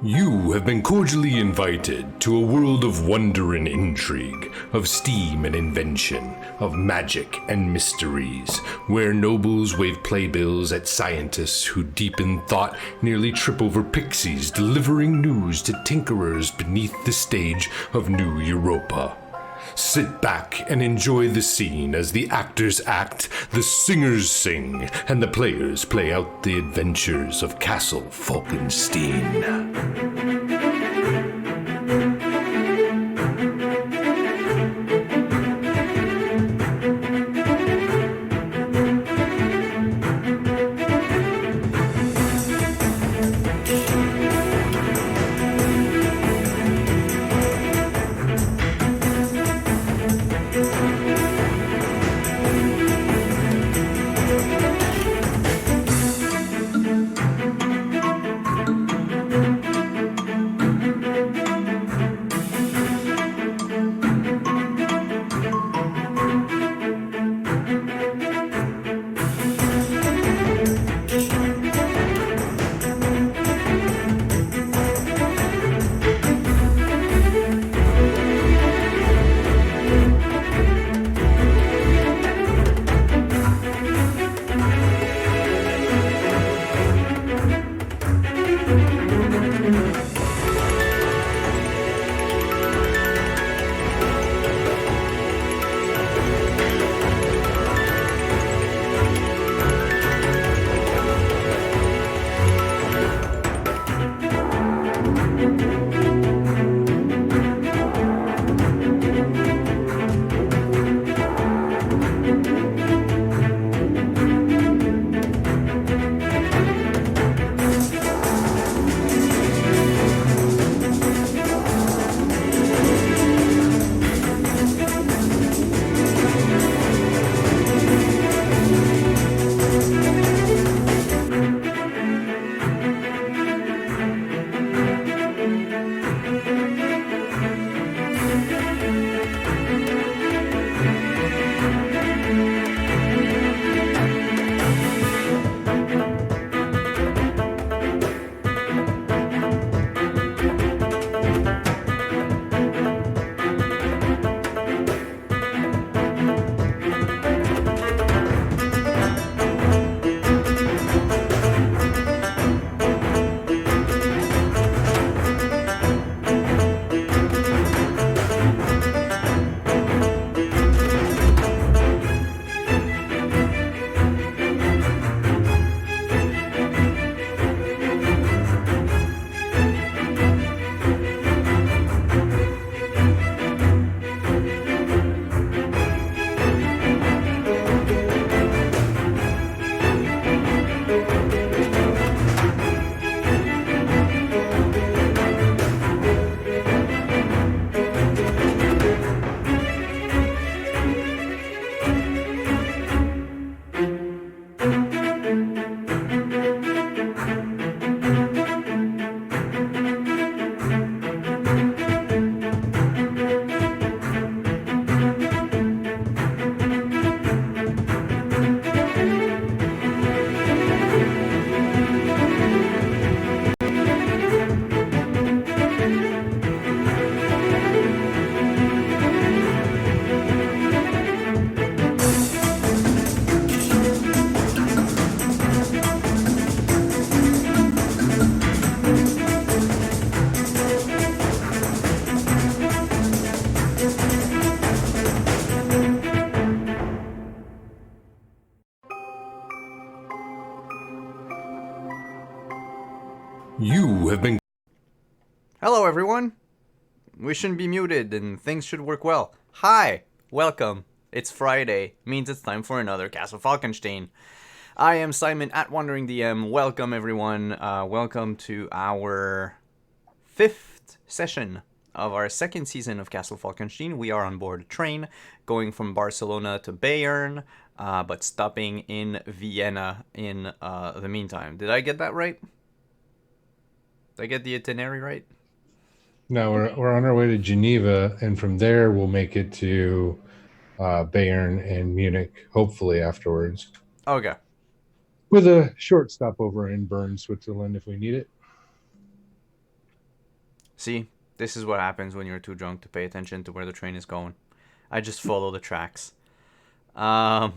You have been cordially invited to a world of wonder and intrigue, of steam and invention, of magic and mysteries, where nobles wave playbills at scientists who deepen thought, nearly trip over pixies delivering news to tinkerers beneath the stage of New Europa. Sit back and enjoy the scene as the actors act, the singers sing, and the players play out the adventures of Castle Falkenstein. You have been... Hello, everyone. We shouldn't be muted and things should work well. Hi, welcome. It's Friday, means it's time for another Castle Falkenstein. I am Simon at Wandering DM. Welcome, everyone. Welcome to our 5th session of our 2nd season of Castle Falkenstein. We are on board a train going from Barcelona to Bayern, but stopping in Vienna in the meantime. Did I get that right? Did I get the itinerary right? No, we're on our way to Geneva, and from there we'll make it to Bayern and Munich, hopefully afterwards, Okay. with a short stopover in Bern, Switzerland, if we need it. See, this is what happens when you're too drunk to pay attention to where the train is going. I just follow the tracks. Um,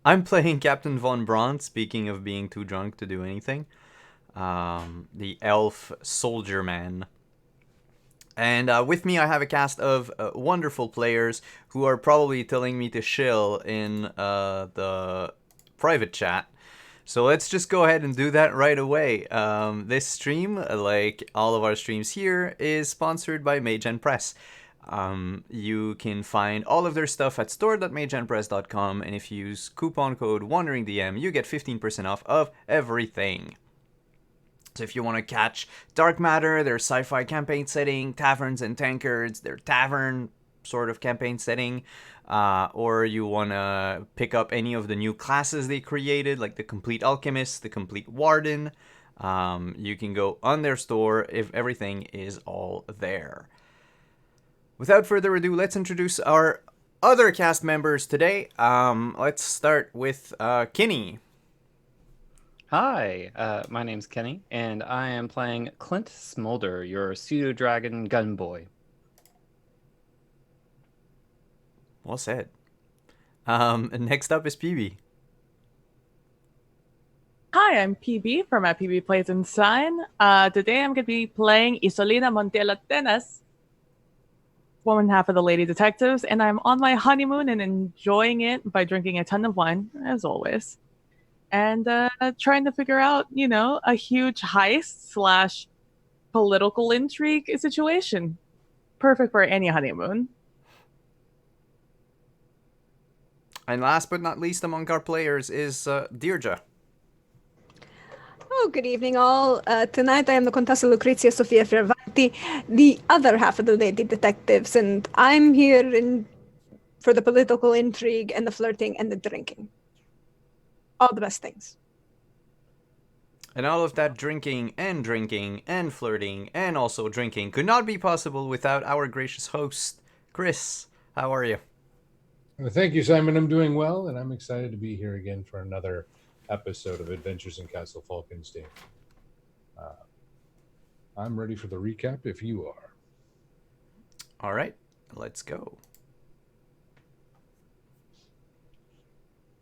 I'm playing Captain Von Brandt, speaking of being too drunk to do anything. The elf soldier man. And with me, I have a cast of wonderful players who are probably telling me to chill in the private chat. So let's just go ahead and do that right away. This stream, like all of our streams here, is sponsored by Magen Press. You can find all of their stuff at store.magenpress.com, and if you use coupon code WanderingDM, you get 15% off of everything. So if you want to catch Dark Matter, their sci-fi campaign setting, Taverns and Tankards, their tavern sort of campaign setting, or you want to pick up any of the new classes they created, like the Complete Alchemist, the Complete Warden, you can go on their store if everything is all there. Without further ado, let's introduce our other cast members today. Let's start with Kinney. Hi, my name's Kenny, and I am playing Clint Smolder, your pseudo-dragon gun boy. Well said. Next up is PB. Hi, I'm PB from PB Plays and Sign. Today I'm going to be playing Isolina Montiel Atenas, woman half of the Lady Detectives, and I'm on my honeymoon and enjoying it by drinking a ton of wine, as always. And trying to figure out, a huge heist / political intrigue situation. Perfect for any honeymoon. And last but not least among our players is Deirdre. Oh, good evening, all. Tonight I am the Contessa Lucrezia Sofia Fervanti, the other half of the Lady Detectives, and I'm here for the political intrigue and the flirting and the drinking. All the best things. And all of that drinking and flirting and also drinking could not be possible without our gracious host, Chris. How are you? Thank you, Simon. I'm doing well, and I'm excited to be here again for another episode of Adventures in Castle Falkenstein. I'm ready for the recap if you are. All right, let's go.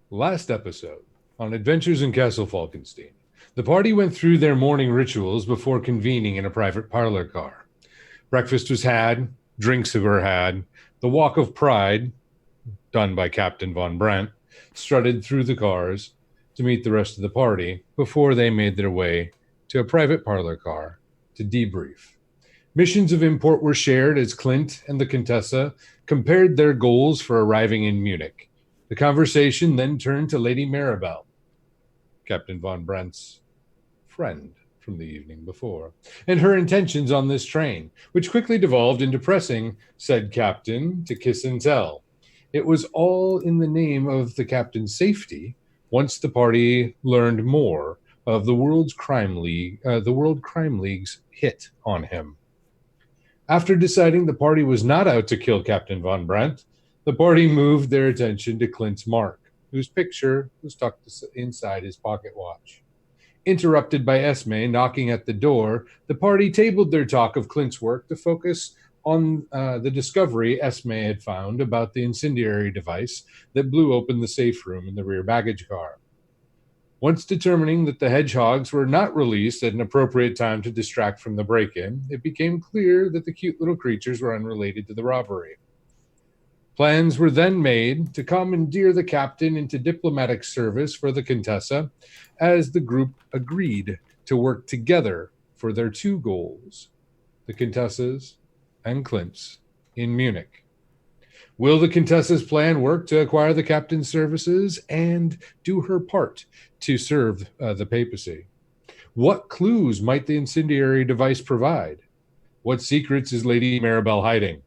Last episode, on Adventures in Castle Falkenstein, the party went through their morning rituals before convening in a private parlor car. Breakfast was had, drinks were had, the Walk of Pride, done by Captain Von Brandt, strutted through the cars to meet the rest of the party before they made their way to a private parlor car to debrief. Missions of import were shared as Clint and the Contessa compared their goals for arriving in Munich. The conversation then turned to Lady Maribel, Captain Von Brandt's friend from the evening before, and her intentions on this train, which quickly devolved into pressing said captain to kiss and tell. It was all in the name of the captain's safety once the party learned more of the World Crime League's hit on him. After deciding the party was not out to kill Captain Von Brandt, the party moved their attention to Clint's mark, whose picture was tucked inside his pocket watch. Interrupted by Esme knocking at the door, the party tabled their talk of Clint's work to focus on the discovery Esme had found about the incendiary device that blew open the safe room in the rear baggage car. Once determining that the hedgehogs were not released at an appropriate time to distract from the break-in, it became clear that the cute little creatures were unrelated to the robbery. Plans were then made to commandeer the captain into diplomatic service for the Contessa, as the group agreed to work together for their two goals, the Contessa's and Clint's, in Munich. Will the Contessa's plan work to acquire the captain's services and do her part to serve the papacy? What clues might the incendiary device provide? What secrets is Lady Maribel hiding?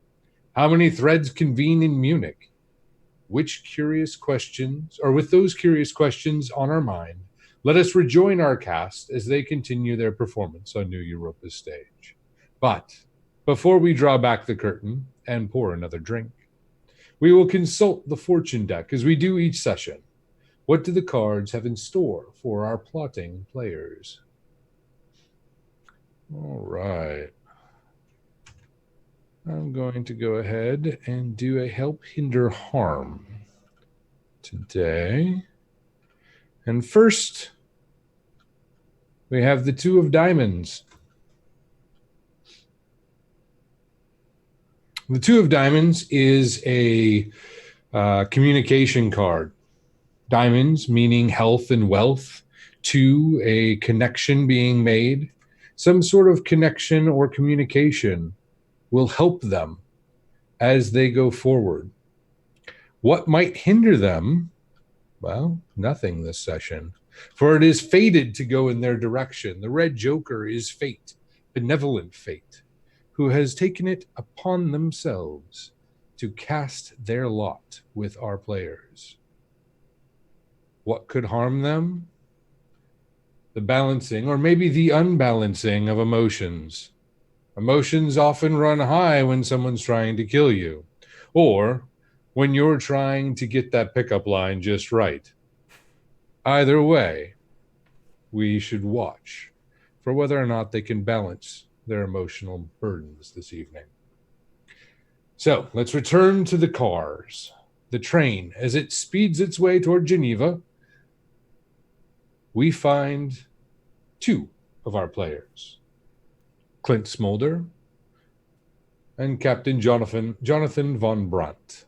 How many threads convene in Munich? With those curious questions on our mind, let us rejoin our cast as they continue their performance on New Europa's stage. But before we draw back the curtain and pour another drink, we will consult the fortune deck as we do each session. What do the cards have in store for our plotting players? All right. I'm going to go ahead and do a help hinder harm today. And first, we have the 2 of diamonds. The 2 of diamonds is a communication card. Diamonds meaning health and wealth. 2, a connection being made. Some sort of connection or communication will help them as they go forward. What might hinder them? Well, nothing this session, for it is fated to go in their direction. The Red Joker is fate, benevolent fate, who has taken it upon themselves to cast their lot with our players. What could harm them? The balancing, or maybe the unbalancing of emotions. Emotions often run high when someone's trying to kill you, or when you're trying to get that pickup line just right. Either way, we should watch for whether or not they can balance their emotional burdens this evening. So let's return to the cars. The train, as it speeds its way toward Geneva, we find 2 of our players, Clint Smolder and Captain Jonathan von Brandt.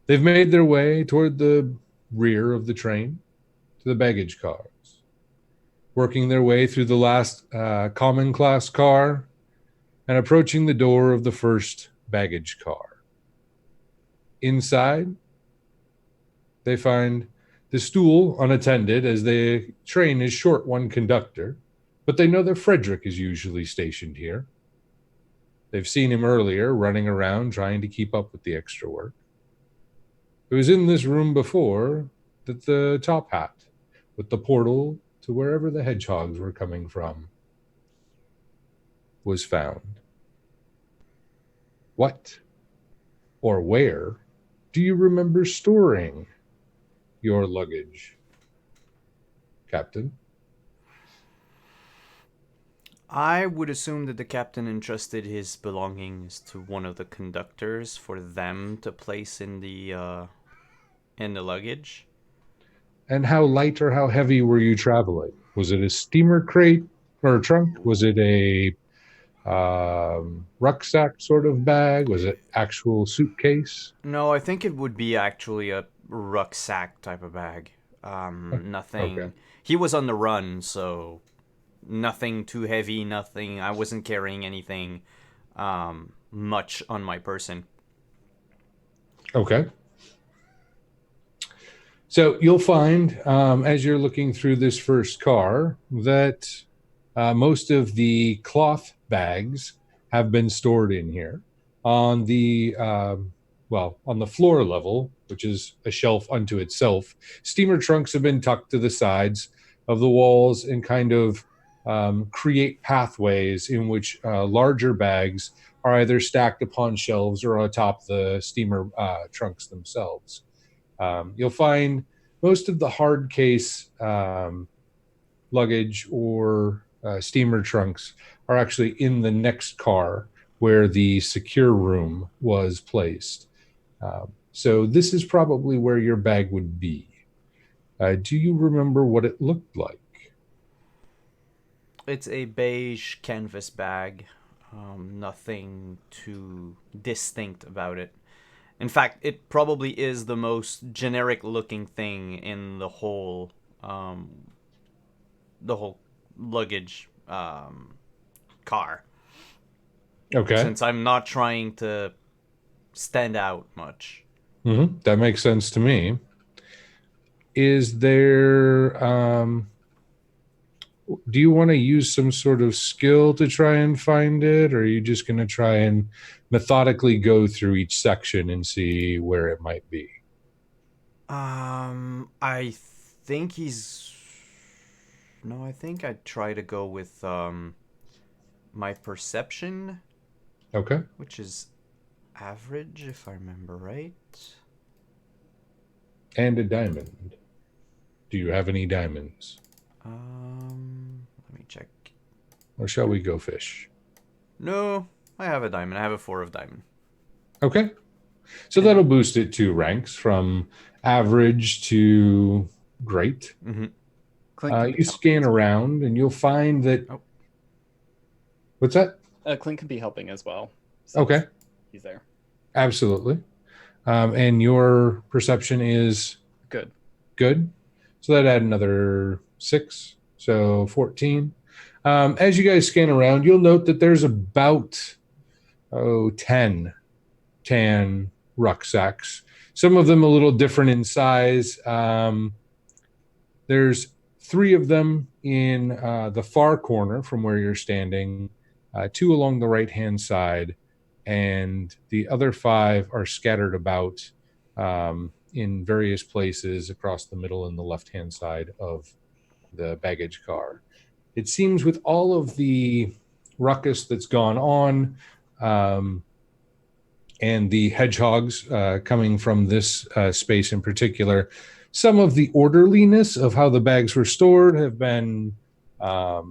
They've made their way toward the rear of the train to the baggage cars, working their way through the last common class car and approaching the door of the first baggage car. Inside, they find the stool unattended, as the train is short one conductor, but they know that Frederick is usually stationed here. They've seen him earlier running around trying to keep up with the extra work. It was in this room before that the top hat with the portal to wherever the hedgehogs were coming from was found. What or where do you remember storing your luggage, Captain? I would assume that the captain entrusted his belongings to one of the conductors for them to place in the luggage. And how light or how heavy were you traveling? Was it a steamer crate or a trunk? Was it a rucksack sort of bag? Was it actual suitcase? No, I think it would be actually a rucksack type of bag. Nothing. Okay. He was on the run, so nothing too heavy. Nothing. I wasn't carrying anything much on my person. Okay. So you'll find, as you're looking through this first car, that most of the cloth bags have been stored in here. On the on the floor level, which is a shelf unto itself, steamer trunks have been tucked to the sides of the walls and kind of create pathways in which larger bags are either stacked upon shelves or atop the steamer trunks themselves. You'll find most of the hard case luggage or steamer trunks are actually in the next car where the secure room was placed. So this is probably where your bag would be. Do you remember what it looked like? It's a beige canvas bag. Nothing too distinct about it. In fact, it probably is the most generic looking thing in the whole luggage car. Okay. Since I'm not trying to stand out much. Mm-hmm. That makes sense to me. Is there do you want to use some sort of skill to try and find it, or are you just going to try and methodically go through each section and see where it might be? I think he's... No, I think I'd try to go with my perception. Okay. Which is average, if I remember right. And a diamond. Do you have any diamonds? Let me check. Or shall we go fish? No, I have a diamond. I have a 4 of diamond. Okay. So that'll boost it 2 ranks from average to great. Mm-hmm. Clint can be You helping scan as well. around and you'll find that. Oh. What's that? Clint can be helping as well. So Okay. He's there. Absolutely. And your perception is Good. good. So that add another 6. So 14. As you guys scan around, you'll note that there's about 10 tan rucksacks. Some of them a little different in size. There's 3 of them in the far corner from where you're standing, 2 along the right-hand side, and the other 5 are scattered about in various places across the middle and the left-hand side of the baggage car. It seems with all of the ruckus that's gone on, and the hedgehogs coming from this space in particular, some of the orderliness of how the bags were stored have been, has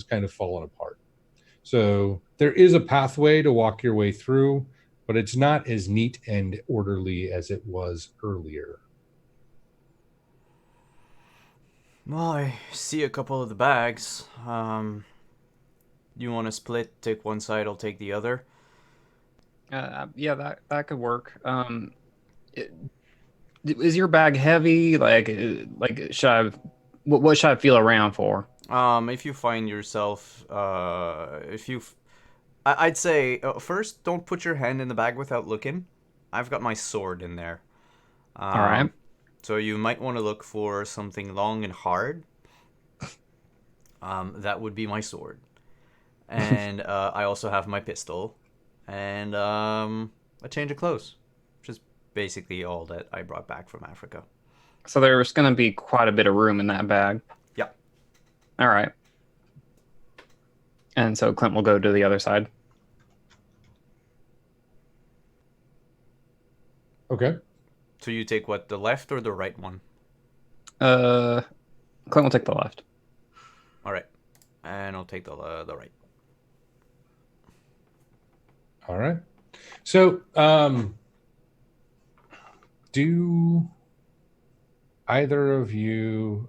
kind of fallen apart. So there is a pathway to walk your way through, but it's not as neat and orderly as it was earlier. Well, I see a couple of the bags. You want to split? Take one side, I'll take the other. Yeah, that could work. Is your bag heavy? Like should I? What should I feel around for? If you find yourself, I'd say first, don't put your hand in the bag without looking. I've got my sword in there. All right. So you might want to look for something long and hard. That would be my sword. And I also have my pistol. And a change of clothes. Which is basically all that I brought back from Africa. So there's going to be quite a bit of room in that bag. Yeah. All right. And so Clint will go to the other side. Okay. So you take what, the left or the right one? Clint will take the left. All right. And I'll take the right. All right. So, do either of you,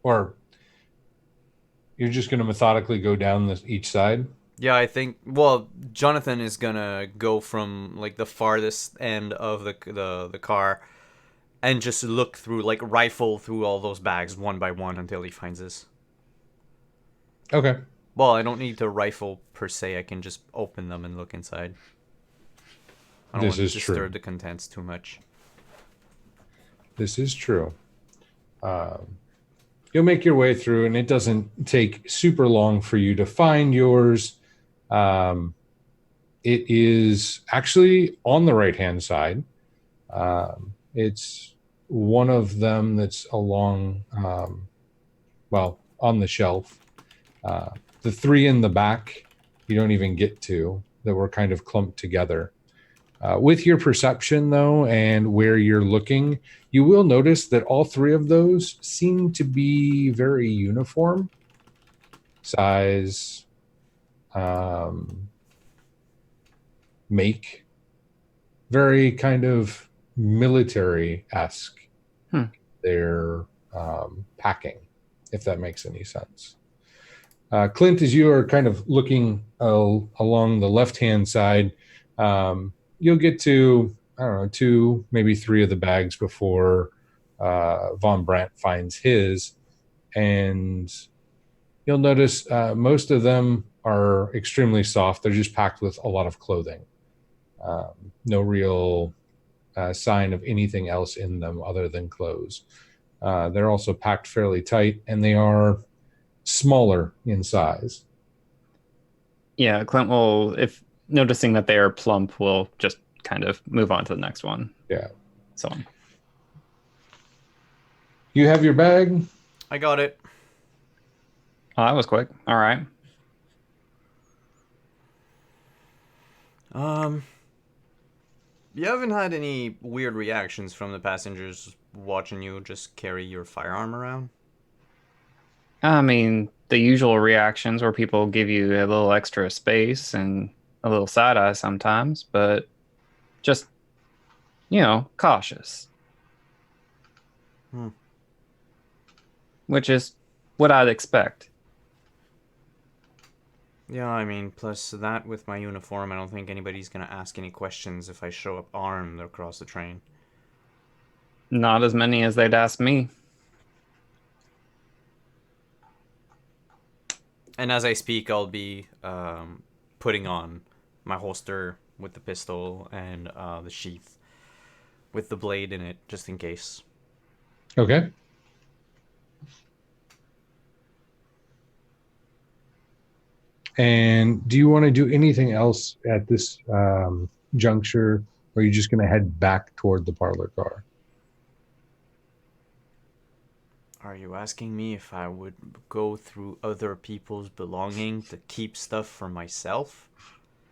or you're just going to methodically go down each side? Yeah, I think. Well, Jonathan is gonna go from like the farthest end of the car, and just look through, like rifle through all those bags one by one until he finds this. Okay. Well, I don't need to rifle per se. I can just open them and look inside. I don't This want is to true. disturb the contents too much. This is true. You'll make your way through, and it doesn't take super long for you to find yours. It is actually on the right-hand side. It's one of them that's along, on the shelf. The 3 in the back, you don't even get to, that were kind of clumped together. With your perception, though, and where you're looking, you will notice that all 3 of those seem to be very uniform. Size, make, very kind of military-esque. Their packing, if that makes any sense. Clint, as you are kind of looking along the left-hand side, you'll get to, I don't know, 2, maybe 3 of the bags before Von Brandt finds his. And you'll notice most of them are extremely soft. They're just packed with a lot of clothing. No real sign of anything else in them other than clothes. They're also packed fairly tight, and they are smaller in size. Yeah, Clint will, if noticing that they are plump, will just kind of move on to the next one. Yeah. So on. You have your bag? I got it. Oh, that was quick. All right. You haven't had any weird reactions from the passengers watching you just carry your firearm around? I mean, the usual reactions where people give you a little extra space and a little side eye sometimes, but just, cautious, Hmm. which is what I'd expect. Yeah, I mean, plus that with my uniform, I don't think anybody's gonna ask any questions if I show up armed across the train. Not as many as they'd ask me. And as I speak, I'll be putting on my holster with the pistol and the sheath with the blade in it, just in case. Okay. And do you want to do anything else at this juncture, or are you just going to head back toward the parlor car? Are you asking me if I would go through other people's belongings to keep stuff for myself?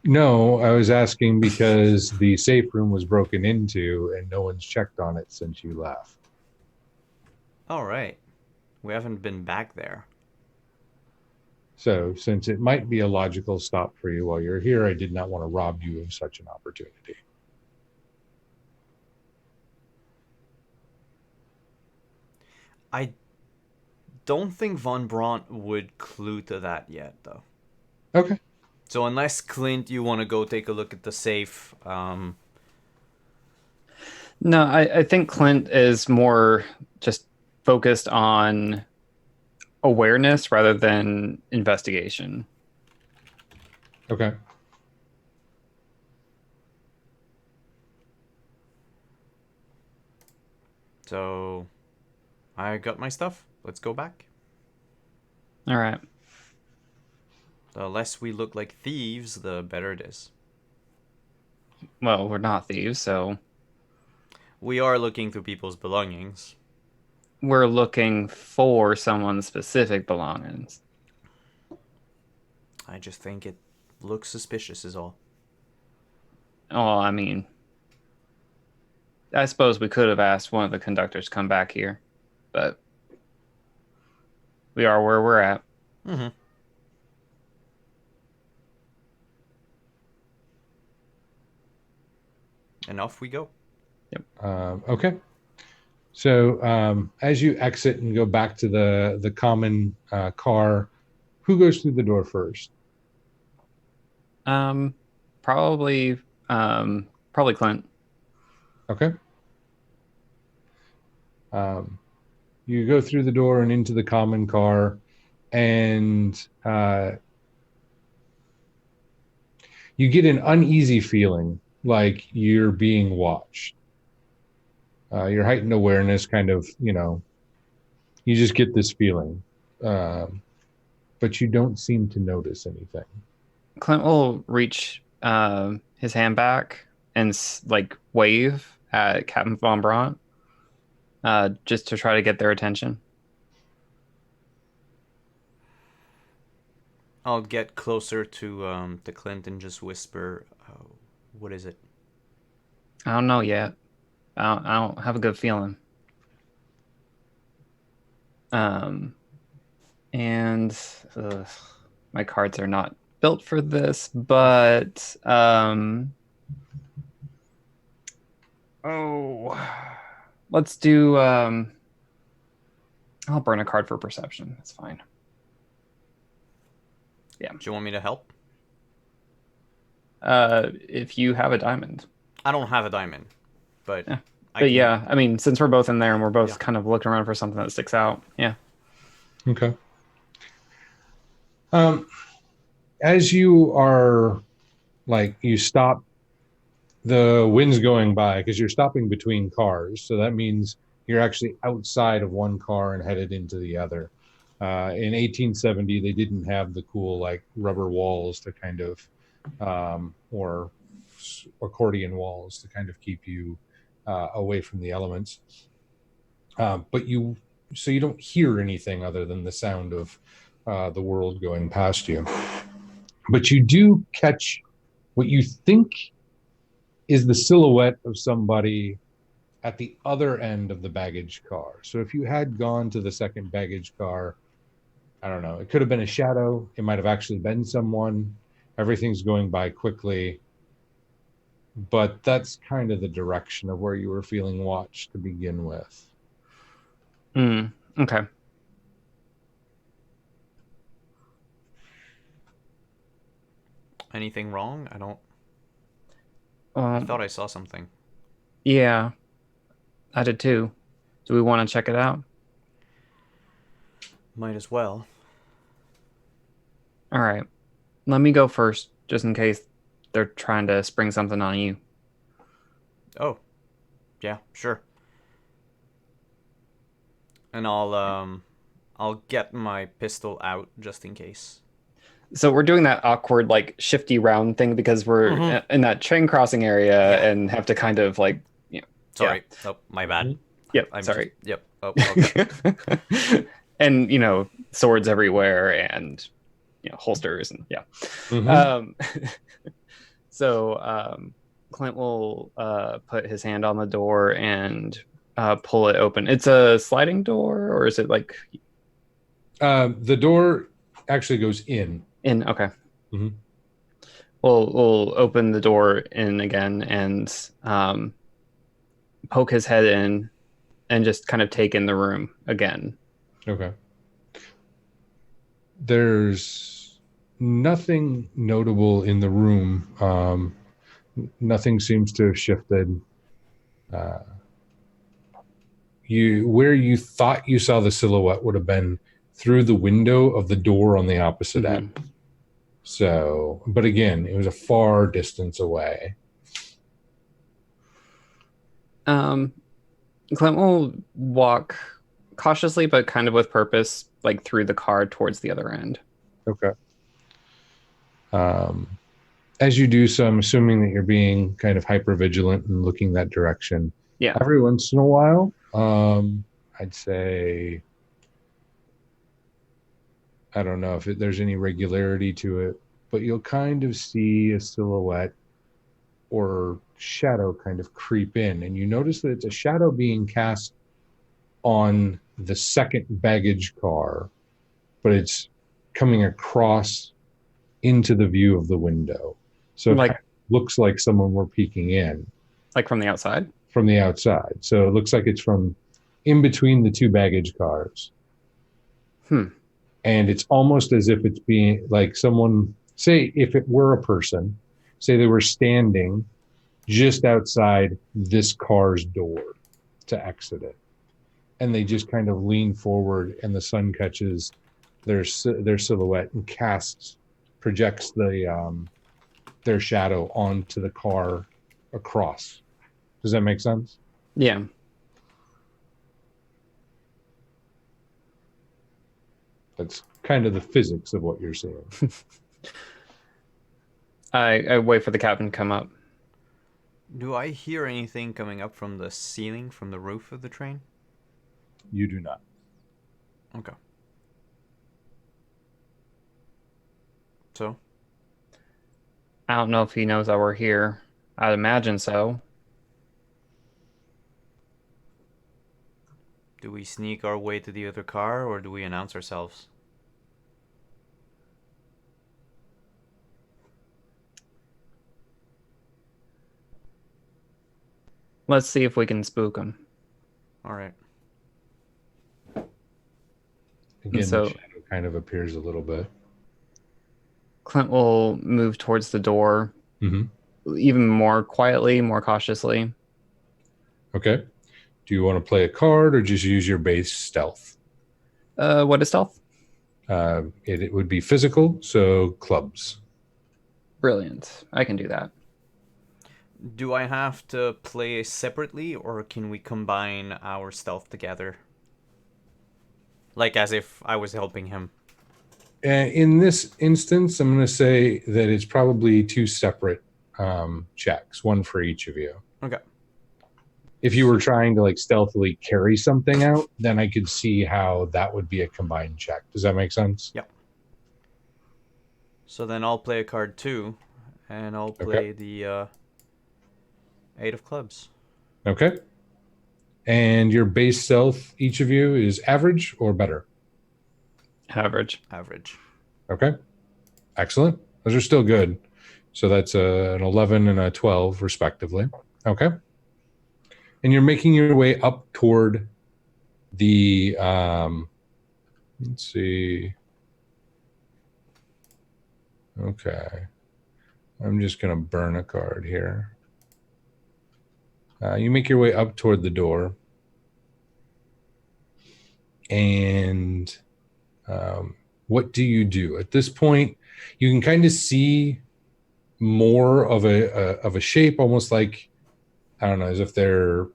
No, I was asking because the safe room was broken into and no one's checked on it since you left. All right. We haven't been back there. So, since it might be a logical stop for you while you're here, I did not want to rob you of such an opportunity. I don't think Von Braun would clue to that yet, though. Okay. So unless Clint, you want to go take a look at the safe, No, I think Clint is more just focused on awareness rather than investigation. Okay. so I got my stuff. Let's go back. All right. The less we look like thieves, the better it is. Well, we're not thieves, so We are looking through people's belongings. we're looking for someone's specific belongings. I just think it looks suspicious, is all. Oh, I mean, I suppose we could have asked one of the conductors to come back here, but we are where we're at. Mm-hmm. And off we go. Okay. So, as you exit and go back to the common car, who goes through the door first? Probably, probably Clint. Okay. You go through the door and into the common car, and you get an uneasy feeling like you're being watched. Your heightened awareness kind of, you just get this feeling, but you don't seem to notice anything. Clint will reach his hand back and wave at Captain Von Braun, just to try to get their attention. I'll get closer to Clint and just whisper, what is it? I don't know yet. I don't have a good feeling. And my cards are not built for this, but let's do I'll burn a card for perception. That's fine. Yeah. Do you want me to help? If you have a diamond. I don't have a diamond, but Yeah. I But can- yeah, I mean, since we're both in there and we're both Yeah. kind of looking around for something that sticks out, yeah. Okay. As you are, you stop, the wind's going by because you're stopping between cars. So that means you're actually outside of one car and headed into the other. In 1870, they didn't have the cool rubber walls to kind of, or accordion walls to kind of keep you away from the elements. But you don't hear anything other than the sound of the world going past you. But you do catch what you think is the silhouette of somebody at the other end of the baggage car. So if you had gone to the second baggage car, I don't know. It could have been a shadow. It might have actually been someone. Everything's going by quickly. But that's kind of the direction of where you were feeling watched to begin with. Okay. Anything wrong? I Well, thought I saw something. yeah, I did too. Do we want to check it out? Might as well. All right. Let me go first, just in case they're trying to spring something on you. Oh, yeah, sure. And I'll get my pistol out just in case. So we're doing that awkward, like, shifty round thing because we're in that train crossing area and have to kind of, like, Sorry. Oh, my bad. Yep, I'm sorry. Yep. Oh, okay. And, swords everywhere and, holsters and, yeah. Mhm. So Clint will put his hand on the door and pull it open. It's a sliding door, or is it like The door actually goes in. in? Okay. Mhm. We'll open the door in again and poke his head in and just kind of take in the room again. Okay. There's nothing notable in the room. Nothing seems to have shifted. Where you thought you saw the silhouette would have been through the window of the door on the opposite end. So, but again, it was a far distance away. Clint will walk cautiously, but kind of with purpose, like through the car towards the other end. Okay. As you do so, I'm assuming that you're being kind of hyper vigilant and looking that direction. Yeah. Every once in a while, I'd say, I don't know if there's any regularity to it, but you'll kind of see a silhouette or shadow kind of creep in, and you notice that it's a shadow being cast on the second baggage car, but it's coming across into the view of the window. So it Like- kind of looks like someone were peeking in Like from the outside? from the outside. So it looks like it's from in between the two baggage cars. And it's almost as if it's being like someone, say, if it were a person, say they were standing just outside this car's door to exit it, and they just kind of lean forward, and the sun catches their silhouette and projects their shadow onto the car across. Does that make sense? Yeah. That's kind of the physics of what you're seeing. I wait for the captain to come up. Do I hear anything coming up from the ceiling, from the roof of the train? You do not. Okay. So? I don't know if he knows that we're here. I'd imagine so. Do we sneak our way to the other car, or do we announce ourselves? Let's see if we can spook him. All right. Again, So- the shadow kind of appears a little bit. Clint will move towards the door even more quietly, more cautiously. Okay. Do you want to play a card or just use your base stealth? What is stealth? It would be physical, so clubs. Brilliant. I can do that. Do I have to play separately, or can we combine our stealth together? Like as if I was helping him. In this instance, I'm going to say that it's probably two separate checks, one for each of you. Okay. If you were trying to like stealthily carry something out, then I could see how that would be a combined check. Does that make sense? Yep. So then I'll play a card too, and I'll play the 8 of clubs. Okay. And your base stealth, each of you, is average or better? Average. Average. Okay. Excellent. Those are still good. So that's an 11 and a 12, respectively. Okay. And you're making your way up toward the, let's see. Okay. I'm just going to burn a card here. You make your way up toward the door. And what do you do? At this point, you can kind of see more of a shape, almost like, I don't know, as if their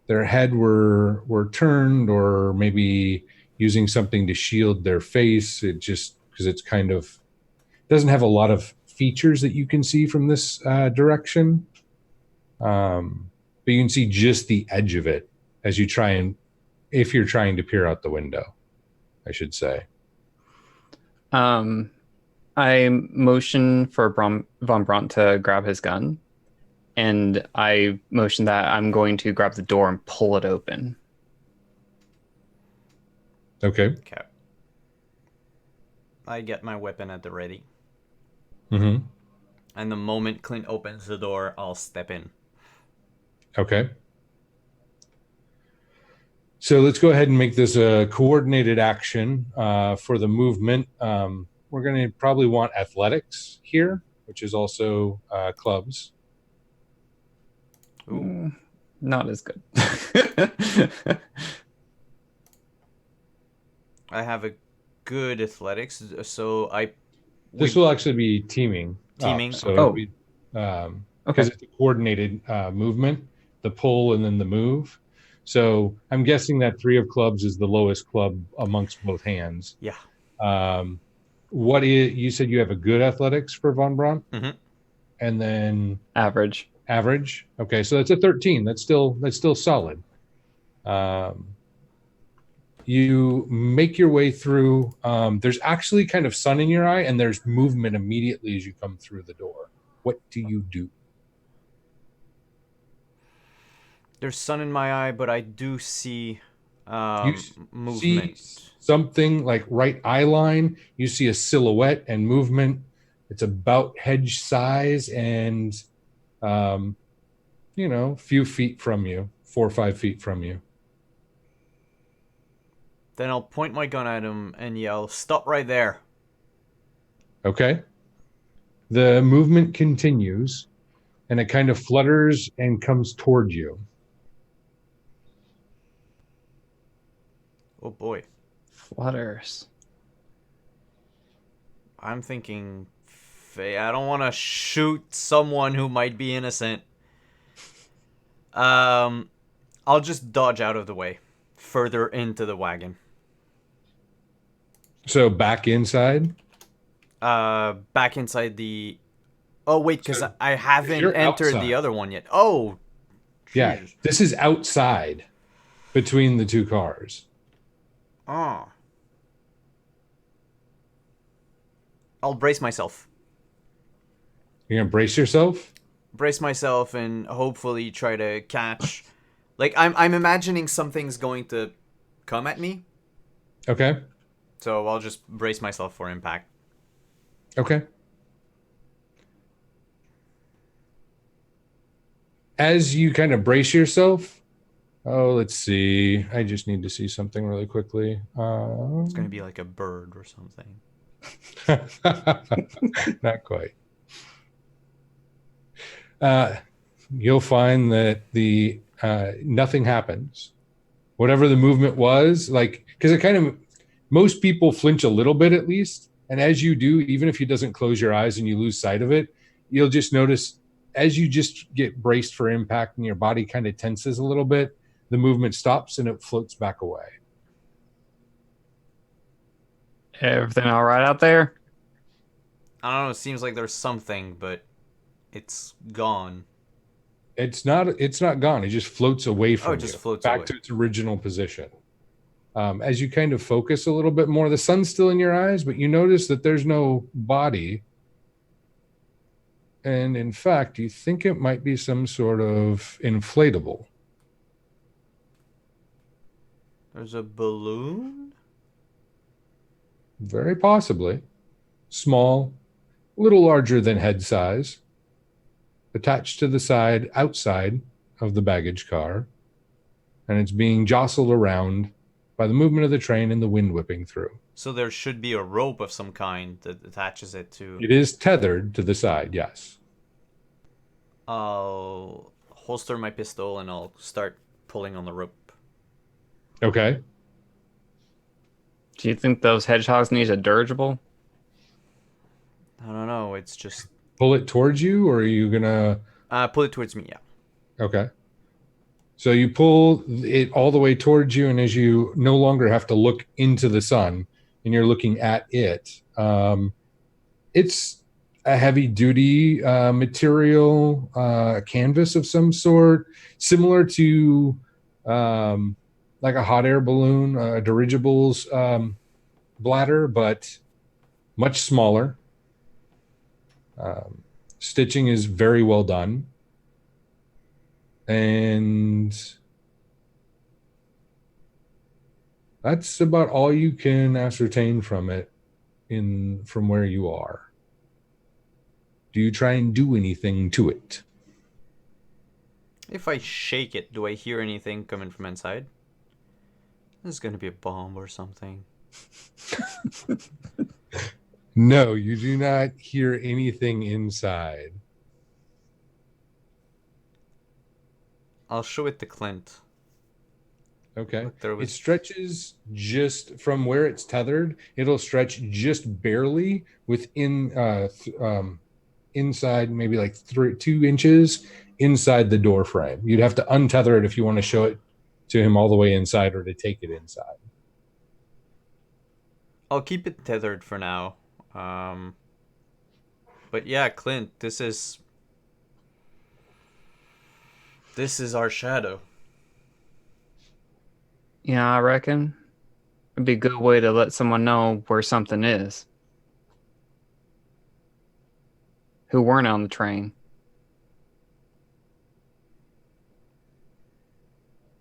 head were turned, or maybe using something to shield their face. It just, because it's kind of doesn't have a lot of features that you can see from this direction, but you can see just the edge of it as you try and, if you're trying to peer out the window, I should say. I motion for Von Bront to grab his gun, and I motion that I'm going to grab the door and pull it open. Okay. Okay. I get my weapon at the ready. Mm-hmm. And the moment Clint opens the door, I'll step in. Okay. So let's go ahead and make this a coordinated action for the movement. We're going to probably want athletics here, which is also clubs. Ooh. Not as good. I have a good athletics, so This will actually be teaming. Teaming? So Oh. because it's a coordinated movement, the pull and then the move. So I'm guessing that 3 of clubs is the lowest club amongst both hands. Yeah. You said you have a good athletics for Von Braun? Mm-hmm. And then Average. Okay, so that's a 13. That's still solid. You make your way through. There's actually kind of sun in your eye, and there's movement immediately as you come through the door. What do you do? There's sun in my eye, but I do see movement. See something like right eye line. You see a silhouette and movement. It's about hedge size and, few feet from you, 4 or 5 feet from you. Then I'll point my gun at him and yell, "Stop right there." Okay. The movement continues, and it kind of flutters and comes toward you. Oh boy. Flutters. I'm thinking, I don't want to shoot someone who might be innocent. I'll just dodge out of the way, further into the wagon. So back inside? Back inside the... Oh, wait, because So I haven't you're entered outside. the other one yet. Oh, Yeah, Jesus. this is outside between the 2 cars. Oh. I'll brace myself. You're going to brace yourself? Brace myself and hopefully try to catch... Like, I'm imagining something's going to come at me. Okay. So I'll just brace myself for impact. Okay. As you kind of brace yourself, let's see. I just need to see something really quickly. It's going to be like a bird or something. Not quite. You'll find that nothing happens. Whatever the movement was, because it kind of, most people flinch a little bit at least. And as you do, even if it doesn't close your eyes and you lose sight of it, you'll just notice as you just get braced for impact and your body kind of tenses a little bit, the movement stops and it floats back away. Everything all right out there? I don't know, it seems like there's something, but it's gone. It's not gone. It just floats away from it just you, floats back away. to its original position. As you kind of focus a little bit more, the sun's still in your eyes, but you notice that there's no body. And in fact, you think it might be some sort of inflatable. There's a balloon? Very possibly. Small, a little larger than head size, attached to the side outside of the baggage car, and it's being jostled around by the movement of the train and the wind whipping through. So there should be a rope of some kind that attaches it to. It is tethered to the side, yes. I'll holster my pistol and I'll start pulling on the rope. Okay. Do you think those hedgehogs need a dirigible? I don't know. It's just Pull it towards you, or are you going to... pull it towards me. Yeah. Okay. So you pull it all the way towards you, and as you no longer have to look into the sun, and you're looking at it, it's a heavy-duty material, canvas of some sort, similar to like a hot air balloon, a dirigible's bladder, but much smaller. Stitching is very well done. And that's about all you can ascertain from it from where you are. Do you try and do anything to it? If I shake it, do I hear anything coming from inside? This is gonna be a bomb or something. No, you do not hear anything inside. I'll show it to Clint. Okay. But there was- It stretches just from where it's tethered. It'll stretch just barely within inside, maybe like 2 inches inside the door frame. You'd have to untether it if you want to show it to him all the way inside, or to take it inside. I'll keep it tethered for now. But yeah, Clint, this is our shadow. Yeah, I reckon it'd be a good way to let someone know where something is. Who weren't on the train.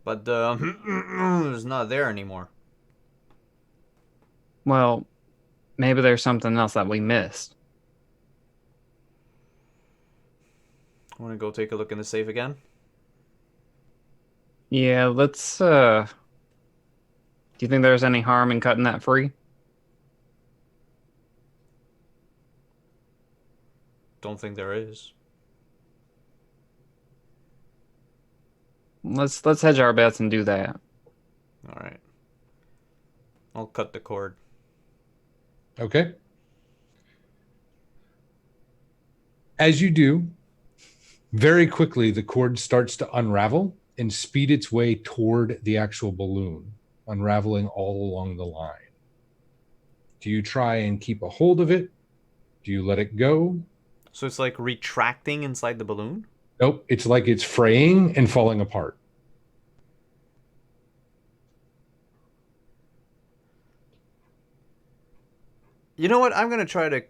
But it's not there anymore. Well, maybe there's something else that we missed. Want to go take a look in the safe again? Yeah, let's do you think there's any harm in cutting that free? Don't think there is. Let's hedge our bets and do that. All right. I'll cut the cord. Okay. As you do, very quickly the cord starts to unravel and speed its way toward the actual balloon, unraveling all along the line. Do you try and keep a hold of it? Do you let it go? So it's like retracting inside the balloon? Nope. It's like it's fraying and falling apart. You know what? I'm going to try to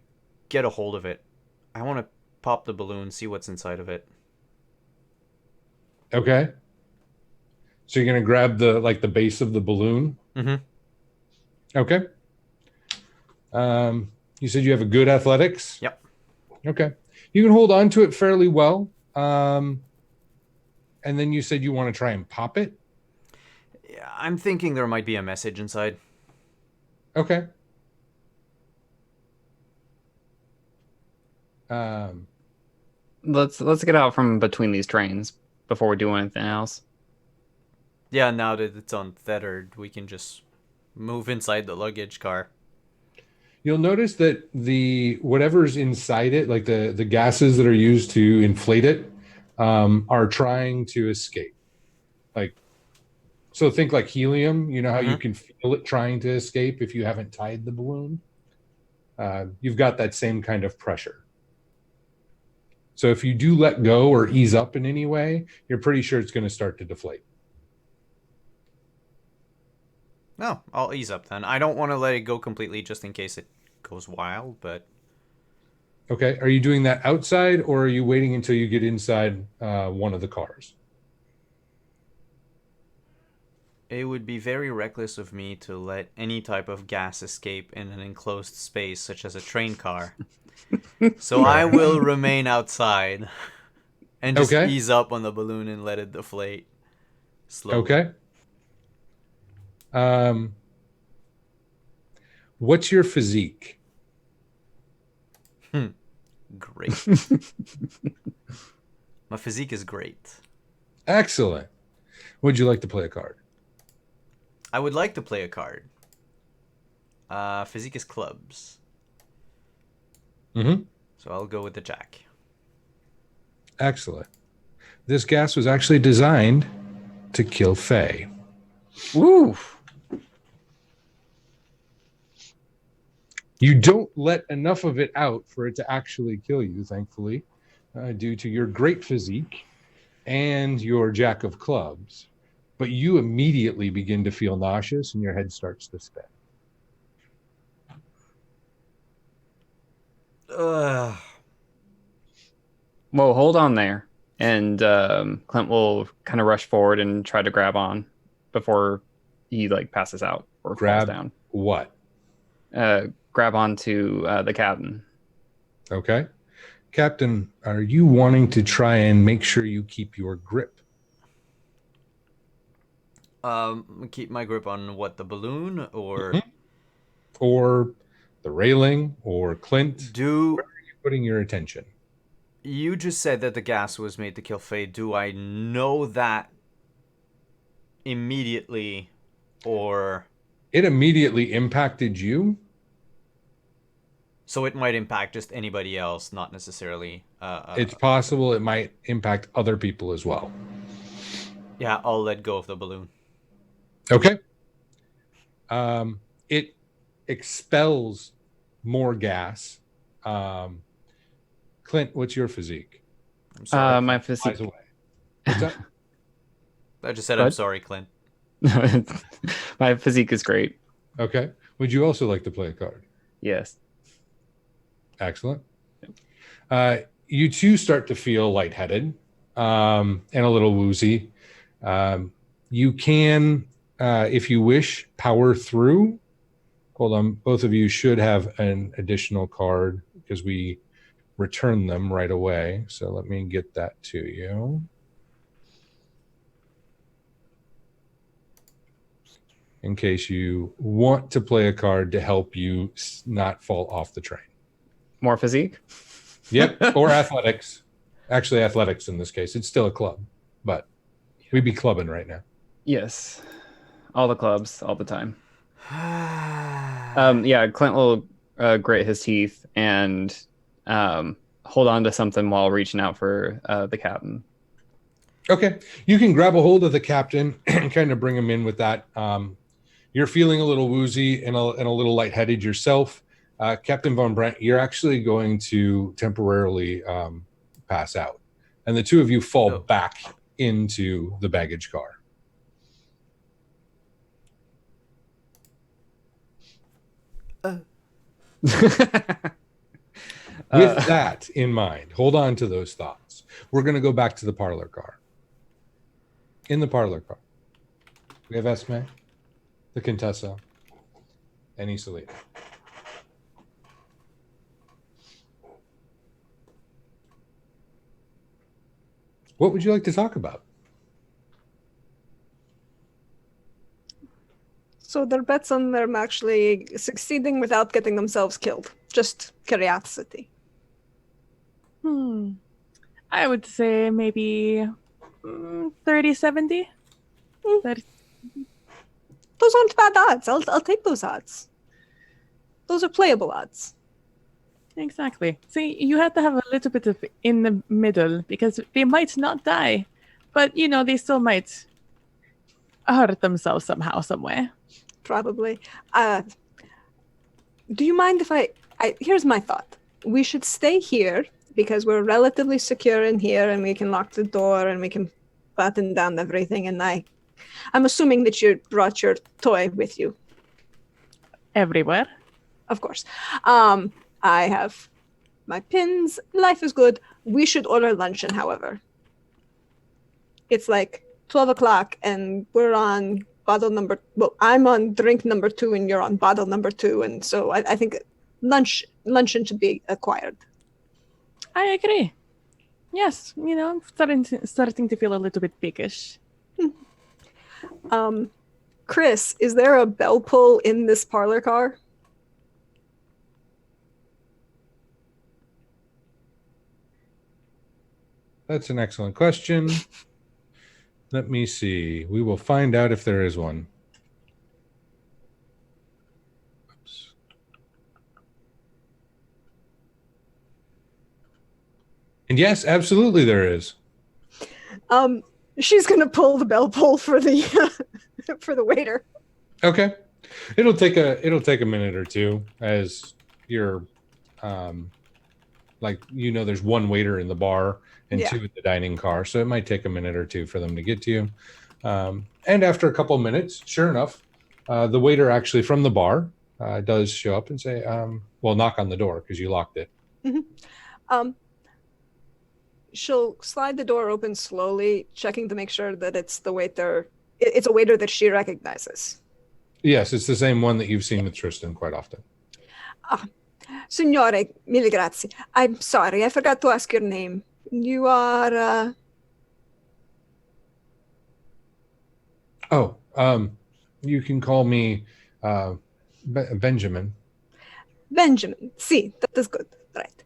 get a hold of it. I want to pop the balloon, see what's inside of it. Okay. So you're going to grab the base of the balloon? Mm-hmm. Okay. You said you have a good athletics? Yep. Okay. You can hold on to it fairly well. And then you said you want to try and pop it? Yeah, I'm thinking there might be a message inside. Okay. Let's get out from between these trains before we do anything else. Yeah, now that it's untethered, we can just move inside the luggage car. You'll notice that whatever's inside it, like the gases that are used to inflate it, are trying to escape. So think like helium. You know how you can feel it trying to escape if you haven't tied the balloon? You've got that same kind of pressure. So if you do let go or ease up in any way, you're pretty sure it's going to start to deflate. No, I'll ease up then. I don't want to let it go completely just in case it goes wild, but... Okay. Are you doing that outside, or are you waiting until you get inside one of the cars? It would be very reckless of me to let any type of gas escape in an enclosed space such as a train car. So I will remain outside and just Okay. ease up on the balloon and let it deflate slowly. Okay. What's your physique? Great. My physique is great. Excellent. Would you like to play a card? I would like to play a card. Physique is clubs. Mm-hmm. So I'll go with the jack. Excellent. This gas was actually designed to kill Fae. Woo! You don't let enough of it out for it to actually kill you, thankfully, due to your great physique and your jack of clubs. But you immediately begin to feel nauseous and your head starts to spin. Ugh. Well, hold on there. And Clint will kind of rush forward and try to grab on before he like passes out or Grab falls down. what? Grab onto the cabin. Okay. Captain, are you wanting to try and make sure you keep your grip? Keep my grip on what, the balloon or Or the railing or Clint? do Where are you putting your attention? you just said that the gas was made to kill Faye? Do I know that immediately or It immediately impacted you. so it might impact just anybody else, not necessarily It's possible it might impact other people as well. yeah, I'll let go of the balloon. Okay. It expels more gas. Clint, what's your physique? I'm sorry. My Flies physique. away. What's that? I just said I'm What? sorry, Clint. My physique is great. Okay. Would you also like to play a card? Yes. Excellent. You two start to feel lightheaded and a little woozy. You can, if you wish, power through. Hold on. Both of you should have an additional card because we return them right away. So let me get that to you. In case you want to play a card to help you not fall off the train. More physique? Yep. Or athletics. Actually, athletics in this case. It's still a club, but we'd be clubbing right now. Yes. All the clubs, all the time. Yeah, Clint will grit his teeth and hold on to something while reaching out for the captain. Okay. You can grab a hold of the captain and kind of bring him in with that. You're feeling a little woozy and a little lightheaded yourself. Captain Von Brandt, you're actually going to temporarily pass out. And the two of you fall back into the baggage car. With that in mind, hold on to those thoughts. We're going to go back to the parlor car. In the parlor car, we have Esme, the Contessa, and Isolina. What would you like to talk about? So their bets on them actually succeeding without getting themselves killed. Just curiosity. I would say maybe 30-70. 30. Those aren't bad odds. I'll take those odds. Those are playable odds. Exactly. See, you have to have a little bit of in the middle because they might not die, but they still might hurt themselves somehow, some way. Probably. Do you mind if I here's my thought. We should stay here because we're relatively secure in here and we can lock the door and we can button down everything, and I'm assuming that you brought your toy with you. Everywhere. Of course. I have my pins. Life is good. We should order luncheon, however. It's like 12 o'clock and we're on bottle number. Well, I'm on drink number 2, and you're on bottle number 2, and so I think luncheon should be acquired. I agree. Yes, I'm starting to feel a little bit piggish. Chris, is there a bell pull in this parlor car? That's an excellent question. Let me see. We will find out if there is one. Oops. And yes, absolutely there is. She's gonna pull the bell pull for the for the waiter. Okay. It'll take a minute or two as you're there's one waiter in the bar and 2 at the dining car, so it might take a minute or two for them to get to you. And after a couple minutes, sure enough, the waiter actually from the bar does show up and say, knock on the door because you locked it. Mm-hmm. She'll slide the door open slowly, checking to make sure that it's the waiter. It's a waiter that she recognizes. Yes, it's the same one that you've seen with Tristan quite often. Signore, mille grazie. I'm sorry, I forgot to ask your name. You are... You can call me Benjamin. Benjamin. See, that is good. Right.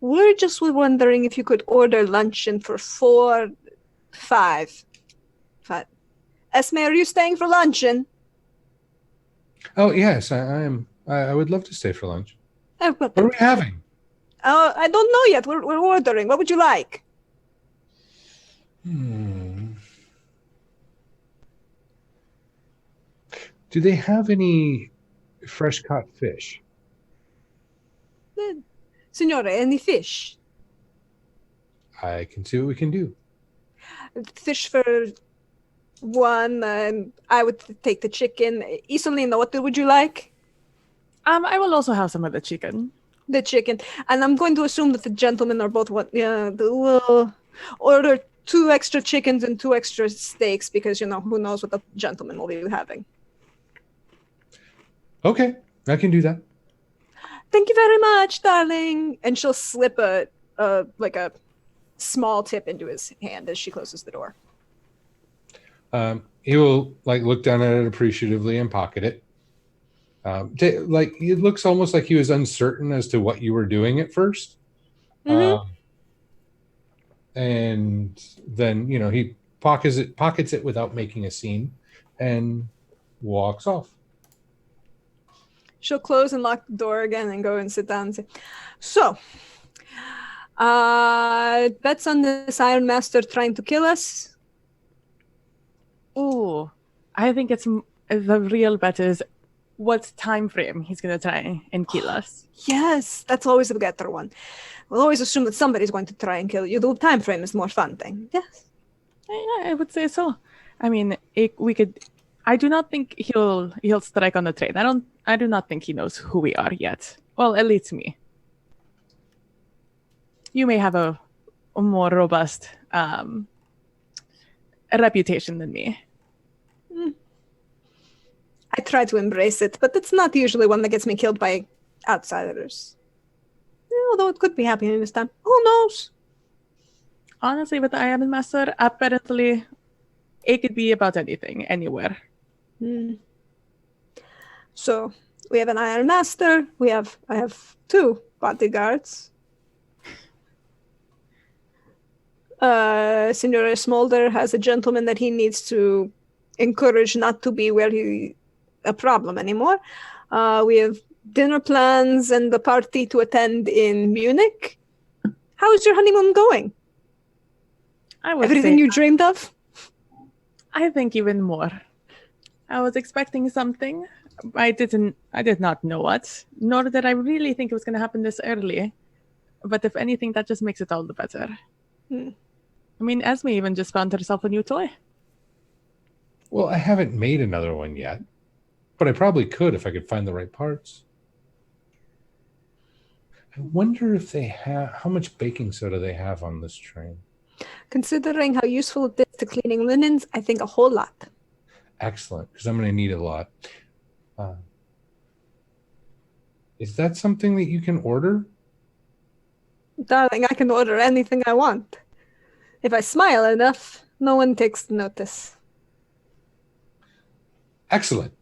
We're just wondering if you could order luncheon for 5. Esme, are you staying for luncheon? Oh, yes, I am. I would love to stay for lunch. What are we having? I don't know yet. We're ordering. What would you like? Do they have any fresh caught fish? Signore, any fish? I can see what we can do. Fish for 1, and I would take the chicken. Isolina, what would you like? I will also have some of the chicken. The chicken. And I'm going to assume that the gentlemen are both we'll order 2 extra chickens and 2 extra steaks because, who knows what the gentleman will be having. Okay, I can do that. Thank you very much, darling. And she'll slip a small tip into his hand as she closes the door. He will look down at it appreciatively and pocket it. It looks almost like he was uncertain as to what you were doing at first. Mm-hmm. And then, he pockets it without making a scene and walks off. She'll close and lock the door again and go and sit down and say, so, bets on this Iron Master trying to kill us? Ooh, I think the real bet is what time frame he's going to try and kill us. Yes, that's always a better one. We'll always assume that somebody's going to try and kill you. The time frame is more fun thing. Yes. Yeah, I would say so. I mean, I do not think he'll strike on the train. I do not think he knows who we are yet. Well, at least me. You may have a more robust reputation than me. I try to embrace it, but it's not usually one that gets me killed by outsiders. Although it could be happening this time. Who knows? Honestly, with the Iron Master, apparently it could be about anything, anywhere. So we have an Iron Master. I have 2 bodyguards. Signore Smolder has a gentleman that he needs to encourage not to be a problem anymore. We have dinner plans and the party to attend in Munich. How is your honeymoon going? Everything you dreamed of? I think even more. I was expecting something. I did not know what, nor did I really think it was going to happen this early. But if anything, that just makes it all the better. I mean, Esme even just found herself a new toy. Well, I haven't made another one yet, but I probably could if I could find the right parts. I wonder if they have how much baking soda they have on this train. Considering how useful it is to cleaning linens, I think a whole lot. Excellent, because I'm going to need it a lot. Is that something that you can order? Darling, I can order anything I want. If I smile enough, no one takes notice. Excellent.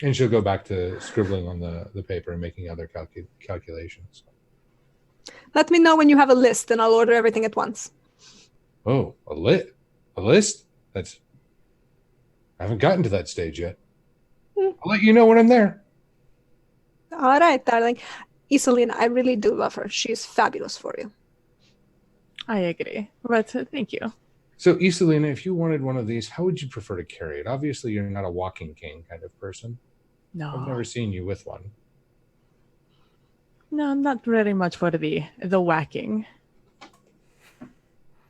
And she'll go back to scribbling on the paper and making other calculations. Let me know when you have a list and I'll order everything at once. Oh, a list? I haven't gotten to that stage yet. I'll let you know when I'm there. All right, darling. Isolina, I really do love her. She's fabulous for you. I agree, but thank you. So, Isolina, if you wanted one of these, how would you prefer to carry it? Obviously, you're not a walking cane kind of person. No. I've never seen you with one. No, not very much for the whacking.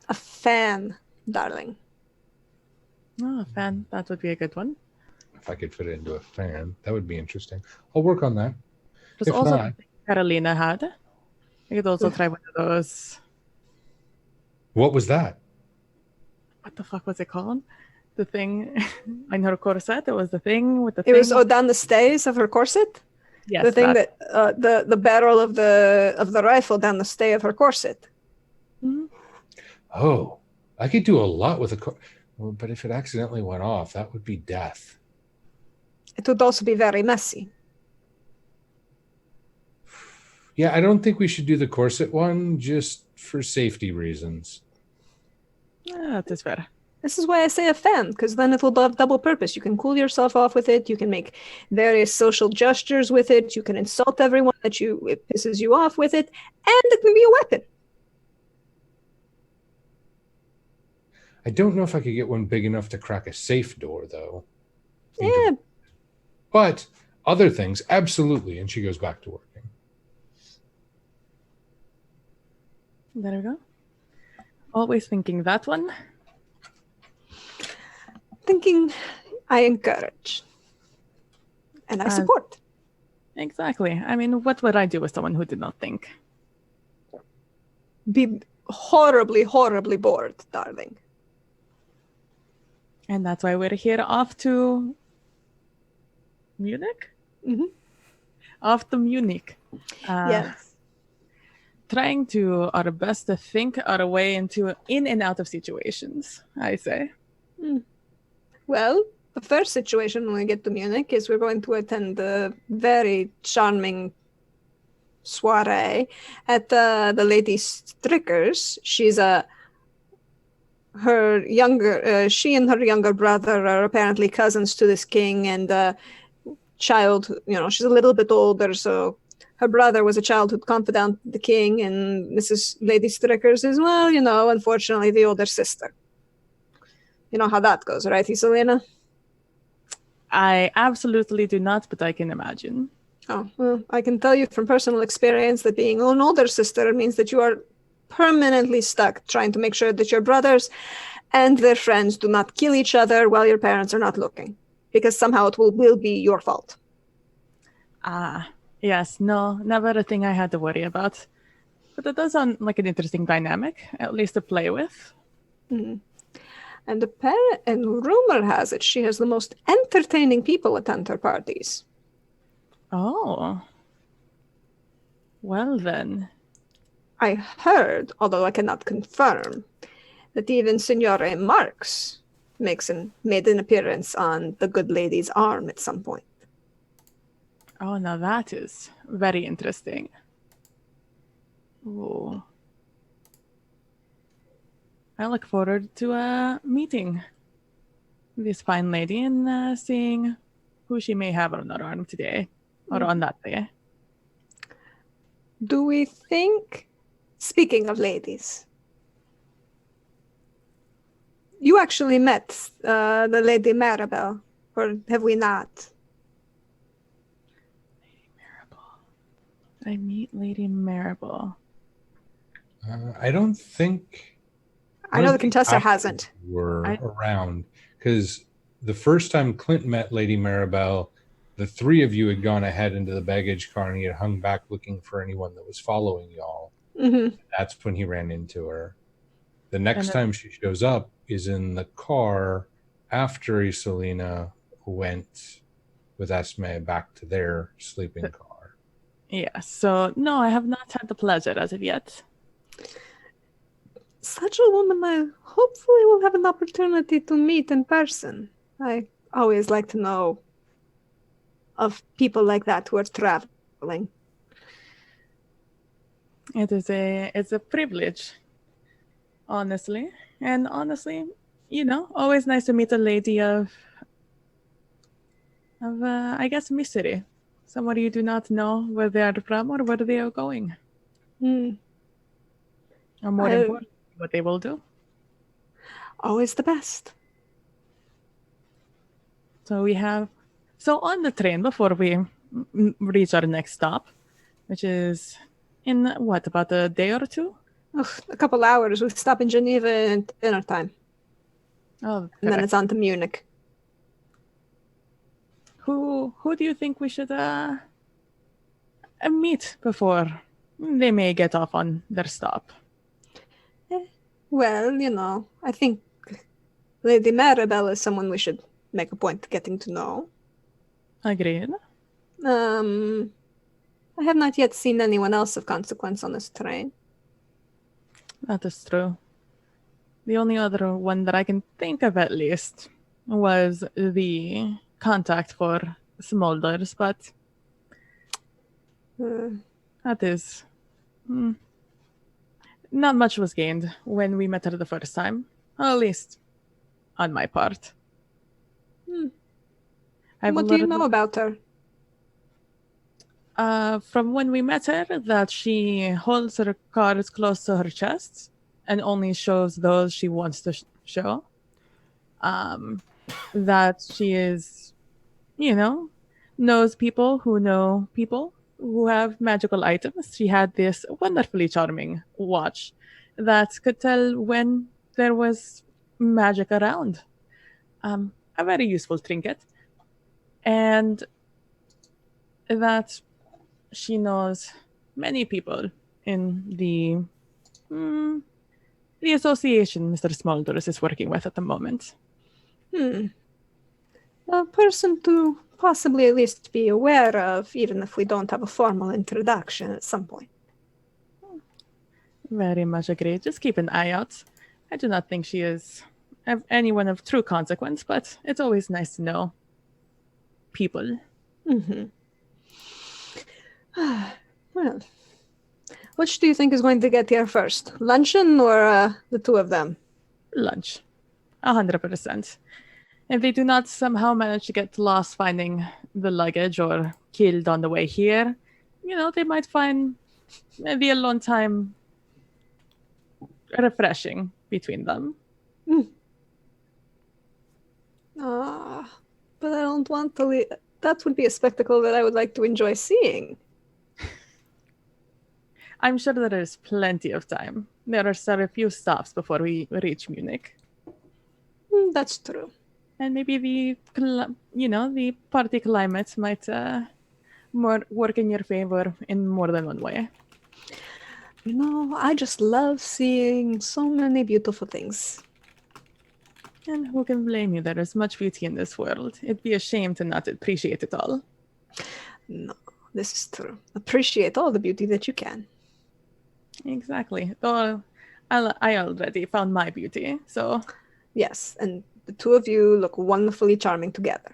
A fan, darling. Oh, a fan. That would be a good one. If I could fit it into a fan, that would be interesting. I'll work on that. There's If also not, Carolina had. I could also try one of those. what was that? What the fuck was it called? The thing in her corset. It was the thing with the It thing. was down the stays of her corset. Yes, The thing that the barrel of the rifle down the stay of her corset. Mhm. Oh, I could do a lot with but if it accidentally went off, that would be death. It would also be very messy. Yeah, I don't think we should do the corset one just for safety reasons. That is fair. This is why I say a fan, because then it will have double purpose. You can cool yourself off with it. You can make various social gestures with it. You can insult everyone it pisses you off with it, and it can be a weapon. I don't know if I could get one big enough to crack a safe door, though. Yeah, But other things, absolutely. And she goes back to working. There we go. Always thinking that one. thinking I encourage and I support. Exactly. I mean, what would I do with someone who did not think? Be horribly, horribly bored, darling. And that's why we're here off to Munich? Mhm. Off to Munich. Yes. Trying to our best to think our way in and out of situations, I say. Well, the first situation when we get to Munich is we're going to attend the very charming soiree at the Lady Strickers. She's she and her younger brother are apparently cousins to this king, and child, she's a little bit older, so her brother was a childhood confidant of the king, and Mrs. Lady Strickers is, well, unfortunately the older sister. You know how that goes, right, Isolina? I absolutely do not, but I can imagine. Oh, well, I can tell you from personal experience that being an older sister means that you are permanently stuck trying to make sure that your brothers and their friends do not kill each other while your parents are not looking, because somehow it will be your fault. Yes, no, never a thing I had to worry about. But it does sound like an interesting dynamic, at least to play with. Mm-hmm. And rumor has it she has the most entertaining people attend her parties. Oh. Well then. I heard, although I cannot confirm, that even Signore Marx made an appearance on the good lady's arm at some point. Oh, now that is very interesting. Oh. I look forward to meeting this fine lady and seeing who she may have on her arm today, or on that day. Do we think, speaking of ladies, you actually met the Lady Maribel, or have we not? Lady Maribel. I meet Lady Maribel. I don't think... I know the Contessa hasn't. Were around, because the first time Clint met Lady Maribel, the three of you had gone ahead into the baggage car and he had hung back looking for anyone that was following y'all. Mm-hmm. That's when he ran into her. The next time she shows up is in the car after Isolina went with Esme back to their sleeping car. Yeah, so no, I have not had the pleasure as of yet. Such a woman I hopefully will have an opportunity to meet in person. I always like to know of people like that who are traveling. It's a privilege, honestly. And honestly, always nice to meet a lady of I guess mystery. Someone you do not know where they are from or where they are going. Hmm. Or more important, what they will do. Always the best. So on the train before we reach our next stop, which is in what, about a day or two? Ugh, a couple hours. We stop in Geneva at dinner time. Oh, And then correct. it's on to Munich. Who do you think we should meet before they may get off on their stop? Well, I think Lady Maribel is someone we should make a point of getting to know. Agreed. I have not yet seen anyone else of consequence on this train. That is true. The only other one that I can think of, at least, was the contact for Smolders, but that is... not much was gained when we met her the first time. At least, on my part. What do you know about her? From when we met her, that she holds her cards close to her chest and only shows those she wants to show. That she is, knows people who know people who have magical items. She had this wonderfully charming watch that could tell when there was magic around. A very useful trinket. And that she knows many people in the association Mr. Smolders is working with at the moment. A person to possibly at least be aware of, even if we don't have a formal introduction at some point. Very much agree. Just keep an eye out. I do not think she is anyone of true consequence, but it's always nice to know people. Well, which do you think is going to get here first? Luncheon or the two of them? Lunch. 100%. If they do not somehow manage to get lost finding the luggage or killed on the way here, they might find the alone time refreshing between them. But I don't want to leave. That would be a spectacle that I would like to enjoy seeing. I'm sure there is plenty of time. There are still a few stops before we reach Munich. That's true. And maybe the party climate might more work in your favor in more than one way. I just love seeing so many beautiful things. And who can blame you? There is much beauty in this world. It'd be a shame to not appreciate it all. No, this is true. Appreciate all the beauty that you can. Exactly. Though I already found my beauty, so... Yes, and the two of you look wonderfully charming together.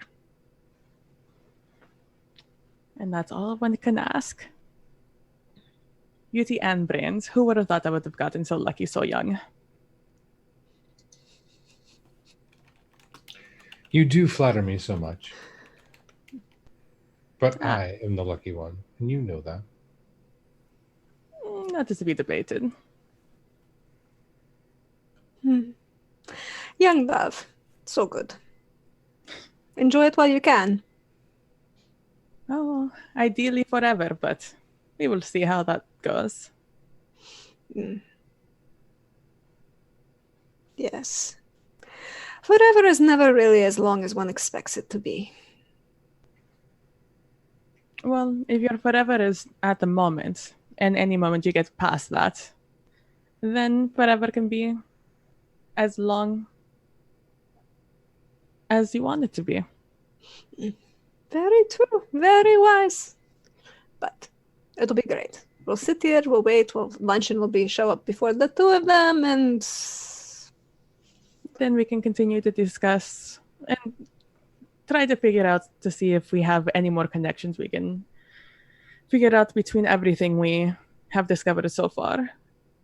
And that's all one can ask. Beauty and brains. Who would have thought I would have gotten so lucky so young? You do flatter me so much. But I am the lucky one, and you know that. Not to be debated. Young love. So good. Enjoy it while you can. Oh, ideally forever, but we will see how that goes. Yes. Forever is never really as long as one expects it to be. Well, if your forever is at the moment, and any moment you get past that, then forever can be as long as you want it to be. Very true. Very wise. But it'll be great. We'll sit here, we'll wait, luncheon will show up before the two of them, and Then we can continue to discuss and try to figure out to see if we have any more connections we can figure out between everything we have discovered so far.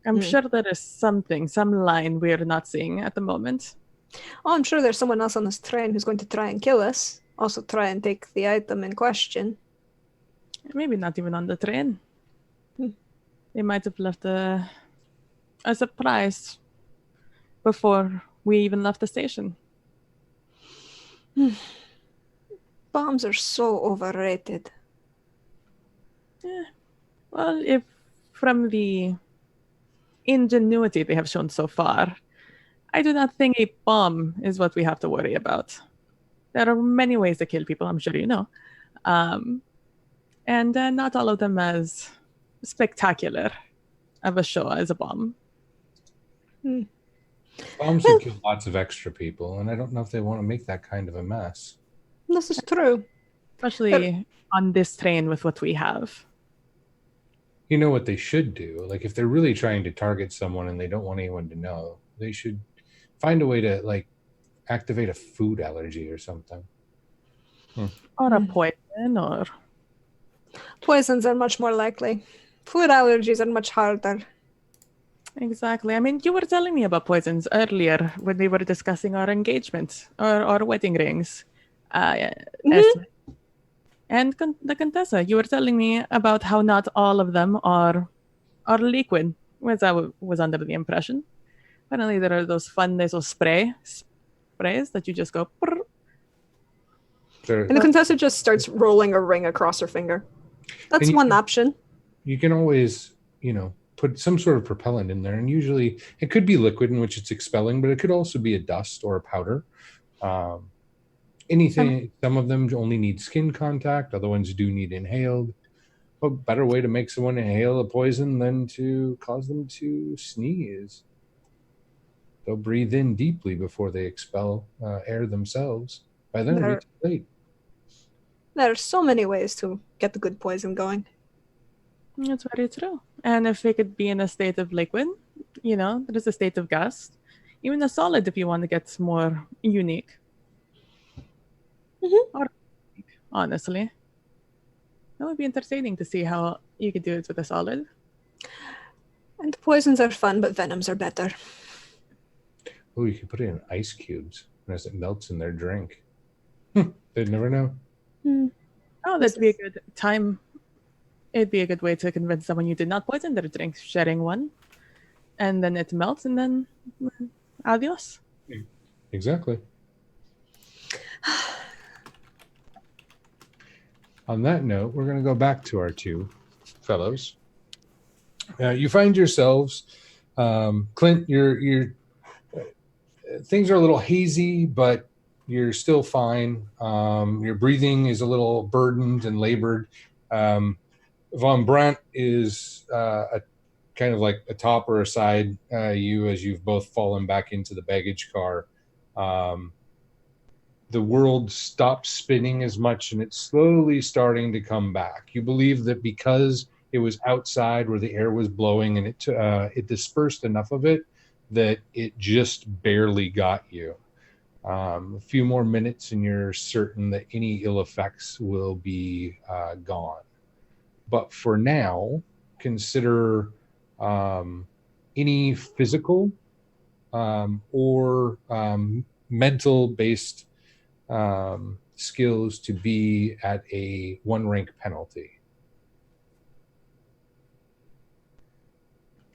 I'm sure there is something, some line we're not seeing at the moment. Oh, I'm sure there's someone else on this train who's going to try and kill us. Also try and take the item in question. Maybe not even on the train. They might have left a surprise before we even left the station. Bombs are so overrated. Well, if from the ingenuity they have shown so far, I do not think a bomb is what we have to worry about. There are many ways to kill people, I'm sure you know. And not all of them as spectacular of a show as a bomb. Bombs would kill lots of extra people, and I don't know if they want to make that kind of a mess. This is true. Especially on this train with what we have. You know what they should do? Like, if they're really trying to target someone and they don't want anyone to know, they should find a way to, like, activate a food allergy or something. Or a poison, or... Poisons are much more likely. Food allergies are much harder. Exactly. I mean, you were telling me about poisons earlier when we were discussing our engagement or our wedding rings. Esme. And the Contessa, you were telling me about how not all of them are liquid, which I was under the impression. Apparently, there are those fun nasal sprays that you just go. And the Contessa just starts rolling a ring across her finger. That's one option. You can always, put some sort of propellant in there, and usually it could be liquid in which it's expelling, but it could also be a dust or a powder. Some of them only need skin contact, other ones do need inhaled. What better way to make someone inhale a poison than to cause them to sneeze? They'll breathe in deeply before they expel air themselves. By then it'll be too late. There are so many ways to get the good poison going. That's very true. And if it could be in a state of liquid, there's a state of gas. Even a solid if you want to get more unique. Or honestly. That would be entertaining to see how you could do it with a solid. And poisons are fun, but venoms are better. Oh, you could put it in ice cubes, and as it melts in their drink. They'd never know. Oh, that'd be a good time. It'd be a good way to convince someone you did not poison their drink, sharing one. And then it melts, and then adios. Exactly. On that note, we're going to go back to our two fellows. You find yourselves, Clint, you're things are a little hazy, but you're still fine. Your breathing is a little burdened and labored. Von Brandt is a kind of like a top or a side you as you've both fallen back into the baggage car. The world stops spinning as much, and it's slowly starting to come back. You believe that because it was outside where the air was blowing and it dispersed enough of it that it just barely got you. A few more minutes and you're certain that any ill effects will be gone. But for now, consider any physical or mental-based skills to be at a 1 rank penalty.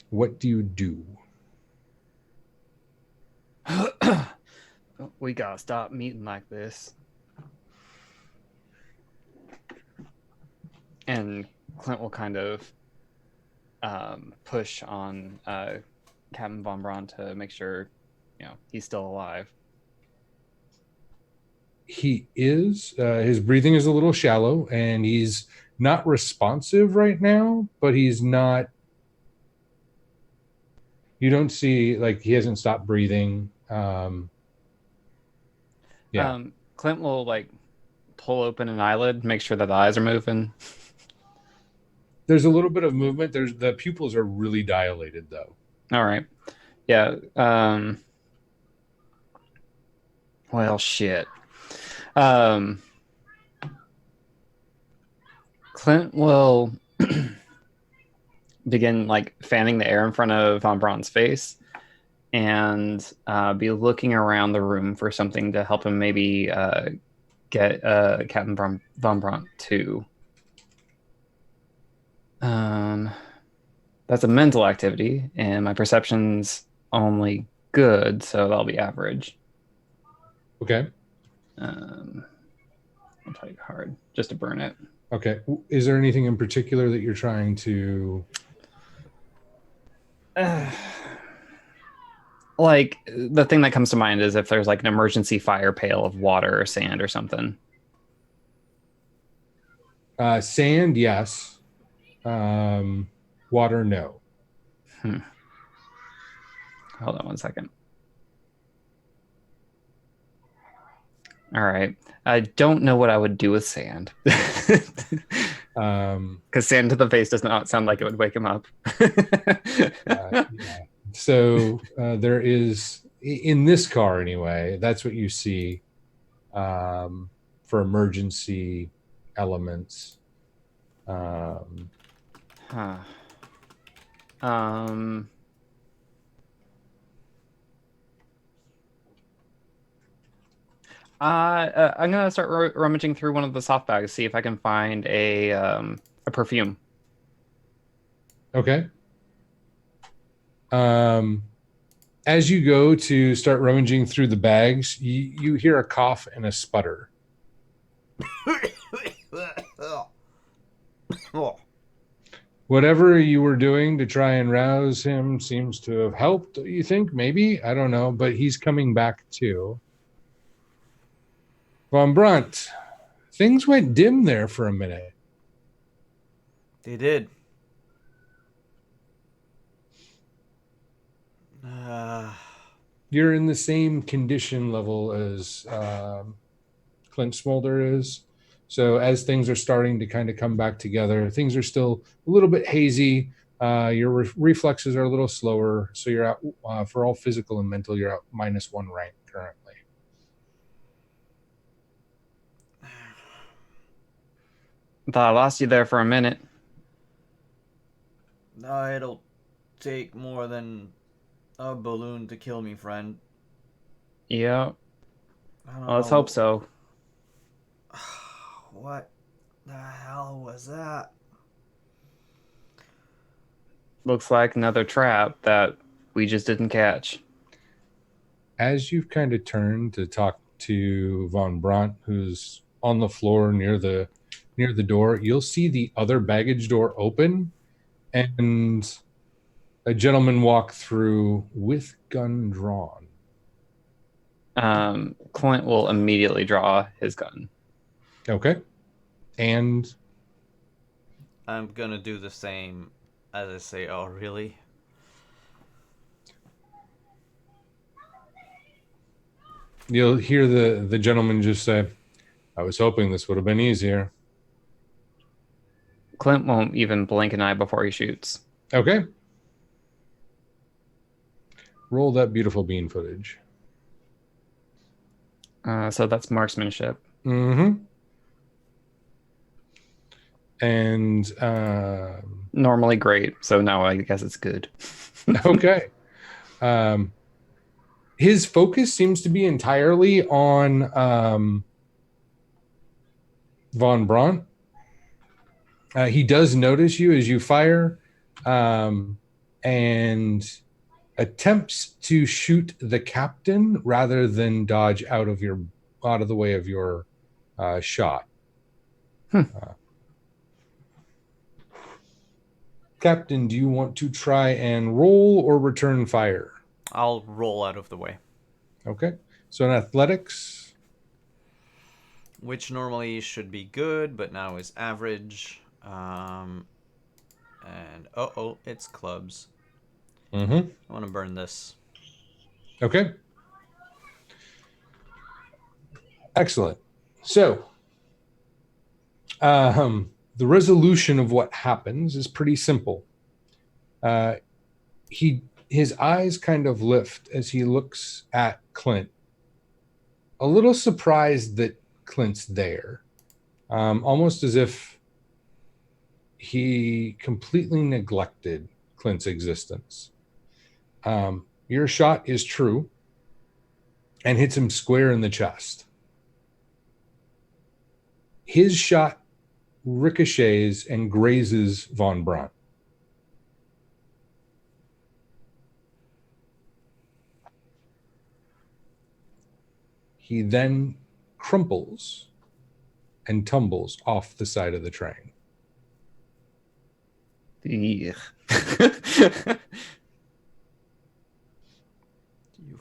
What do you do? We gotta stop meeting like this. And Clint will kind of push on Captain Von Braun to make sure, he's still alive. He is. His breathing is a little shallow, and he's not responsive right now, but he's not. You don't see, like, he hasn't stopped breathing. Yeah. Clint will like pull open an eyelid, make sure that the eyes are moving. There's a little bit of movement. There's the pupils are really dilated though. All right. Yeah. Well, shit. Um, Clint will begin like fanning the air in front of Von Braun's face and be looking around the room for something to help him maybe get Captain Von Braun to. That's a mental activity, and my perception's only good, so that'll be average. Okay. I'll try hard just to burn it. Okay. Is there anything in particular that you're trying to? Like the thing that comes to mind is if there's like an emergency fire pail of water or sand or something. Sand, yes. Water, no. Hold on one second. All right. I don't know what I would do with sand. Because sand to the face does not sound like it would wake him up. Yeah. So there is, in this car anyway, that's what you see for emergency elements. Huh. I'm gonna start rummaging through one of the soft bags, see if I can find a perfume. Okay. As you go to start rummaging through the bags, you hear a cough and a sputter. Whatever you were doing to try and rouse him seems to have helped, you think? Maybe? I don't know, but he's coming back too. Von Brunt, things went dim there for a minute. They did. You're in the same condition level as Clint Smolder is. So as things are starting to kind of come back together, things are still a little bit hazy. Your reflexes are a little slower. So you're out for all physical and mental, you're out -1 rank currently. Thought I lost you there for a minute. It'll take more than a balloon to kill me, friend. Yeah. I don't Well, let's know. hope so. What the hell was that? Looks like another trap that we just didn't catch. As you've kind of turned to talk to Von Brandt, who's on the floor near the door, you'll see the other baggage door open and a gentleman walk through with gun drawn. Clint will immediately draw his gun. Okay. And I'm gonna do the same as I say, oh, really? you'll hear the gentleman just say, I was hoping this would have been easier. Clint won't even blink an eye before he shoots. Okay. Roll that beautiful bean footage. So that's marksmanship. Mm-hmm. And Normally great, so now I guess it's good. okay. His focus seems to be entirely on Von Braun. He does notice you as you fire, and attempts to shoot the captain rather than dodge out of the way of your shot. Captain, do you want to try and roll or return fire? I'll roll out of the way. Okay. So in athletics, which normally should be good, but now is average. And it's clubs. Mm-hmm. I want to burn this. Okay. Excellent. So, the resolution of what happens is pretty simple. His eyes kind of lift as he looks at Clint, a little surprised that Clint's there, almost as if he completely neglected Clint's existence. Your shot is true and hits him square in the chest. His shot ricochets and grazes von Braun. He then crumples and tumbles off the side of the train. You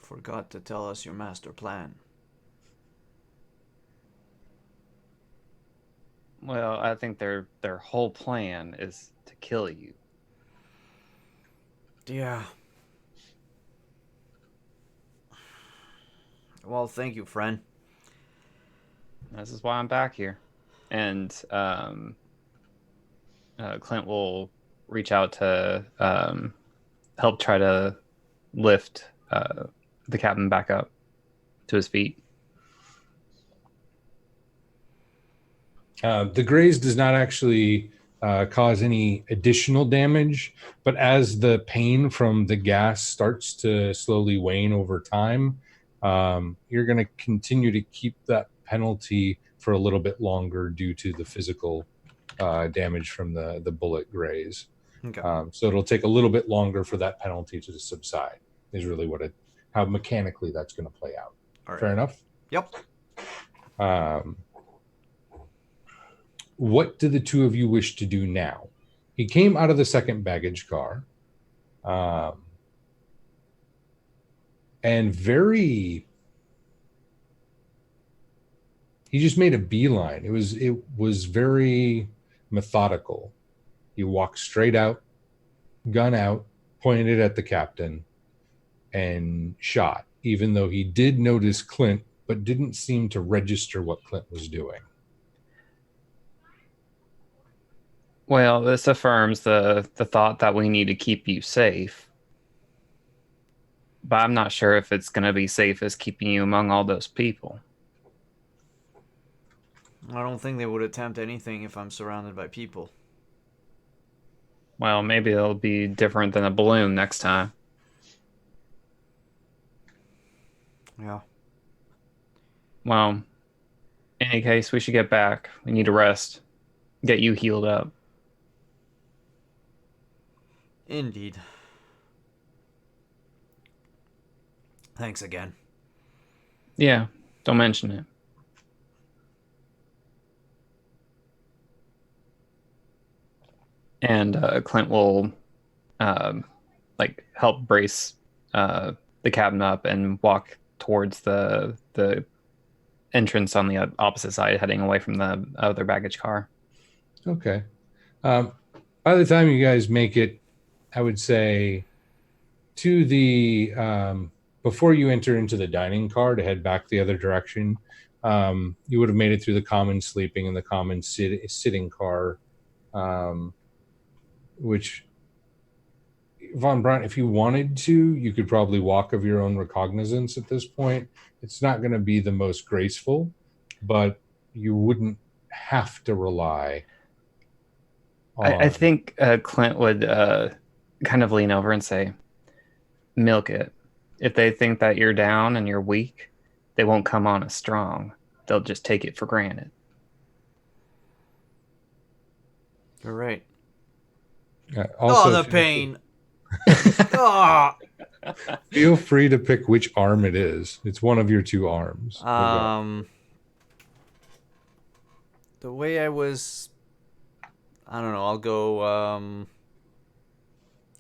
forgot to tell us your master plan. Well, I think their whole plan is to kill you. Yeah. Well, thank you, friend. This is why I'm back here. And Clint will reach out to help try to lift the captain back up to his feet. The graze does not actually cause any additional damage, but as the pain from the gas starts to slowly wane over time, you're going to continue to keep that penalty for a little bit longer due to the physical damage from the bullet graze. Okay. So it'll take a little bit longer for that penalty to subside, is really how mechanically that's going to play out. All right. Fair enough? Yep. What do the two of you wish to do now? He came out of the second baggage car. And he just made a beeline. It was very methodical. He walked straight out, gun out, pointed it at the captain, and shot, even though he did notice Clint, but didn't seem to register what Clint was doing. Well, this affirms the thought that we need to keep you safe. But I'm not sure if it's going to be safe as keeping you among all those people. I don't think they would attempt anything if I'm surrounded by people. Well, maybe it'll be different than a balloon next time. Yeah. Well, in any case, we should get back. We need to rest. Get you healed up. Indeed. Thanks again. Yeah, don't mention it. And Clint will help brace the captain up and walk towards the entrance on the opposite side, heading away from the other baggage car. Okay. By the time you guys make it, I would say to the before you enter into the dining car to head back the other direction, you would have made it through the common sleeping and the common sitting car, which Von Braun, if you wanted to, you could probably walk of your own recognizance at this point. It's not going to be the most graceful, but you wouldn't have to rely on... I think Clint would kind of lean over and say, milk it. If they think that you're down and you're weak, they won't come on as strong. They'll just take it for granted. You're right. Also, the pain. Oh. Feel free to pick which arm it is. It's one of your two arms. The way I was, I don't know. I'll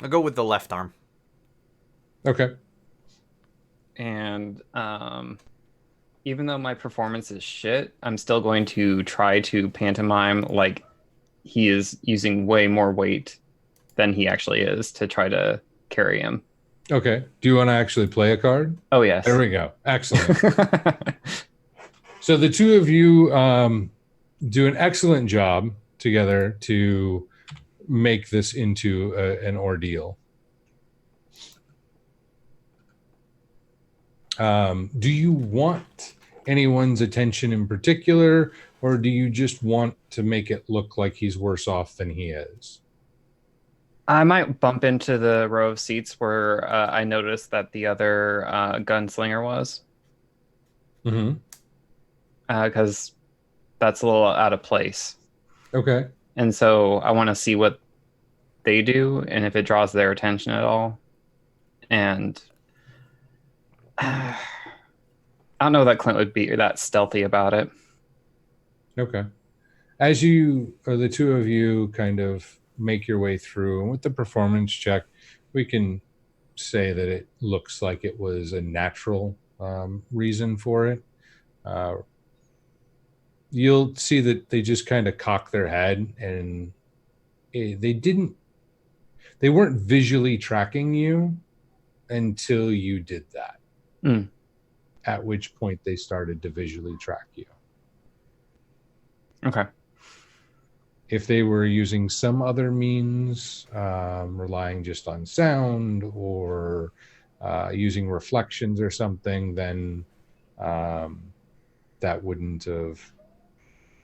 go with the left arm. Okay. And even though my performance is shit, I'm still going to try to pantomime like he is using way more weight than he actually is to try to carry him. Okay. Do you want to actually play a card? Oh, yes. There we go. Excellent. So the two of you do an excellent job together to make this into an ordeal. Do you want anyone's attention in particular, or do you just want to make it look like he's worse off than he is? I might bump into the row of seats where I noticed that the other gunslinger was, Mm-hmm. because that's a little out of place. Okay. And so I want to see what they do and if it draws their attention at all. And I don't know that Clint would be that stealthy about it. Okay. As you, or the two of you, kind of make your way through, and with the performance check, we can say that it looks like it was a natural reason for it. You'll see that they just kind of cock their head, and they weren't visually tracking you until you did that. Mm. At which point they started to visually track you. Okay. If they were using some other means, relying just on sound or using reflections or something, then that wouldn't have,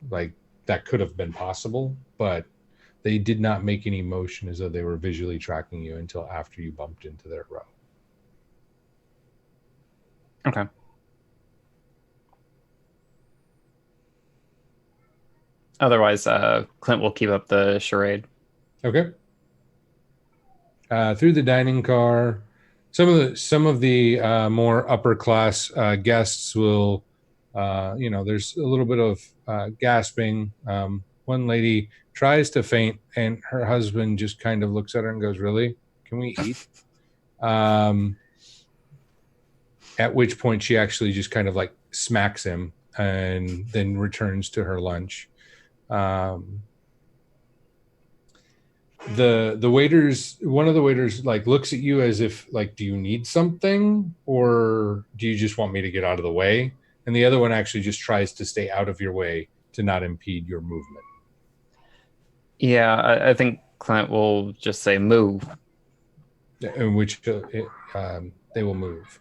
that could have been possible. But they did not make any motion as though they were visually tracking you until after you bumped into their row. Okay. Otherwise, Clint will keep up the charade. Okay. Through the dining car, some of the more upper class guests will, there's a little bit of gasping. One lady tries to faint, and her husband just kind of looks at her and goes, "Really? Can we eat?" At which point she actually just kind of like smacks him and then returns to her lunch. The waiters, one of the waiters like looks at you as if like, do you need something, or do you just want me to get out of the way? And the other one actually just tries to stay out of your way to not impede your movement. Yeah, I think Clint will just say move. In which they will move.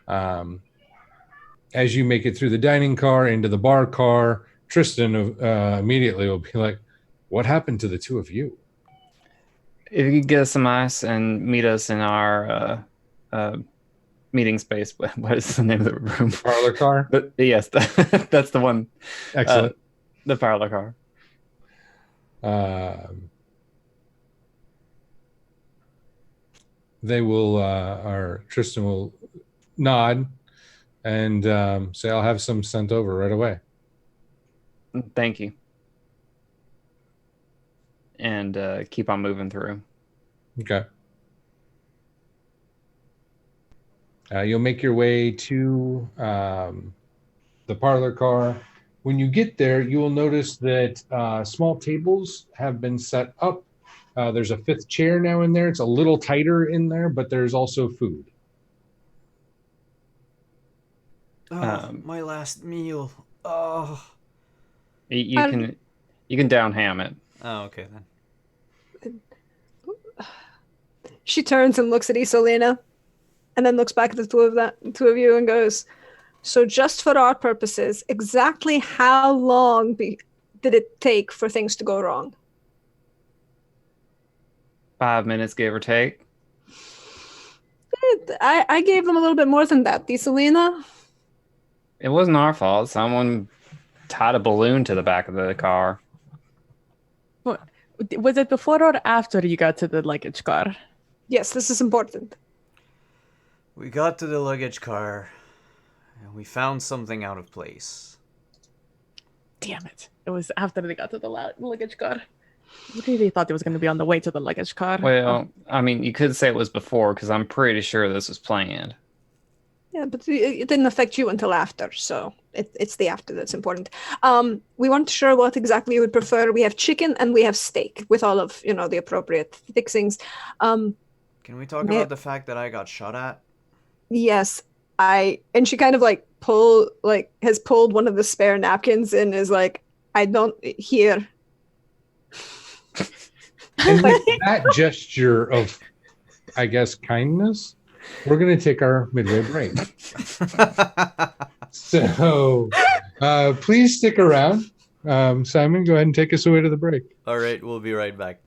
As you make it through the dining car into the bar car, Tristan immediately will be like, "What happened to the two of you?" If you could get us some ice and meet us in our meeting space. What is the name of the room? Parlor car? But yes, that's the one. Excellent. The parlor car. They will, or Tristan will nod and say, "I'll have some sent over right away." Thank you. And keep on moving through. Okay. You'll make your way to the parlor car. When you get there, you will notice that small tables have been set up. There's a fifth chair now in there. It's a little tighter in there, but there's also food. My last meal. Oh. You can down ham it. Oh, okay then. She turns and looks at Isolina, and then looks back at the two of you and goes, "So just for our purposes, exactly how long did it take for things to go wrong?" 5 minutes, give or take. I gave them a little bit more than that, Isolina. It wasn't our fault. Someone tied a balloon to the back of the car. Was it before or after you got to the luggage car? Yes, this is important. We got to the luggage car, and we found something out of place. Damn it. It was after they got to the luggage car. I really thought it was going to be on the way to the luggage car. Well, I mean, you could say it was before, because I'm pretty sure this was planned. Yeah, but it didn't affect you until after, so it's the after that's important. We weren't sure what exactly you would prefer. We have chicken and we have steak with all of, the appropriate fixings. Can we talk about the fact that I got shot at? Yes, and she kind of like has pulled one of the spare napkins and is like, I don't here. And with that gesture of, I guess, kindness, we're going to take our midway break. So please stick around. Simon, go ahead and take us away to the break. All right, we'll be right back.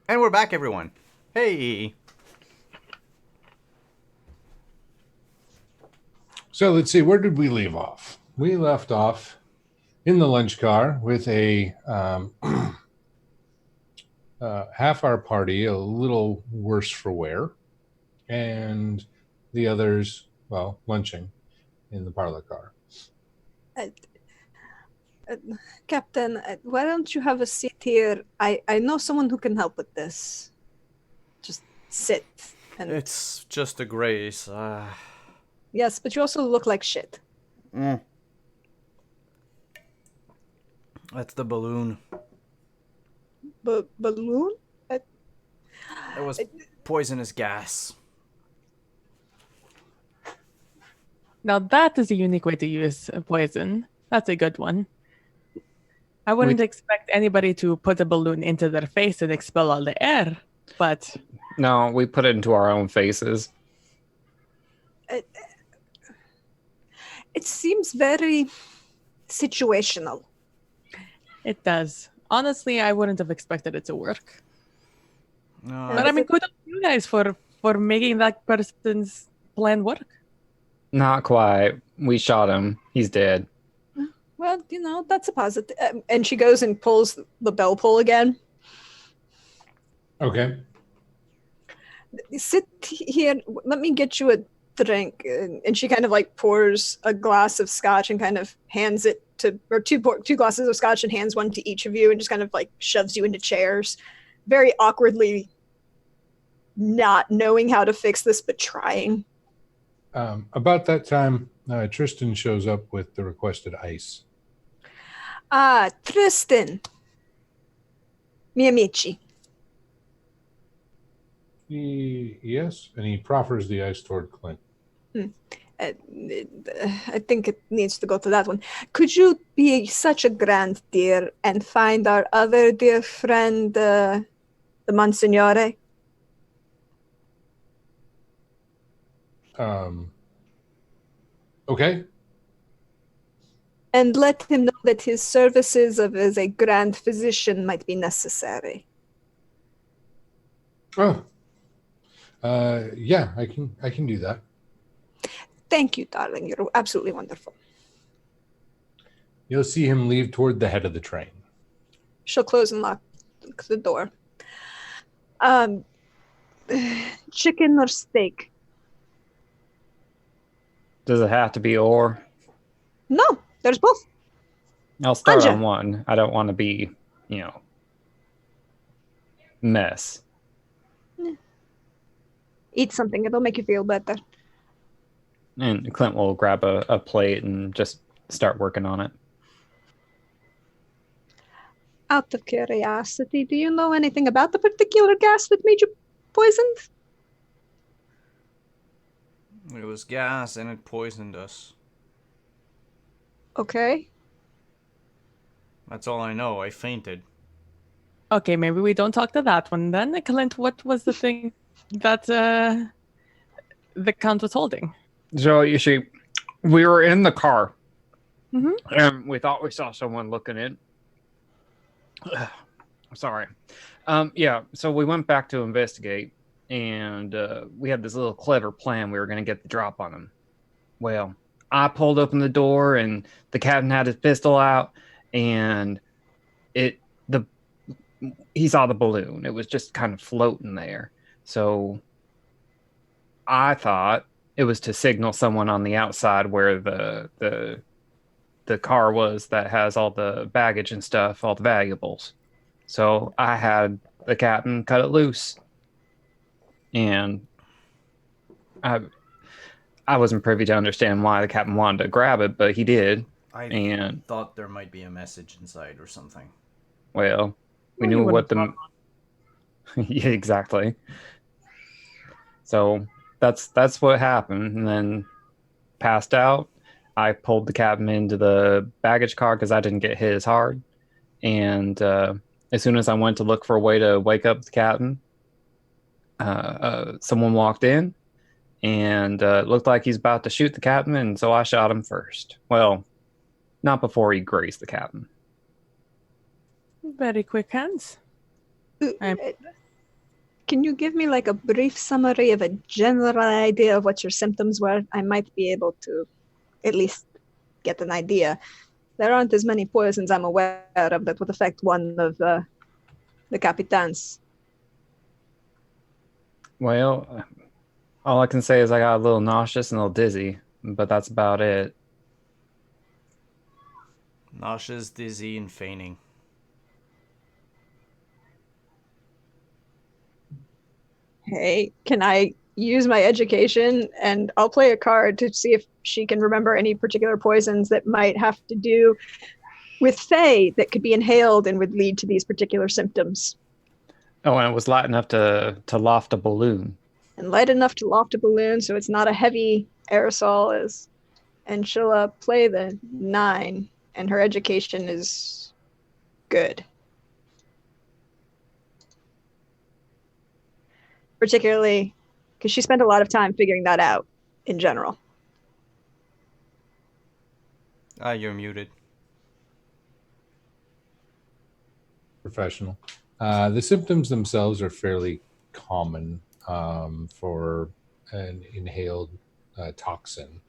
And we're back, everyone. Hey. So let's see, where did we leave off? We left off in the lunch car with a half our party, a little worse for wear, and the others, well, lunching in the parlor car. Uh, Captain, why don't you have a seat here? I know someone who can help with this. Just sit. And It's just a grace. yes, but you also look like shit. That's the balloon. Balloon? It was poisonous gas. Now that is a unique way to use a poison. That's a good one. I wouldn't expect anybody to put a balloon into their face and expel all the air, but No, we put it into our own faces. It seems very situational. it does. Honestly, I wouldn't have expected it to work. No, But I mean, kudos to you guys for making that person's plan work. Not quite. We shot him. He's dead. Well, that's a positive. And she goes and pulls the bell pull again. Okay. Sit here. Let me get you a drink. And she kind of like pours a glass of scotch and kind of hands it to, or two glasses of scotch and hands one to each of you and just kind of like shoves you into chairs. Very awkwardly, not knowing how to fix this, but trying. About that time, Tristan shows up with the requested ice. Tristan. Mi amici. Yes, and he proffers the ice toward Clint. I think it needs to go to that one. Could you be such a grand dear and find our other dear friend, the Monsignore? Okay. And let him know that his services as a grand physician might be necessary. Oh. Yeah, I can do that. Thank you, darling. You're absolutely wonderful. You'll see him leave toward the head of the train. She'll close and lock the door. Chicken or steak? Does it have to be or? No, there's both. I'll start Anja. on one. I don't want to be, mess. Eat something. It'll make you feel better. And Clint will grab a plate and just start working on it. Out of curiosity, do you know anything about the particular gas that made you poisoned? it was gas and it poisoned us. Okay. That's all I know. I fainted. Okay, maybe we don't talk to that one then. Clint, what was the thing that the count was holding? So you see, we were in the car, Mhm. and we thought we saw someone looking in. Sorry. Yeah, so we went back to investigate, and we had this little clever plan. We were going to get the drop on him. Well, I pulled open the door, and the captain had his pistol out, and he saw the balloon. It was just kind of floating there. So I thought it was to signal someone on the outside where the car was that has all the baggage and stuff, all the valuables. So I had the captain cut it loose, and I wasn't privy to understand why the captain wanted to grab it, but he did. I thought there might be a message inside or something. Well, we Well, you knew what wouldn't the yeah, exactly. So that's what happened, and then passed out. I pulled the captain into the baggage car because I didn't get hit as hard, and as soon as I went to look for a way to wake up the captain, someone walked in, and it looked like he's about to shoot the captain, and so I shot him first. Well, not before he grazed the captain. Very quick hands. I'm- Can you give me like a brief summary of a general idea of what your symptoms were? I might be able to at least get an idea. There aren't as many poisons I'm aware of that would affect one of the capitans. Well, all I can say is I got a little nauseous and a little dizzy, but that's about it. Nauseous, dizzy, and fainting. Hey, can I use my education and I'll play a card to see if she can remember any particular poisons that might have to do with Fae that could be inhaled and would lead to these particular symptoms. Oh, and it was light enough to loft a balloon. And light enough to loft a balloon so it's not a heavy aerosol is. And she'll play the 9 and her education is good. Particularly because she spent a lot of time figuring that out in general. You're muted. Professional. The symptoms themselves are fairly common for an inhaled toxin.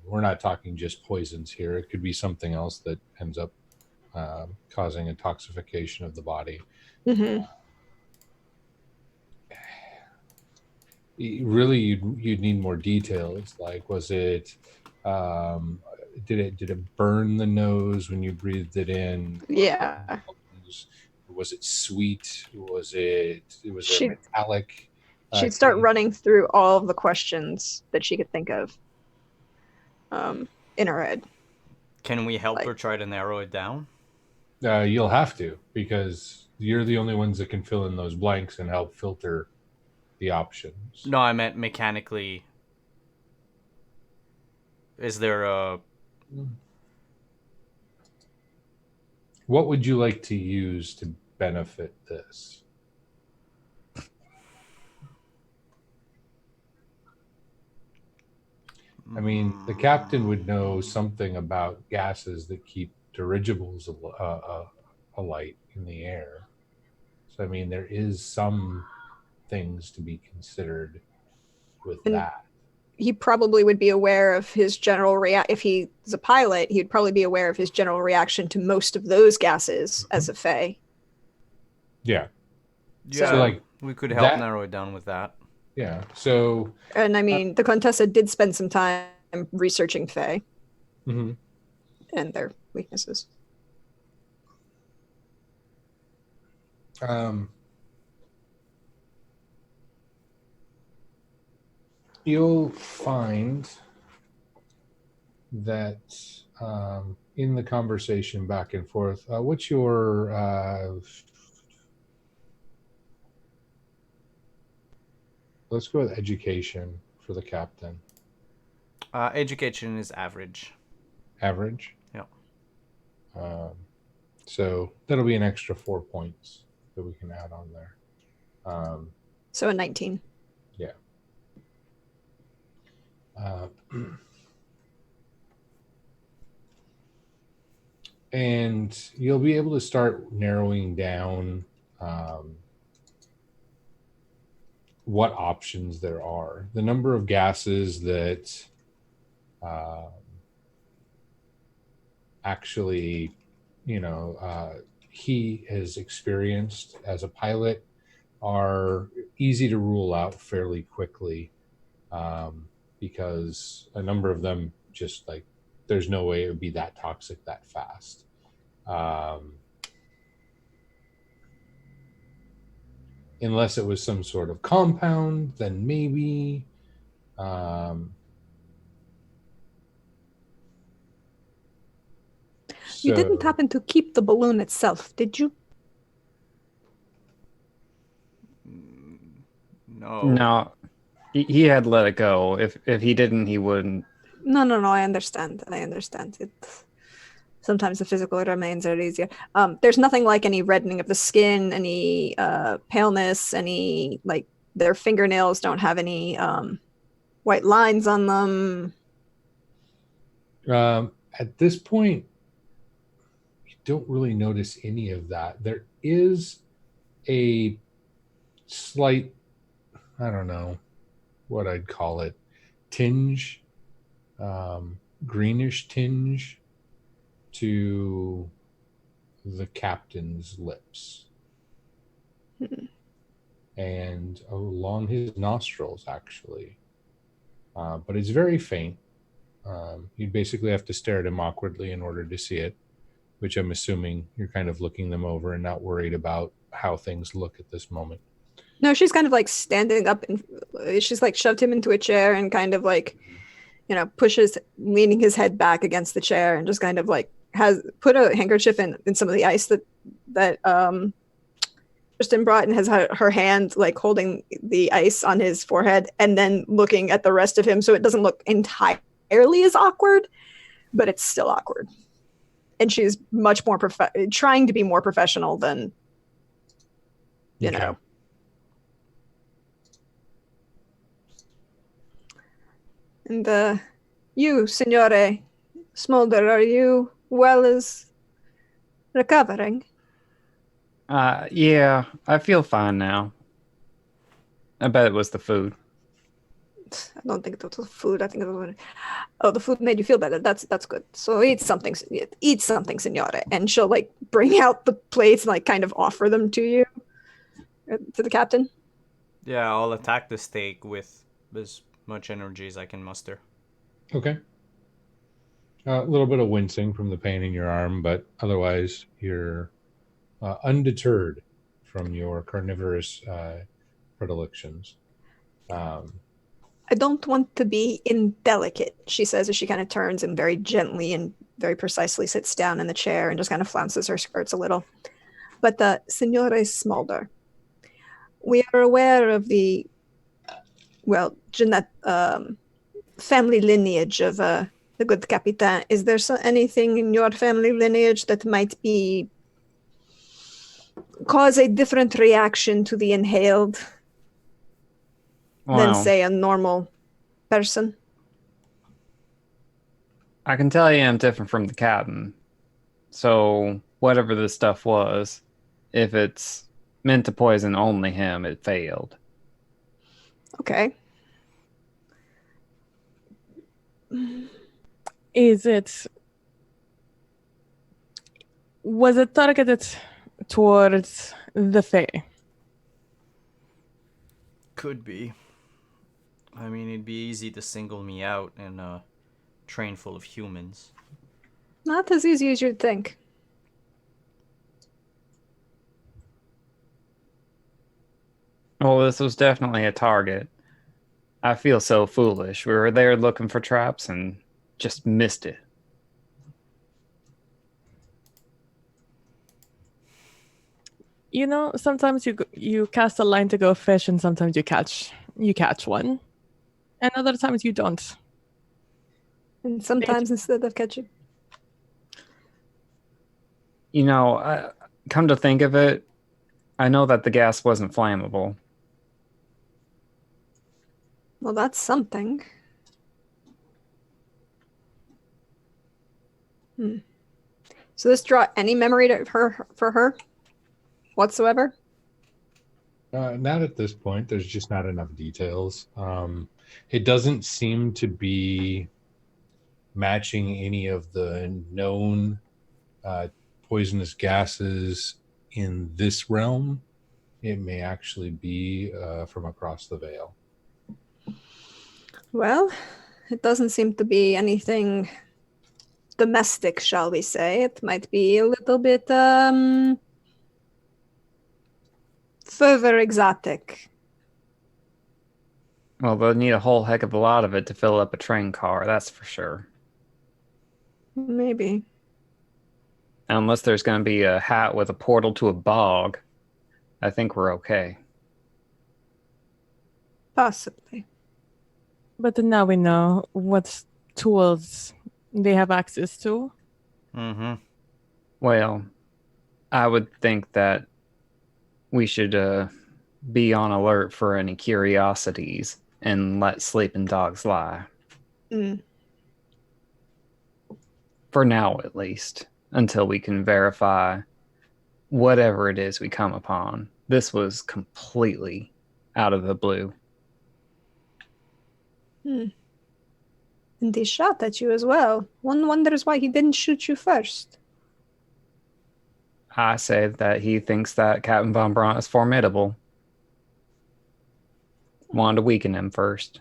We're not talking just poisons here. It could be something else that ends up causing intoxication of the body. Mm-hmm. Really, you'd need more details. Like, was it did it burn the nose when you breathed it in? Yeah. Was it sweet? Was it metallic? She'd start running through all of the questions that she could think of in her head. Can we help her try to narrow it down? You'll have to, because you're the only ones that can fill in those blanks and help filter the options. No, I meant mechanically. Is there a... What would you like to use to benefit this? I mean, the captain would know something about gases that keep dirigibles alight in the air. So, I mean, there is some things to be considered with that. He probably would be aware of his general if he's a pilot, he'd probably be aware of his general reaction to most of those gases as a Fae. Yeah. Yeah, so, like, we could help narrow it down with that. Yeah, so... And I mean, the Contessa did spend some time researching Fae. Mm-hmm. And their weaknesses. You'll find that in the conversation back and forth, what's your... let's go with education for the captain. Education is average. Average? Yeah. So that'll be an extra 4 points that we can add on there. So a 19. Yeah. And you'll be able to start narrowing down what options there are. The number of gases that actually, he has experienced as a pilot are easy to rule out fairly quickly, because a number of them just like, there's no way it would be that toxic that fast. Unless it was some sort of compound, then maybe. You didn't happen to keep the balloon itself, did you? No. He had to let it go. If he didn't, he wouldn't. No, I understand. It. Sometimes the physical remains are easier. There's nothing like any reddening of the skin, any paleness, any, like, their fingernails don't have any white lines on them. At this point, you don't really notice any of that. There is a slight, I don't know what I'd call it, tinge, greenish tinge to the captain's lips. And along his nostrils, actually. But it's very faint. You'd basically have to stare at him awkwardly in order to see it, which I'm assuming you're kind of looking them over and not worried about how things look at this moment. No, she's kind of like standing up and she's like shoved him into a chair and kind of like, leaning his head back against the chair and just kind of like has put a handkerchief in some of the ice that Kristen brought and has her hand like holding the ice on his forehead and then looking at the rest of him. So it doesn't look entirely as awkward, but it's still awkward. And she's much more trying to be more professional than, you know. And you, Signore Smolder, are you well as recovering? Yeah, I feel fine now. I bet it was the food. I don't think it was food. I think it was. Oh, the food made you feel better. That's good. So eat something, Signore. And she'll like bring out the plates and like kind of offer them to you, to the captain. Yeah, I'll attack the steak with as much energy as I can muster. Okay. A little bit of wincing from the pain in your arm, but otherwise you're undeterred from your carnivorous predilections. I don't want to be indelicate, she says as she kind of turns and very gently and very precisely sits down in the chair and just kind of flounces her skirts a little. But Signore Smolder, we are aware of the, family lineage of the good Capitan. Is there anything in your family lineage that might cause a different reaction to the inhaled than, say, a normal person? I can tell you I'm different from the captain. So whatever this stuff was, if it's meant to poison only him, it failed. Okay. Was it targeted towards the Fae? Could be. I mean, it'd be easy to single me out in a train full of humans. Not as easy as you'd think. Well, this was definitely a target. I feel so foolish. We were there looking for traps and just missed it. You know, sometimes you cast a line to go fish, and sometimes you catch one, and other times you don't. And sometimes instead of catching. You know, come to think of it, I know that the gas wasn't flammable. Well, that's something. So this draw any memory for her whatsoever? Not at this point. There's just not enough details. It doesn't seem to be matching any of the known poisonous gases in this realm. It may actually be from across the veil. Well, it doesn't seem to be anything domestic, shall we say. It might be a little bit further exotic. Well, they'll need a whole heck of a lot of it to fill up a train car, that's for sure. Maybe. Unless there's going to be a hat with a portal to a bog, I think we're okay. Possibly. But now we know what tools they have access to. Mm-hmm. Well, I would think that we should be on alert for any curiosities and let sleeping dogs lie. For now, at least, until we can verify whatever it is we come upon. This was completely out of the blue. And he shot at you as well. One wonders why he didn't shoot you first. I say that he thinks that Captain Von Braun is formidable. Wanted to weaken him first.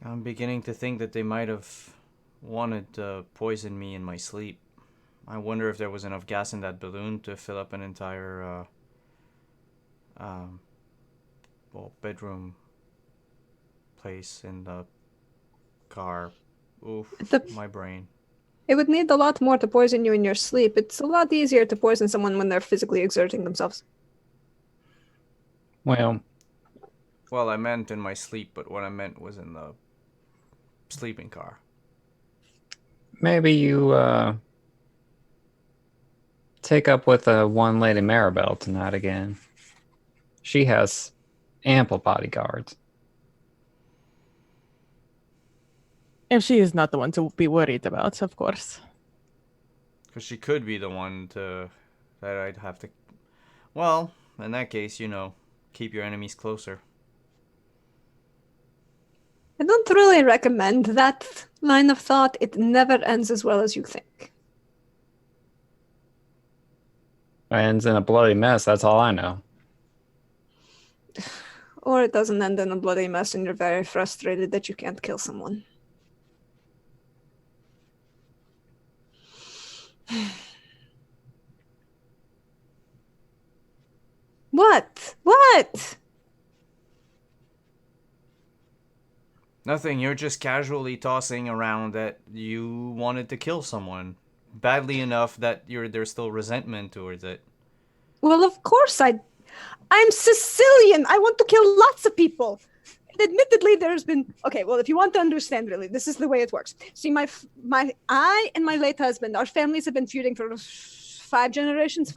I'm beginning to think that they might have wanted to poison me in my sleep. I wonder if there was enough gas in that balloon to fill up an entire bedroom place in the car. Oof, my brain. It would need a lot more to poison you in your sleep. It's a lot easier to poison someone when they're physically exerting themselves. Well, I meant in my sleep, but what I meant was in the sleeping car. maybe you take up with one Lady Maribel tonight again. She has ample bodyguards. If she is not the one to be worried about, of course. Because she could be the one that I'd have to... Well, in that case, keep your enemies closer. I don't really recommend that line of thought. It never ends as well as you think. Ends in a bloody mess, that's all I know. Or it doesn't end in a bloody mess and you're very frustrated that you can't kill someone. What? What? Nothing, you're just casually tossing around that you wanted to kill someone. Badly enough that there's still resentment towards it. Well, of course I'm Sicilian. I want to kill lots of people. And admittedly, there's been... Okay, well, if you want to understand, really, this is the way it works. See, I and my late husband, our families have been feuding for 5 generations.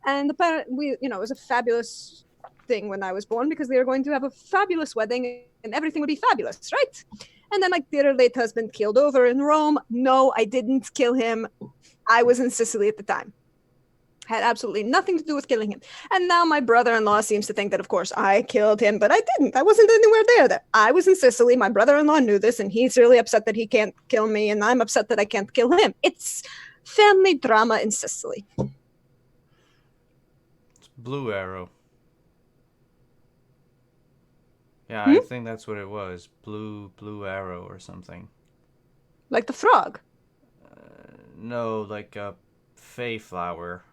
And apparently, it was a fabulous thing when I was born because they were going to have a fabulous wedding and everything would be fabulous, right? And then my dear late husband keeled over in Rome. No, I didn't kill him. I was in Sicily at the time. Had absolutely nothing to do with killing him. And now my brother-in-law seems to think that, of course, I killed him, but I didn't. I wasn't anywhere there. That I was in Sicily. My brother-in-law knew this, and he's really upset that he can't kill me, and I'm upset that I can't kill him. It's family drama in Sicily. It's Blue Arrow. Yeah, I think that's what it was. Blue Arrow or something. Like the frog? No, like a fey flower.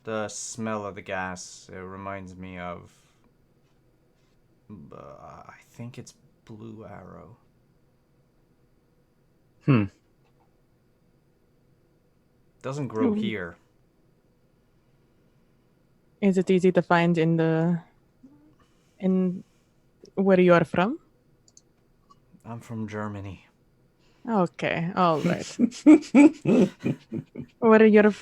The smell of the gas, it reminds me of... I think it's Blue Arrow. Doesn't grow here. Is it easy to find in where you are from? I'm from Germany. Okay, all right. Where are you?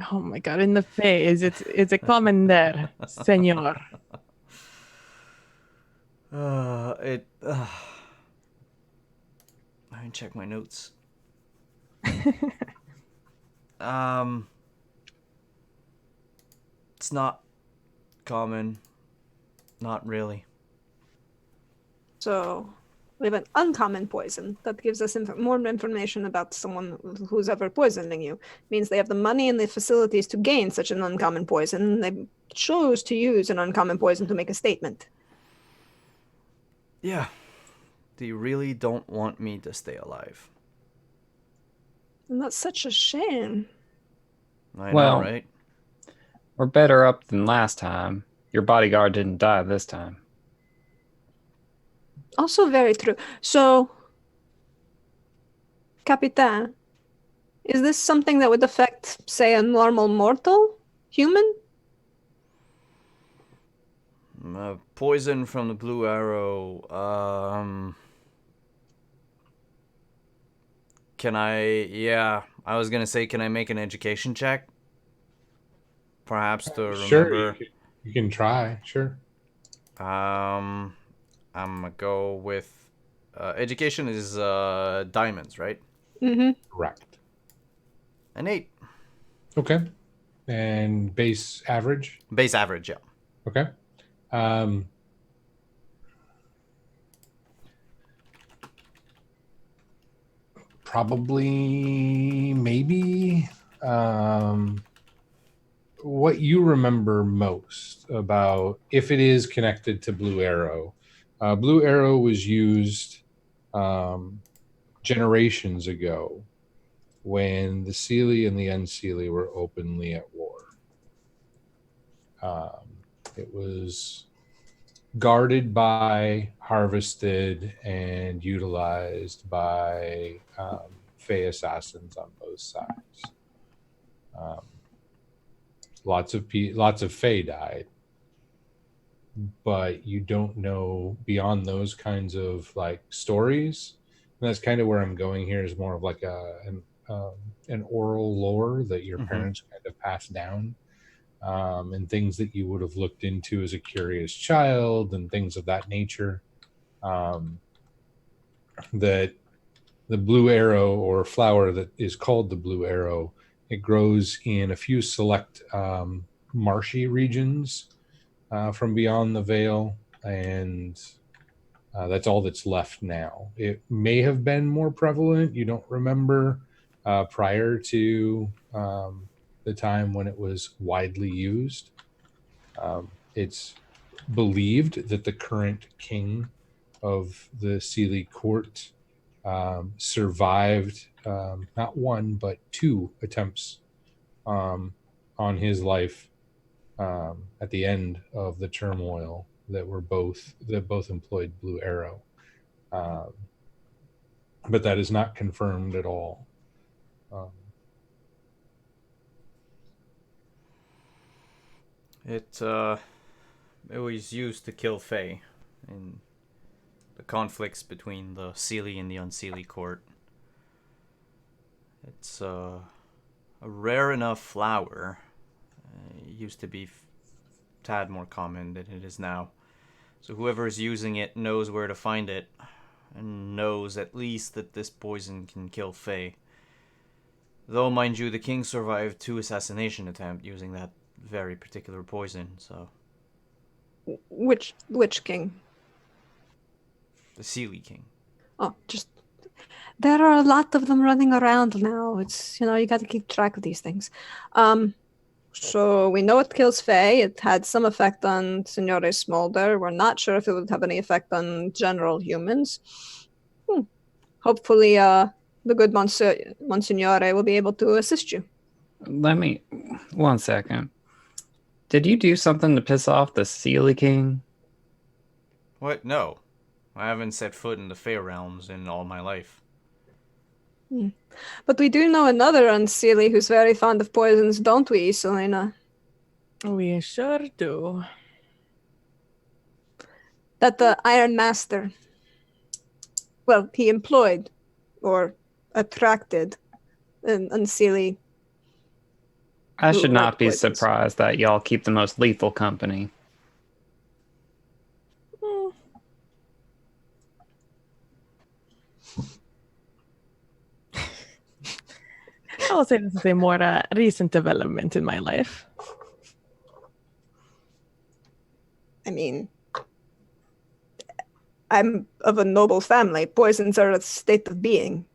Oh my god! In the Fae, is it common there, Senor? Let me check my notes. It's not common. Not really. So we have an uncommon poison that gives us more information about someone who's ever poisoning you. Means they have the money and the facilities to gain such an uncommon poison, and they chose to use an uncommon poison to make a statement. Yeah. They really don't want me to stay alive. And that's such a shame. I know, right? We're better up than last time. Your bodyguard didn't die this time. Also very true. So, Capitan, is this something that would affect, say, a normal mortal human? Poison from the Blue Arrow. Can I... Yeah, I was gonna say, can I make an education check? Perhaps to remember... Sure, you can try, sure. I'm gonna go with... education is diamonds, right? Mm-hmm. Correct. An 8. Okay. And base average? Base average, yeah. Okay. Probably, maybe, what you remember most about, if it is connected to Blue Arrow. Blue Arrow was used generations ago when the Seelie and the Unseelie were openly at war. It was guarded by, harvested, and utilized by Fey assassins on both sides. Lots of Fey died, but you don't know beyond those kinds of like stories. And that's kind of where I'm going here. Is more of like an oral lore that your parents kind of passed down. And things that you would have looked into as a curious child and things of that nature. That the blue arrow or flower that is called the blue arrow, it grows in a few select marshy regions from beyond the veil, and that's all that's left now. It may have been more prevalent. You don't remember prior to the time when it was widely used. It's believed that the current king of the Seelie court survived not one but 2 attempts on his life at the end of the turmoil that both employed Blue Arrow, but that is not confirmed at all. It was used to kill Fae in the conflicts between the Seelie and the Unseelie court. It's a rare enough flower. It used to be tad more common than it is now. So whoever is using it knows where to find it, and knows at least that this poison can kill Fae. Though, mind you, the king survived 2 assassination attempts using that very particular poison, so... Which king? The Seelie king. Oh, just... There are a lot of them running around now. It's, you got to keep track of these things. So we know it kills Fae. It had some effect on Signore Smolder. We're not sure if it would have any effect on general humans. Hopefully, the good Monsignore will be able to assist you. Let me... 1 second. Did you do something to piss off the Seelie King? What? No. I haven't set foot in the Fae realms in all my life. But we do know another Unseelie who's very fond of poisons, don't we, Selena? We sure do. That the Iron Master, well, he employed or attracted an Unseelie. I should not be poisons. surprised that y'all keep the most lethal company. I will say this is a more recent development in my life. I mean, I'm of a noble family. Poisons are a state of being.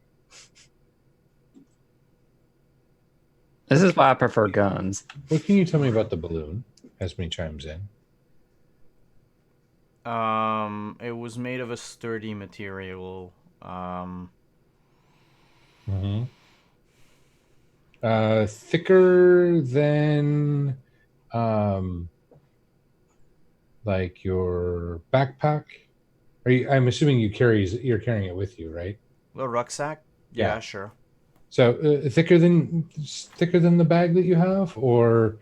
This is why I prefer guns. What can you tell me about the balloon? Esme chimes in. It was made of a sturdy material. Thicker than like your backpack. I'm assuming you're carrying it with you, right? The rucksack? Yeah, sure. So thicker than the bag that you have, or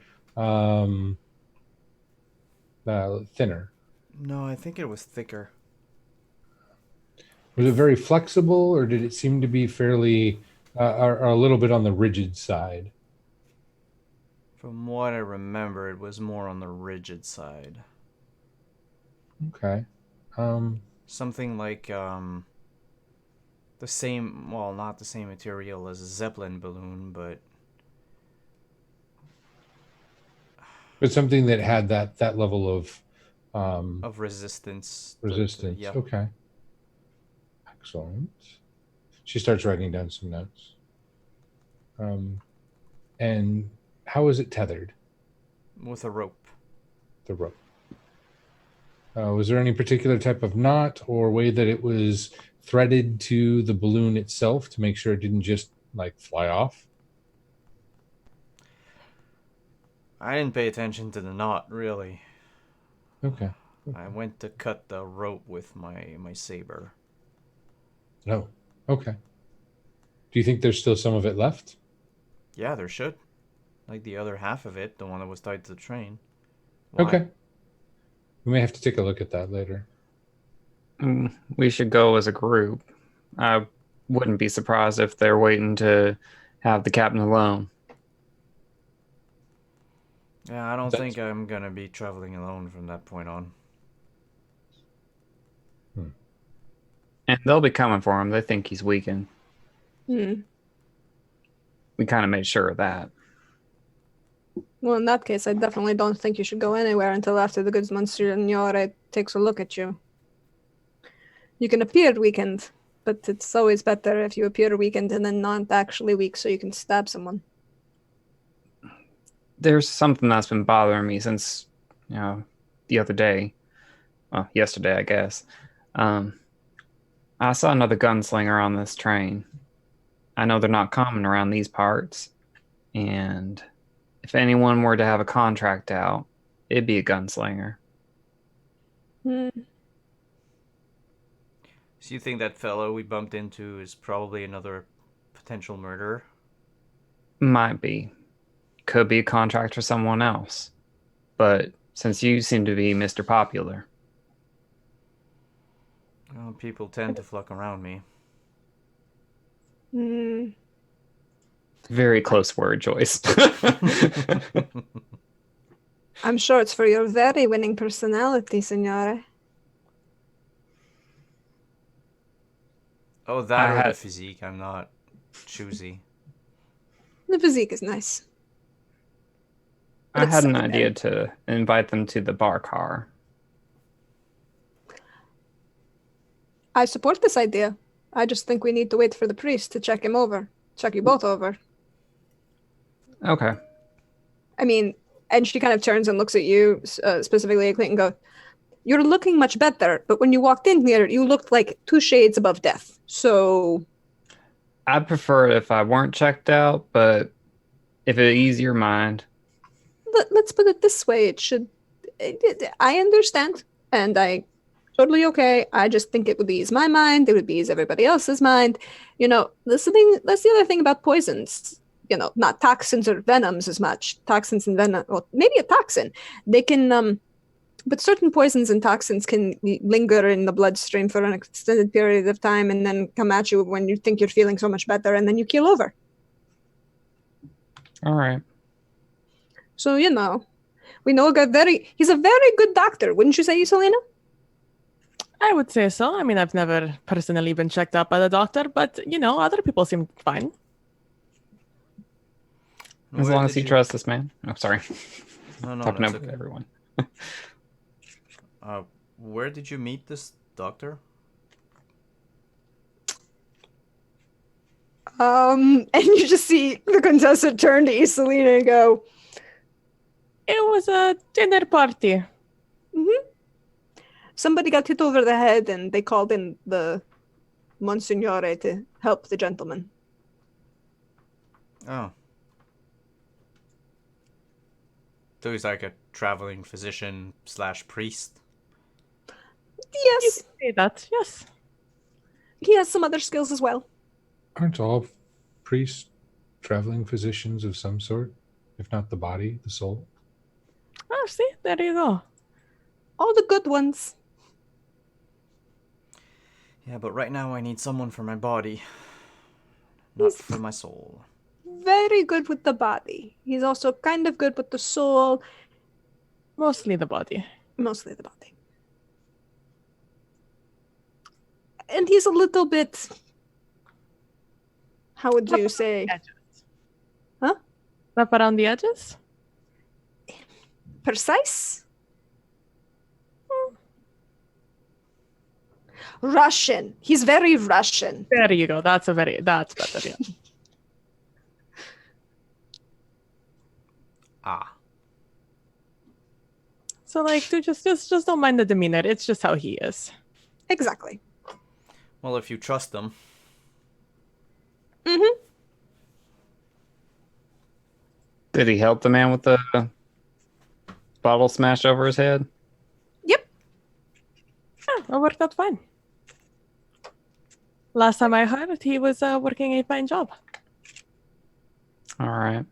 thinner? No, I think it was thicker. Was it very flexible, or did it seem to be fairly or a little bit on the rigid side? From what I remember, it was more on the rigid side. Okay. Something like the same, well, not the same material as a Zeppelin balloon, but But something that had that level of resistance. resistance. Yeah. Okay. Excellent. She starts writing down some notes. And how is it tethered? With a rope. The rope. Was there any particular type of knot or way that it was threaded to the balloon itself to make sure it didn't just like fly off? I didn't pay attention to the knot, really. Okay. I went to cut the rope with my saber. No. Okay. Do you think there's still some of it left? Yeah, there should. Like the other half of it, the one that was tied to the train. Why? Okay. We may have to take a look at that later. We should go as a group. I wouldn't be surprised if they're waiting to have the captain alone. Yeah, I don't think I'm gonna be traveling alone from that point on. And they'll be coming for him. They think he's weakened. Hmm. We kind of made sure of that. Well, in that case, I definitely don't think you should go anywhere until after the good Monsignore takes a look at you. You can appear weakened, but it's always better if you appear weakened and then not actually weak so you can stab someone. There's something that's been bothering me since, the other day. Well, yesterday, I guess. I saw another gunslinger on this train. I know they're not common around these parts. And if anyone were to have a contract out, it'd be a gunslinger. Hmm. So you think that fellow we bumped into is probably another potential murderer? Might be. Could be a contract for someone else. But since you seem to be Mr. Popular. Well, people tend to flock around me. Hmm. Very close word choice. I'm sure it's for your very winning personality, Signore. Oh, that or the physique. I'm not choosy. The physique is nice. I had an idea to invite them to the bar car. I support this idea. I just think we need to wait for the priest to check him over. Check you both over. Okay. I mean, and she kind of turns and looks at you, specifically at Clayton, and goes, "You're looking much better, but when you walked in here, you looked like 2 shades above death. So I'd prefer it if I weren't checked out, but if it ease your mind. let's put it this way. I understand, and I totally okay. I just think it would ease my mind. It would ease everybody else's mind. That's the other thing about poisons. Not toxins or venoms as much. Toxins and venom, well, maybe a toxin. They can, but certain poisons and toxins can linger in the bloodstream for an extended period of time and then come at you when you think you're feeling so much better, and then you keel over. All right. So, we know he's a very good doctor, wouldn't you say, Isolina? I would say so. I mean, I've never personally been checked out by the doctor, but, other people seem fine. As long as you trust this man. Oh, sorry. No, Talking that's over okay. everyone. Where did you meet this doctor? And you just see the Contessa turn to Isolina and go, It was a dinner party. mm-hmm. Somebody got hit over the head and they called in the Monsignore to help the gentleman. Oh. So he's like a traveling physician / priest? Yes. You can say that, yes. He has some other skills as well. Aren't all priests traveling physicians of some sort? If not the body, the soul? Oh, see, there you go. All the good ones. Yeah, but right now I need someone for my body, not for my soul. Very good with the body. He's also kind of good with the soul. Mostly the body. Mostly the body. And he's a little bit... How would you say? Edges. Huh? Up around the edges? Precise? Russian. He's very Russian. There you go. That's better. Yeah. Ah. So like, dude, just don't mind the demeanor. It's just how he is. Exactly. Well, if you trust them. Mm-hmm. Did he help the man with the bottle smashed over his head? Yep. Yeah, it worked out fine. Last time I heard, he was working a fine job. All right.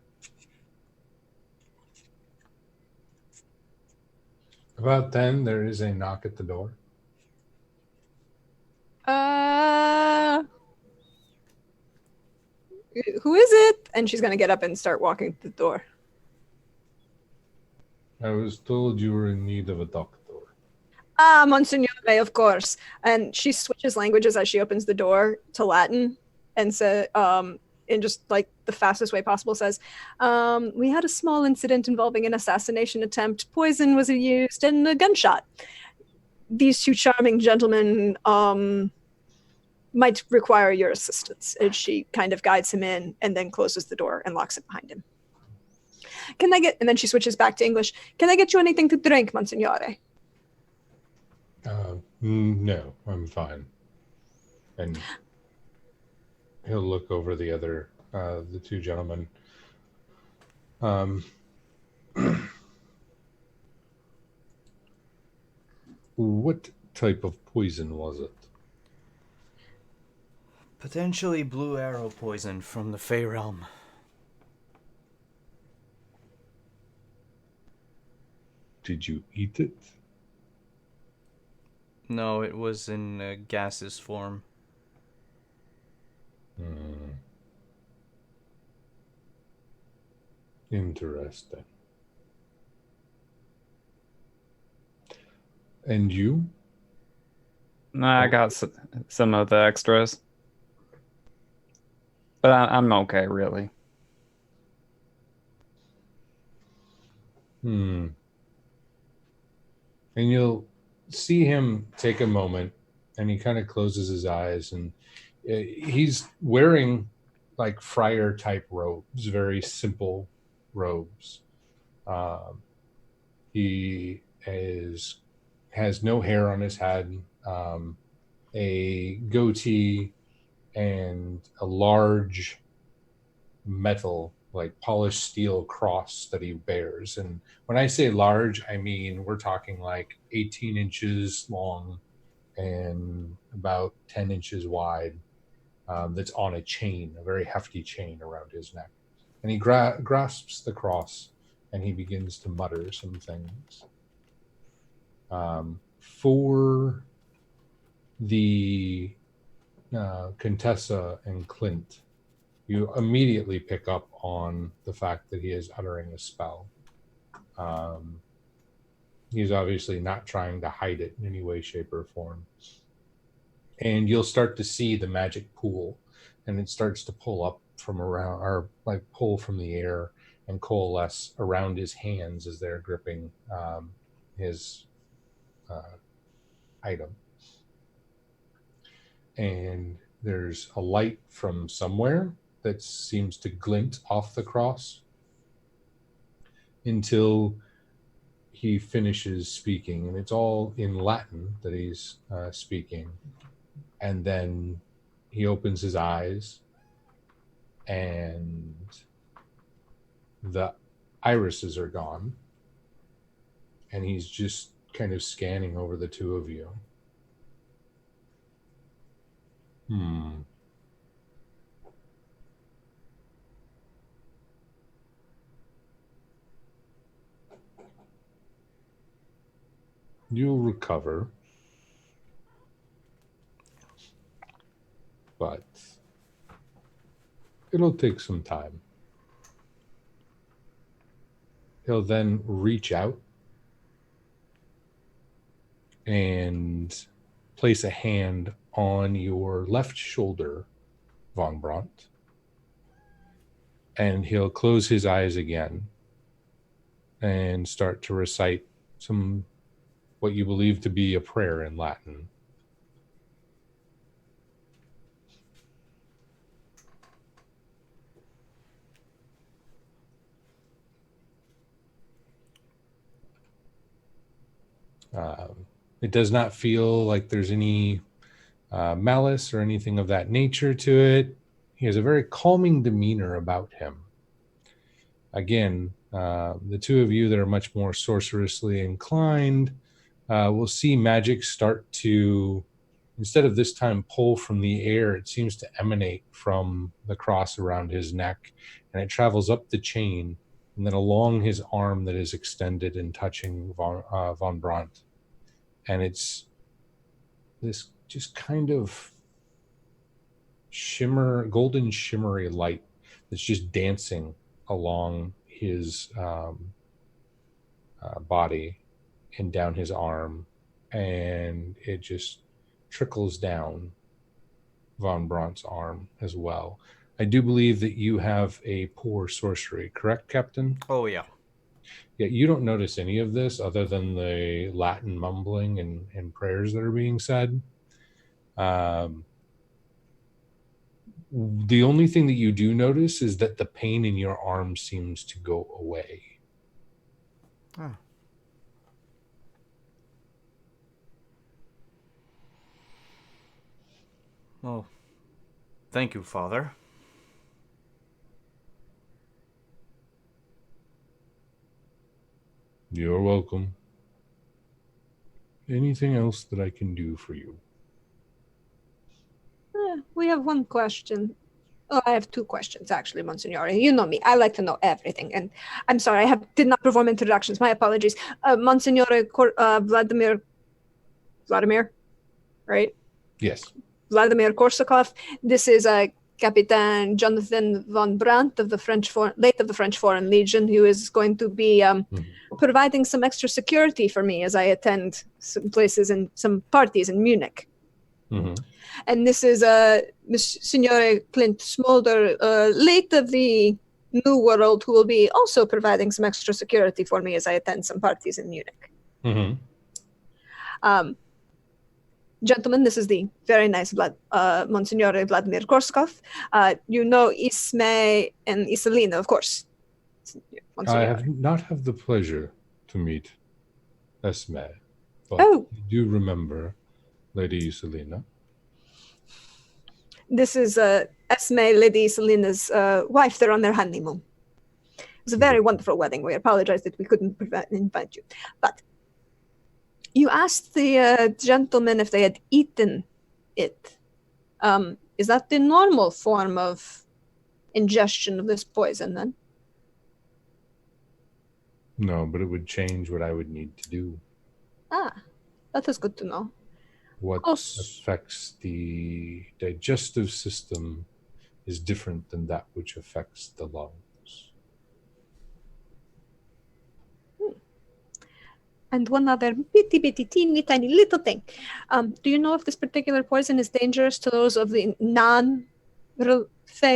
About then, there is a knock at the door. Who is it? And she's gonna get up and start walking to the door. I was told you were in need of a doctor. Ah, Monsignore, of course. And she switches languages as she opens the door to Latin and in just like the fastest way possible says, we had a small incident involving an assassination attempt. Poison was used and a gunshot. These two charming gentlemen might require your assistance. And she kind of guides him in and then closes the door and locks it behind him. And then she switches back to English. Can I get you anything to drink, Monsignore? No, I'm fine. And he'll look over the two gentlemen. What type of poison was it? Potentially blue arrow poison from the Fey realm. Did you eat it? No, it was in gaseous form. Interesting. And you? I got some of the extras. But I'm okay, really. And you'll see him take a moment, and he kind of closes his eyes, and he's wearing like friar type robes, very simple robes. He has no hair on his head, a goatee, and a large metal, like polished steel cross that he bears. And when I say large, I mean we're talking like 18 inches long and about 10 inches wide. That's on a chain, a very hefty chain around his neck. And he grasps the cross and he begins to mutter some things. For the Contessa and Clint, you immediately pick up on the fact that he is uttering a spell. He's obviously not trying to hide it in any way, shape, or form. And you'll start to see the magic pool, and it starts to pull up from around, or like pull from the air and coalesce around his hands as they're gripping his item. And there's a light from somewhere that seems to glint off the cross until he finishes speaking, and it's all in Latin that he's speaking. And then he opens his eyes, and the irises are gone, and he's just kind of scanning over the two of you. You'll recover, but it'll take some time. He'll then reach out and place a hand on your left shoulder, Von Brandt, and he'll close his eyes again, and start to recite some what you believe to be a prayer in Latin. It does not feel like there's any malice or anything of that nature to it. He has a very calming demeanor about him. Again, the two of you that are much more sorcerously inclined will see magic start to, instead of this time pull from the air, it seems to emanate from the cross around his neck, and it travels up the chain and then along his arm that is extended and touching von Brandt. And it's this just kind of golden shimmery light that's just dancing along his body and down his arm, and it just trickles down von Brandt's arm as well. I do believe that you have a poor sorcery, correct, Captain? Oh, yeah. Yeah, you don't notice any of this other than the Latin mumbling and prayers that are being said. The only thing that you do notice is that the pain in your arm seems to go away. Huh. Well, thank you, Father. You're welcome. Anything else that I can do for you? We have one question. Oh, I have two questions, actually, Monsignore. You know me. I like to know everything. And I'm sorry, did not perform introductions. My apologies. Monsignore Vladimir, right? Yes. Vladimir Korsakov. This is Capitan Jonathan von Brandt of the French Foreign Legion, who is going to be providing some extra security for me as I attend some places and some parties in Munich. Mm-hmm. And this is Signore Clint Smolder, late of the New World, who will be also providing some extra security for me as I attend some parties in Munich. Mm-hmm. Gentlemen, this is the very nice Monsignore Vladimir Korskov. You know Ismay and Iselina, of course. Monsignore. I have not had the pleasure to meet Esme, but I do remember Lady Iselina. This is Esme, Lady Iselina's wife. They're on their honeymoon. It was a very wonderful wedding. We apologize that we couldn't invite you. But you asked the gentlemen if they had eaten it. Is that the normal form of ingestion of this poison, then? No, but it would change what I would need to do. Ah, that is good to know. What affects the digestive system is different than that which affects the lungs. And one other bitty, teeny, tiny little thing. Do you know if this particular poison is dangerous to those of the non-Fey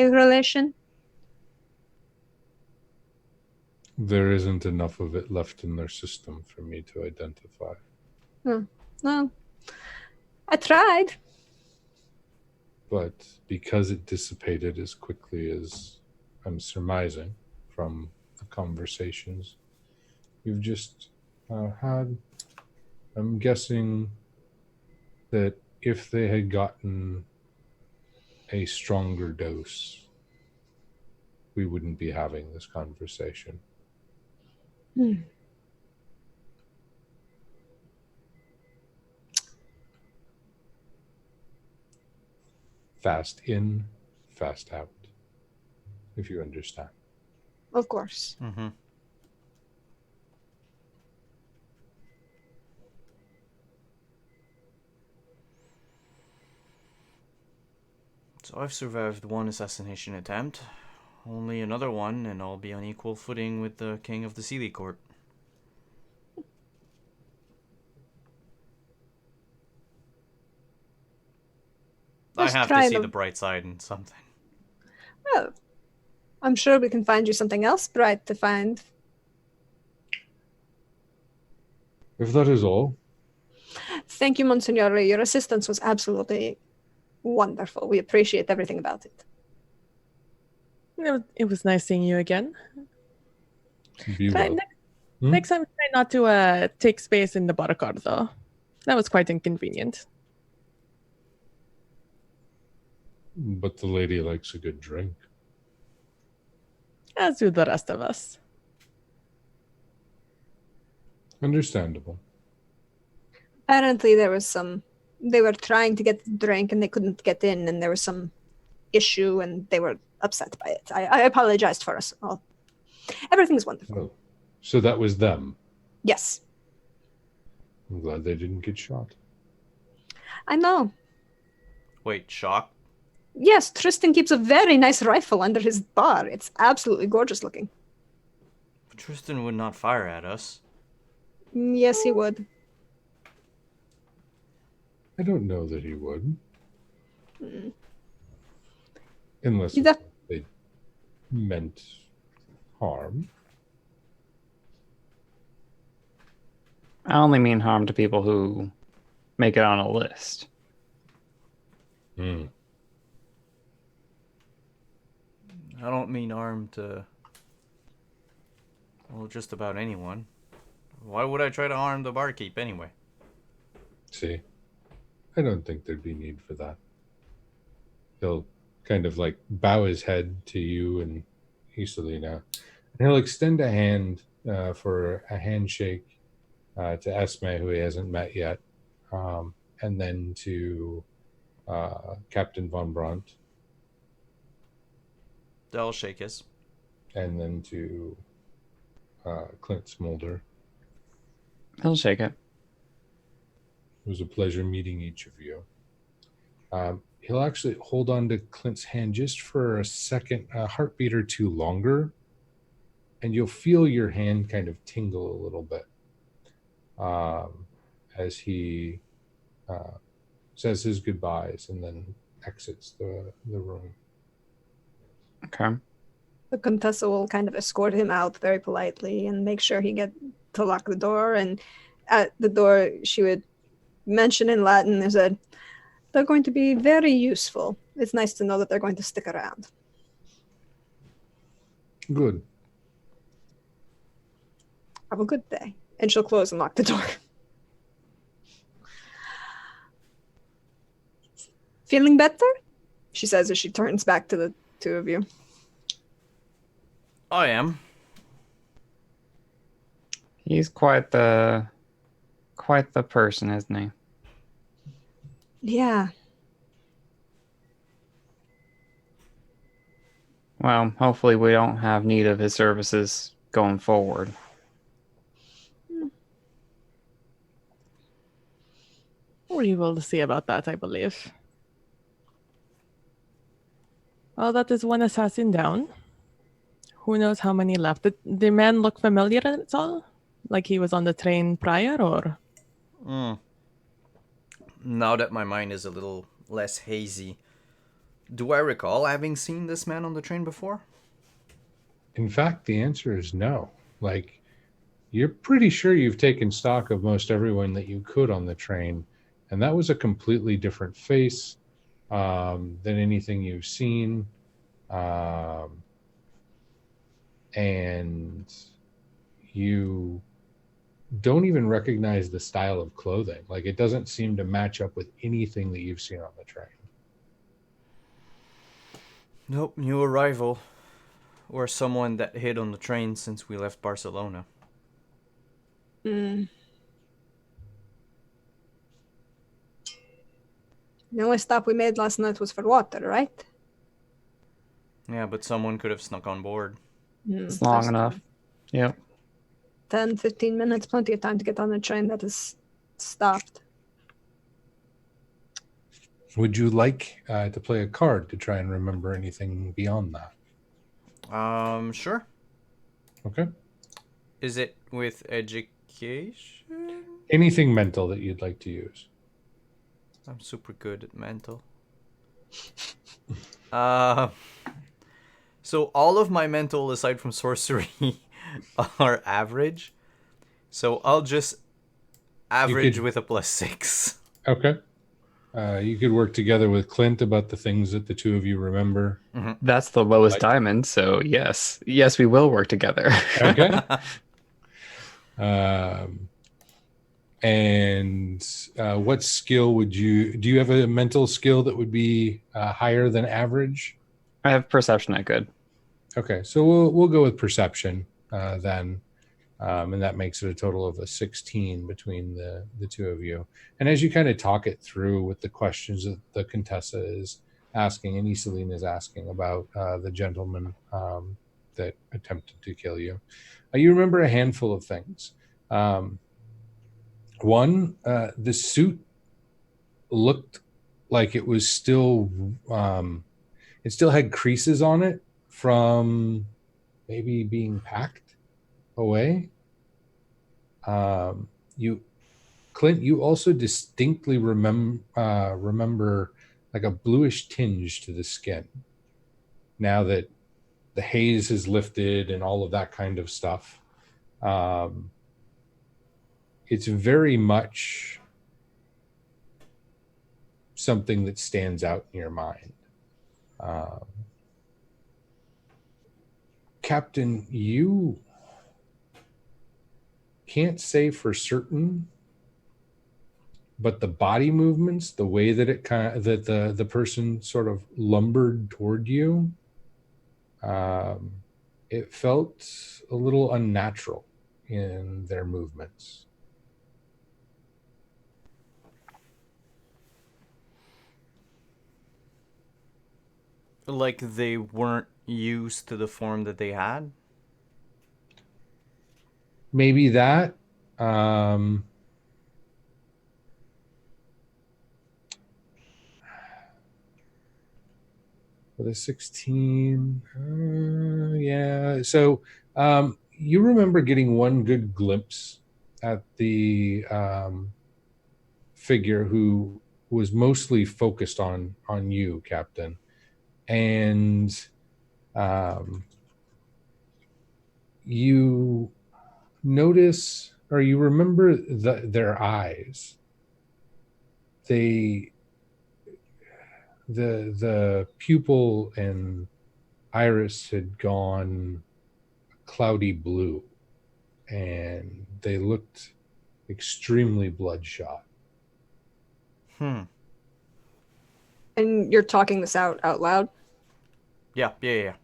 relation? There isn't enough of it left in their system for me to identify. Well, I tried. But because it dissipated as quickly as I'm surmising from the conversations you've just had, I'm guessing that if they had gotten a stronger dose, we wouldn't be having this conversation. Fast in, fast out, if you understand. Of course. Mm-hmm. So I've survived one assassination attempt. Only another one, and I'll be on equal footing with the King of the Sealy Court. I have to see the bright side in something. Well, I'm sure we can find you something else bright to find. If that is all, Thank you, Monsignore. Your assistance was absolutely wonderful. We appreciate everything about it. It was nice seeing you again. be well. Next time, try not to take space in the bar car, though. That was quite inconvenient. But the lady likes a good drink. As do the rest of us. Understandable. Apparently, there was some. They were trying to get the drink and they couldn't get in, and there was some issue, and they were upset by it. I apologized for us all. Everything's wonderful. Oh, so that was them. Yes, I'm glad they didn't get shot. I know. Wait, shock? Yes, Tristan keeps a very nice rifle under his bar. It's absolutely gorgeous looking. But Tristan would not fire at us. Yes, he would. I don't know that he would. Unless He's a- they meant harm. I only mean harm to people who make it on a list. Hmm. I don't mean harm to, well, just about anyone. Why would I try to harm the barkeep anyway? See, I don't think there'd be need for that. He'll kind of like bow his head to you and Isolina, and he'll extend a hand for a handshake to Esme, who he hasn't met yet, and then to Captain Von Brandt, They'll shake us. and then to Clint Smolder. He'll shake it. It was a pleasure meeting each of you. He'll actually hold on to Clint's hand just for a second, a heartbeat or two longer, and you'll feel your hand kind of tingle a little bit as he says his goodbyes and then exits the room. Okay. The Contessa will kind of escort him out very politely and make sure he get to lock the door. And at the door, she would mention in Latin, is that they're going to be very useful. It's nice to know that they're going to stick around. Good. Have a good day. And she'll close and lock the door. Feeling better? She says as she turns back to the two of you. I am. He's quite the person, isn't he? Yeah. Well, hopefully we don't have need of his services going forward. We will see about that, I believe. Well, that is one assassin down. Who knows how many left? Did the man look familiar at all? Like he was on the train prior, or? Now that my mind is a little less hazy, do I recall having seen this man on the train before? In fact, the answer is no. Like, you're pretty sure you've taken stock of most everyone that you could on the train, and that was a completely different face than anything you've seen. And you don't even recognize the style of clothing. Like, it doesn't seem to match up with anything that you've seen on the train. Nope, new arrival. Or someone that hid on the train since we left Barcelona. The only stop we made last night was for water, right? Yeah, but someone could have snuck on board. It's long enough. Yep. 10, 15 minutes, plenty of time to get on the train that is stopped. Would you like to play a card to try and remember anything beyond that? Sure. Okay. Is it with education? Anything mental that you'd like to use. I'm super good at mental. So all of my mental, aside from sorcery, are average. So I'll just Average could- with a +6. Okay. You could work together with Clint about the things that the two of you remember. That's the lowest Like- diamond, so yes. Yes, we will work together. Okay. And what skill would you do? You have a mental skill that would be higher than average? I have perception at good. Okay, so we'll go with perception then, and that makes it a total of a 16 between the two of you. And as you kind of talk it through with the questions that the Contessa is asking and Iselin is asking about the gentleman that attempted to kill you, you remember a handful of things. One, the suit looked like it was still, it still had creases on it from maybe being packed away. Clint, you also distinctly remember like a bluish tinge to the skin. Now that the haze has lifted and all of that kind of stuff, it's very much something that stands out in your mind. Captain, you can't say for certain, but the body movements, the way that the person sort of lumbered toward you, it felt a little unnatural in their movements. Like they weren't used to the form that they had? Maybe that. With a 16, yeah. So you remember getting one good glimpse at the figure who was mostly focused on you, Captain, and you notice or you remember their eyes. The pupil and iris had gone cloudy blue, and they looked extremely bloodshot. Hmm. And you're talking this out loud? Yeah. Yeah.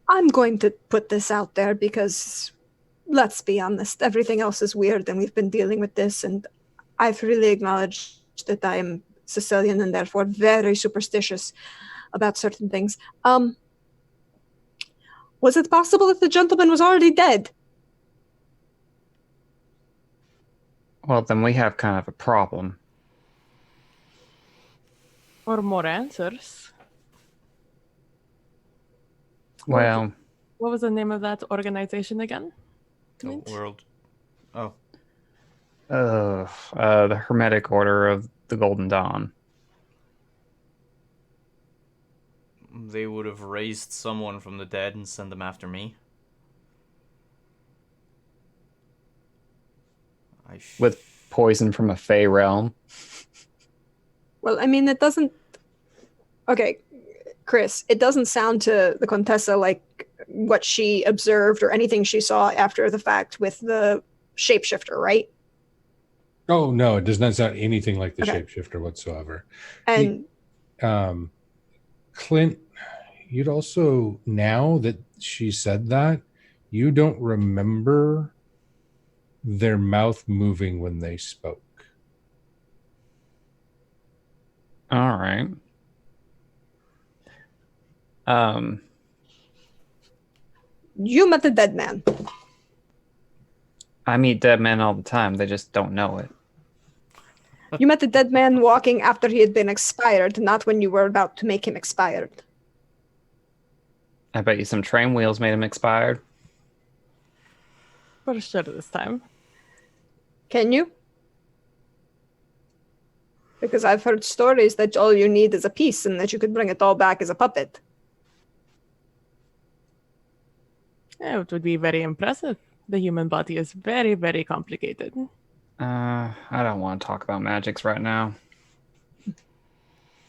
I'm going to put this out there because, let's be honest, everything else is weird and we've been dealing with this, and I've really acknowledged that I am Sicilian and therefore very superstitious about certain things. Was it possible that the gentleman was already dead? Well, then we have kind of a problem. Or more answers. Well, What was the name of that organization again? The Clint? world. Oh. the Hermetic Order of the Golden Dawn. They would have raised someone from the dead and sent them after me. With poison from a Fey realm. Well, I mean, it doesn't... Okay, Chris, it doesn't sound to the Contessa like what she observed or anything she saw after the fact with the shapeshifter, right? Oh no, it does not sound anything like the Okay. shapeshifter whatsoever. And Clint, you'd also, now that she said that, you don't remember their mouth moving when they spoke. All right. you met the dead man. I meet dead men all the time. They just don't know it. You met the dead man walking after he had been expired, not when you were about to make him expired. I bet you some train wheels made him expired. For sure this time. Can you? Because I've heard stories that all you need is a piece and that you could bring it all back as a puppet. Yeah, it would be very impressive. The human body is very, very complicated. I don't want to talk about magics right now.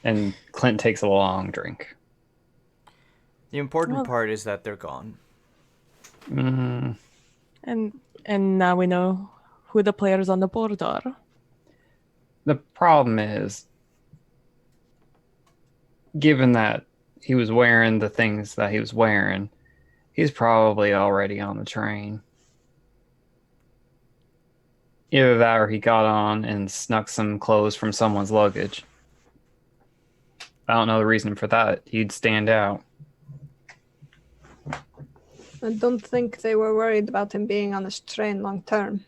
And Clint takes a long drink. The important Well- part is that they're gone. Mm, And now we know who the players on the board are. the problem is, given that he was wearing the things that he was wearing, he's probably already on the train. Either that or he got on and snuck some clothes from someone's luggage. I don't know the reason for that. He'd stand out. I don't think they were worried about him being on this train long term.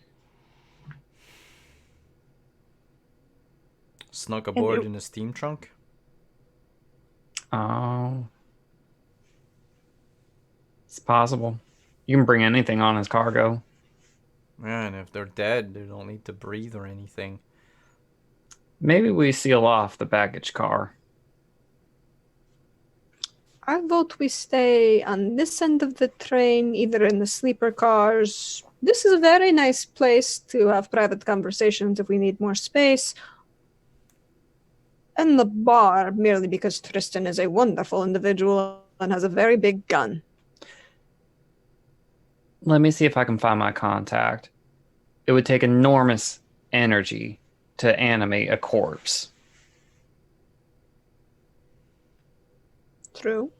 Snuck aboard it- in a steam trunk? Oh. It's possible. You can bring anything on as cargo. Yeah, and if they're dead, they don't need to breathe or anything. Maybe we seal off the baggage car. I vote we stay on this end of the train, either in the sleeper cars. This is a very nice place to have private conversations if we need more space. And the bar, merely because Tristan is a wonderful individual and has a very big gun. Let me see if I can find my contact. It would take enormous energy to animate a corpse. True.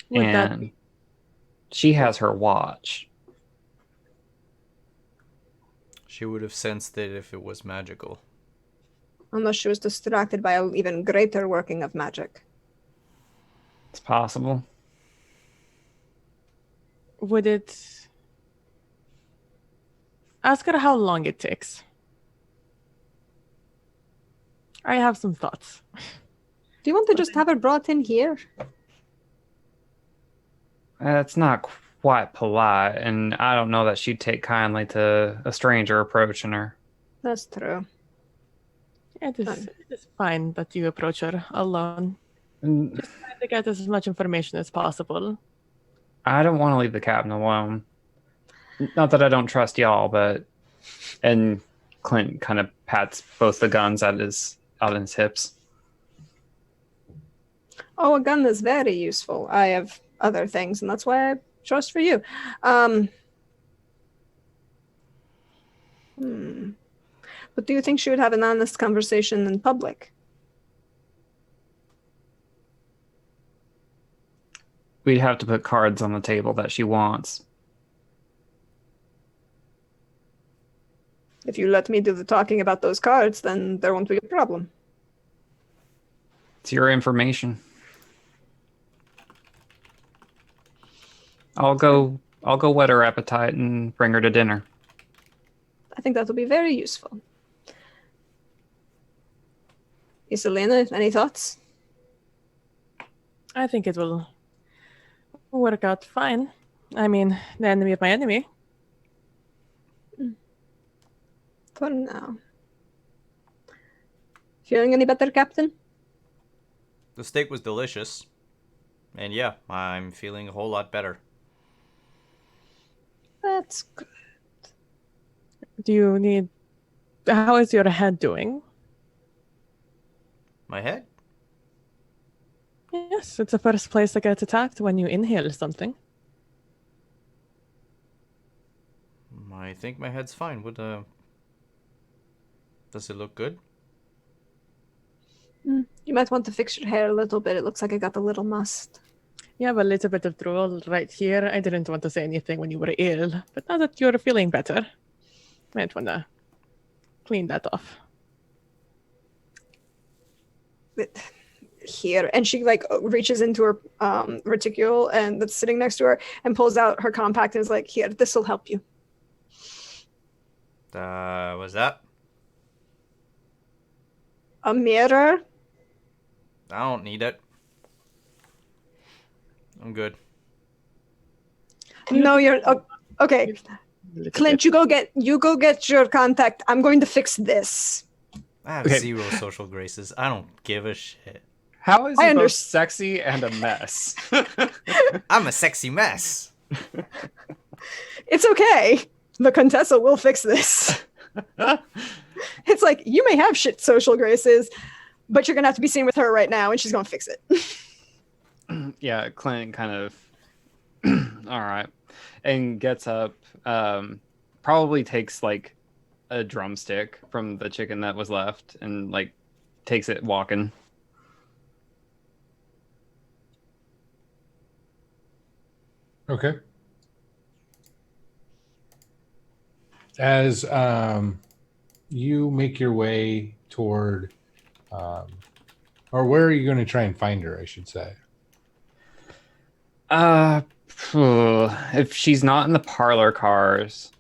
Would that And she has her watch. She would have sensed it if it was magical. Unless she was distracted by an even greater working of magic. It's possible. would it ask her how long it takes? I have some thoughts. Do you want to just have her brought in here? That's not quite polite, and I don't know that she'd take kindly to a stranger approaching her. That's true. It is fine that you approach her alone. And Try to get as much information as possible. I don't want to leave the captain alone. Not that I don't trust y'all, but... And Clint kind of pats both the guns out on his hips. Oh, a gun is very useful. I have other things, and that's why I chose for you. But do you think she would have an honest conversation in public? We'd have to put cards on the table that she wants. If you let me do the talking about those cards, then there won't be a problem. It's your information. I'll go whet her appetite and bring her to dinner. I think that will be very useful. Isolina, any thoughts? I think it will work out fine. I mean, the enemy of my enemy. For now. Feeling any better, Captain? The steak was delicious. And yeah, I'm feeling a whole lot better. That's good. Do you need... How is your head doing? My head? Yes, it's the first place that gets attacked when you inhale something. I think my head's fine. Does it look good? You might want to fix your hair a little bit. It looks like it got a little mussed. You have a little bit of drool right here. I didn't want to say anything when you were ill, but now that you're feeling better, might want to clean that off. Here, and she like reaches into her reticule and that's sitting next to her and pulls out her compact and is like, here, this will help you. Was that? A mirror? I don't need it. I'm good. No, you're okay. Little Clint, bit. you go get your contact. I'm going to fix this. I have Okay. 0 social graces. I don't give a shit. How is I he both understand. sexy and a mess? I'm a sexy mess. It's okay. The Contessa will fix this. It's like, you may have shit social graces, but you're going to have to be seen with her right now, and she's going to fix it. Yeah, Clint kind of, all right, and gets up, probably takes like a drumstick from the chicken that was left and like takes it walking. Okay. As you make your way toward, or where are you going to try and find her, I should say? If she's not in the parlor cars,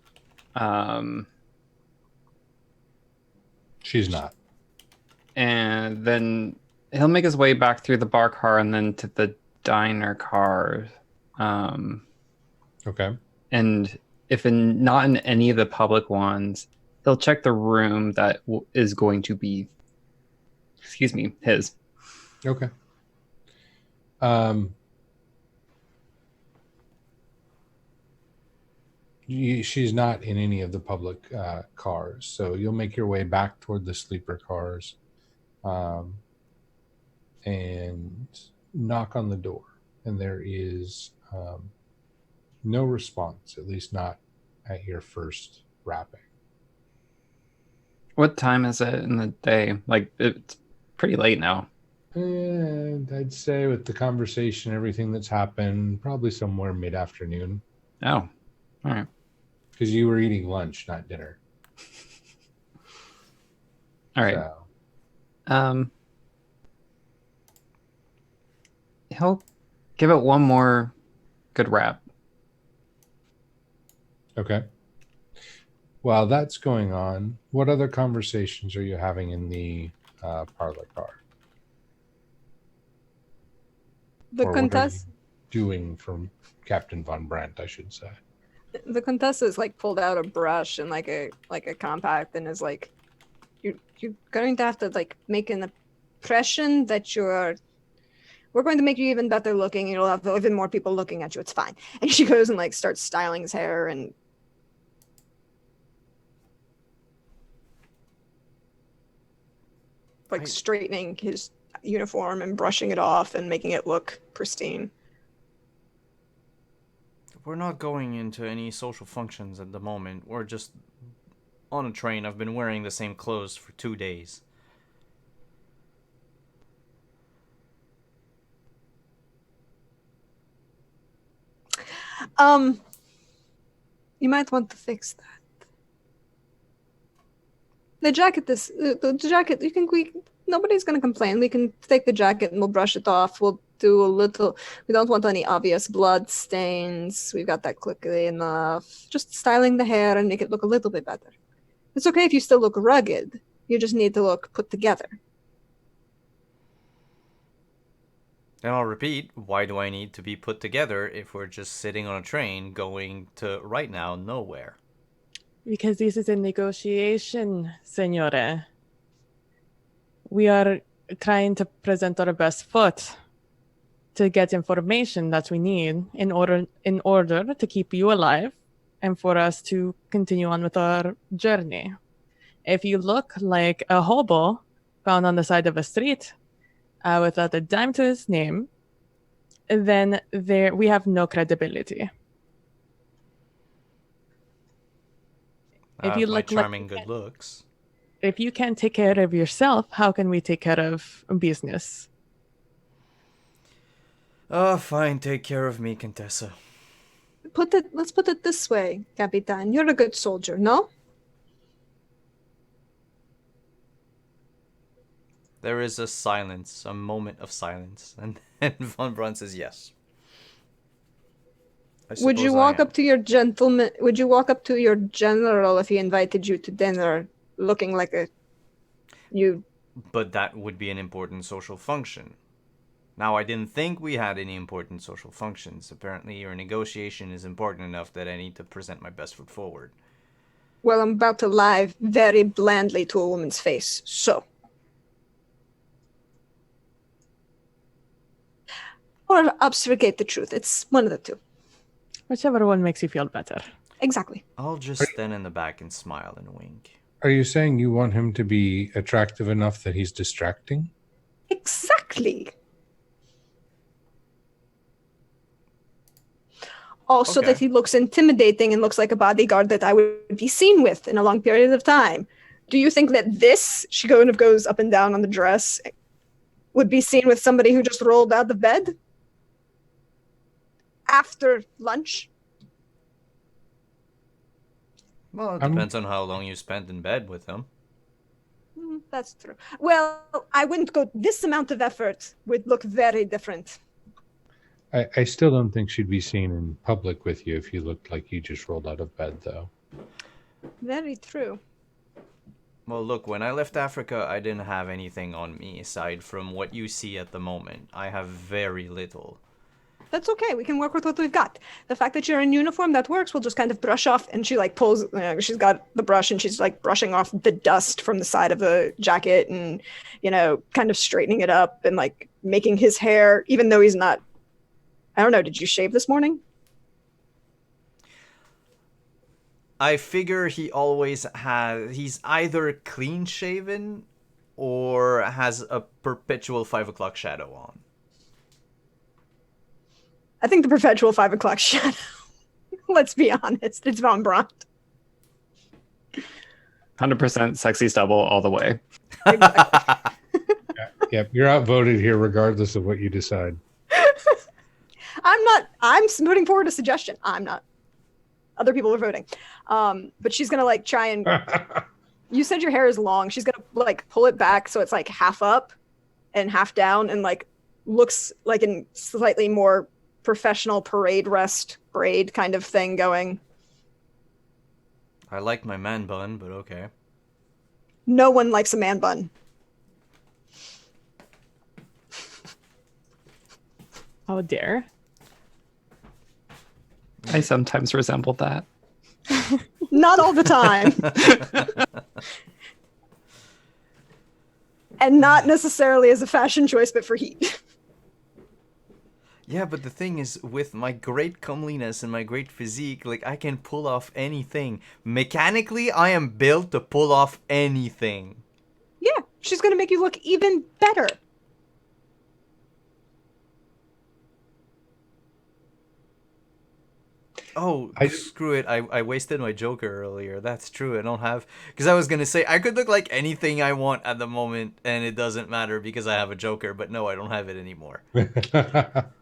She's not. and then he'll make his way back through the bar car and then to the diner car. Okay. And if not in any of the public ones, he'll check the room that is going to be, excuse me, his. Okay. She's not in any of the public cars, so you'll make your way back toward the sleeper cars, and knock on the door, and there is no response, at least not at your first rapping. What time is it in the day? Like, it's pretty late now. And I'd say with the conversation, everything that's happened, probably somewhere mid-afternoon. Oh, all right. Because you were eating lunch, not dinner. All right. So. He'll give it one more good rap. Okay. While that's going on, what other conversations are you having in the parlor car? The Or what are you Contessa, doing from Captain Von Brandt, I should say. the Contessa is like pulled out a brush and like a compact and is like, you're going to have to like make an impression that we're going to make you even better looking. You'll have even more people looking at you. It's fine. And she goes and like starts styling his hair and like straightening his uniform and brushing it off and making it look pristine. We're not going into any social functions at the moment. We're just on a train. I've been wearing the same clothes for 2 days. You might want to fix that. The jacket is the jacket. Nobody's gonna complain. We can take the jacket and we'll brush it off. We'll do a little. We don't want any obvious blood stains. We've got that quickly enough. Just styling the hair and make it look a little bit better. It's okay if you still look rugged. You just need to look put together. And I'll repeat, why do I need to be put together if we're just sitting on a train going to right now nowhere? Because this is a negotiation, Signore. We are trying to present our best foot to get information that we need in order to keep you alive and for us to continue on with our journey. If you look like a hobo found on the side of a street without a dime to his name, then we have no credibility. If you look charming good looks. If you can't take care of yourself, how can we take care of business? Oh, fine. Take care of me, Contessa. Let's put it this way, Capitan. You're a good soldier, no? There is a silence, a moment of silence, and then Von Braun says yes. Would you walk up to your gentleman? Would you walk up to your general if he invited you to dinner, looking like you? But that would be an important social function. Now, I didn't think we had any important social functions. Apparently, your negotiation is important enough that I need to present my best foot forward. Well, I'm about to lie very blandly to a woman's face, so. Or obfuscate the truth. It's one of the two. Whichever one makes you feel better. Exactly. I'll just stand in the back and smile and wink. Are you saying you want him to be attractive enough that he's distracting? Exactly. Also, Okay. that he looks intimidating and looks like a bodyguard that I would be seen with in a long period of time. Do you think that this, she kind of goes up and down on the dress, would be seen with somebody who just rolled out of bed? After lunch? Well, it depends on how long you spent in bed with him. That's true. Well, I wouldn't go. This amount of effort would look very different. I still don't think she'd be seen in public with you if you looked like you just rolled out of bed, though. Very true. Well, look, when I left Africa, I didn't have anything on me aside from what you see at the moment. I have very little. That's okay. We can work with what we've got. The fact that you're in uniform, that works. We'll just kind of brush off. And she like pulls, she's got the brush and she's like brushing off the dust from the side of the jacket and, kind of straightening it up and like making his hair, even though he's not, I don't know, did you shave this morning? I figure he's either clean shaven or has a perpetual 5 o'clock shadow on. I think the perpetual 5 o'clock shadow. Let's be honest. It's Von Brandt. 100% sexy stubble all the way. Exactly. Yep, you're outvoted here regardless of what you decide. I'm putting forward a suggestion. I'm not. Other people are voting. But she's going to like try and, you said your hair is long. She's going to like pull it back so it's like half up and half down and like looks like a slightly more professional parade rest braid kind of thing going. I like my man bun, but okay. No one likes a man bun. Oh dear. I sometimes resemble that. Not all the time. And not necessarily as a fashion choice, but for heat. Yeah, but the thing is, with my great comeliness and my great physique, like, I can pull off anything. Mechanically, I am built to pull off anything. Yeah, she's going to make you look even better. Oh, screw it. I wasted my Joker earlier. That's true. I don't have... Because I was going to say, I could look like anything I want at the moment, and it doesn't matter because I have a Joker. But no, I don't have it anymore.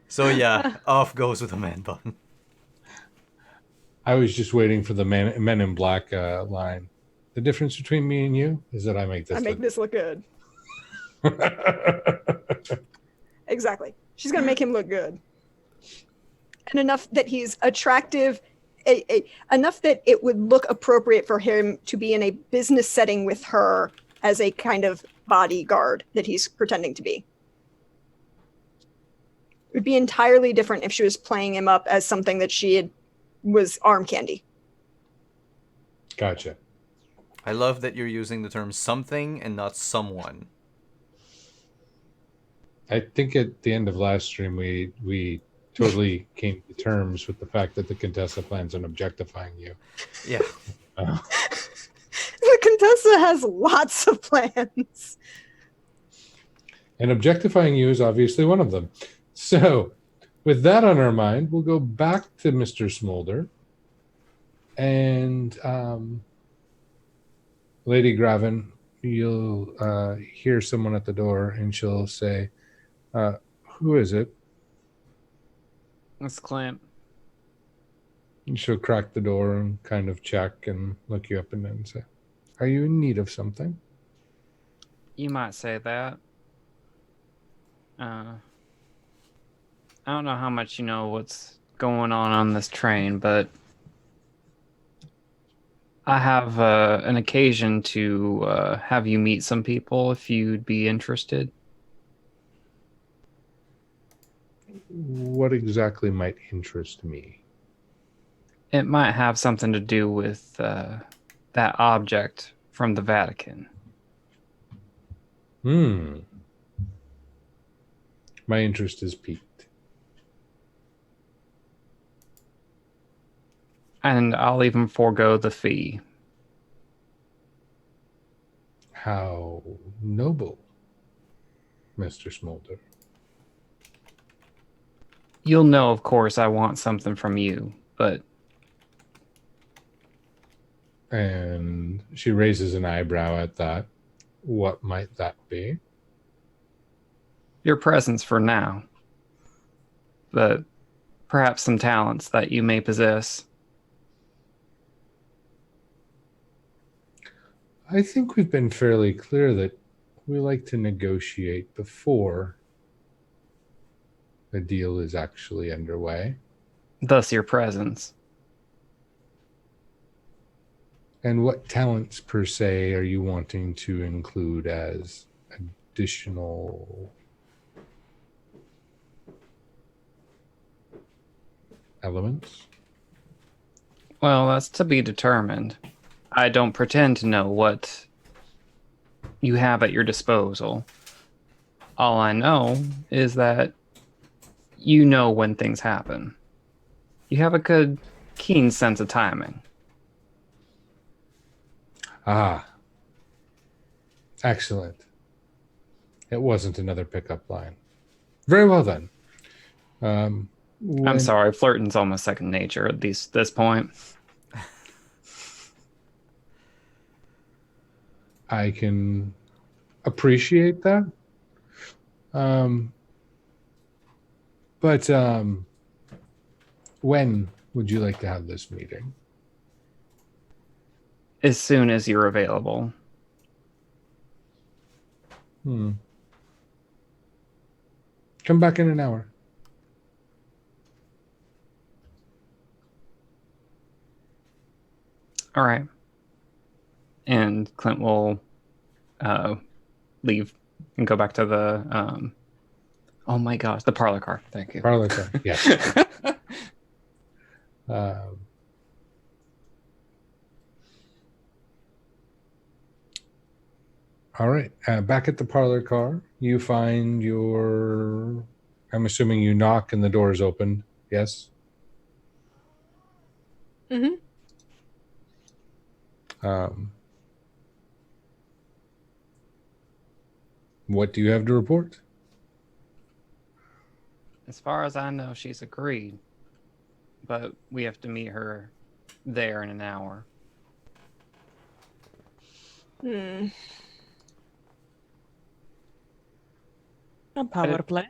So yeah, off goes with a man bun. I was just waiting for the Men in Black line. The difference between me and you is that I make this look good. Exactly. She's going to make him look good. And enough that he's attractive, enough that it would look appropriate for him to be in a business setting with her as a kind of bodyguard that he's pretending to be. It would be entirely different if she was playing him up as something that was arm candy. Gotcha. I love that you're using the term something and not someone. I think at the end of last stream, we totally came to terms with the fact that the Contessa plans on objectifying you. Yeah. The Contessa has lots of plans. And objectifying you is obviously one of them. So, with that on our mind, we'll go back to Mr. Smolder. And Lady Graven, you'll hear someone at the door, and she'll say, who is it? It's Clint. And she'll crack the door and kind of check and look you up and down and say, are you in need of something? You might say that. I don't know how much you know what's going on this train, but I have an occasion to have you meet some people if you'd be interested. What exactly might interest me? It might have something to do with that object from the Vatican. My interest is piqued. And I'll even forego the fee. How noble, Mr. Smolder. You'll know, of course, I want something from you, but And she raises an eyebrow at that. What might that be? your presence for now. But perhaps some talents that you may possess. I think we've been fairly clear that we like to negotiate before the deal is actually underway. Thus your presence. And what talents per se are you wanting to include as additional elements? Well, that's to be determined. I don't pretend to know what you have at your disposal. All I know is that you know when things happen. You have a good, keen sense of timing. Ah, excellent. It wasn't another pickup line. Very well then. I'm When sorry, flirting's almost second nature at this point. I can appreciate that. But when would you like to have this meeting? As soon as you're available. Come back in an hour. All right. And Clint will leave and go back to the oh my gosh, the parlor car. Thank you. Parlor car. Yes. All right. Back at the parlor car, you find your. I'm assuming you knock and the door is opened. Yes. Mm-hmm. What do you have to report? As far as I know, she's agreed. But we have to meet her there in an hour. A power play.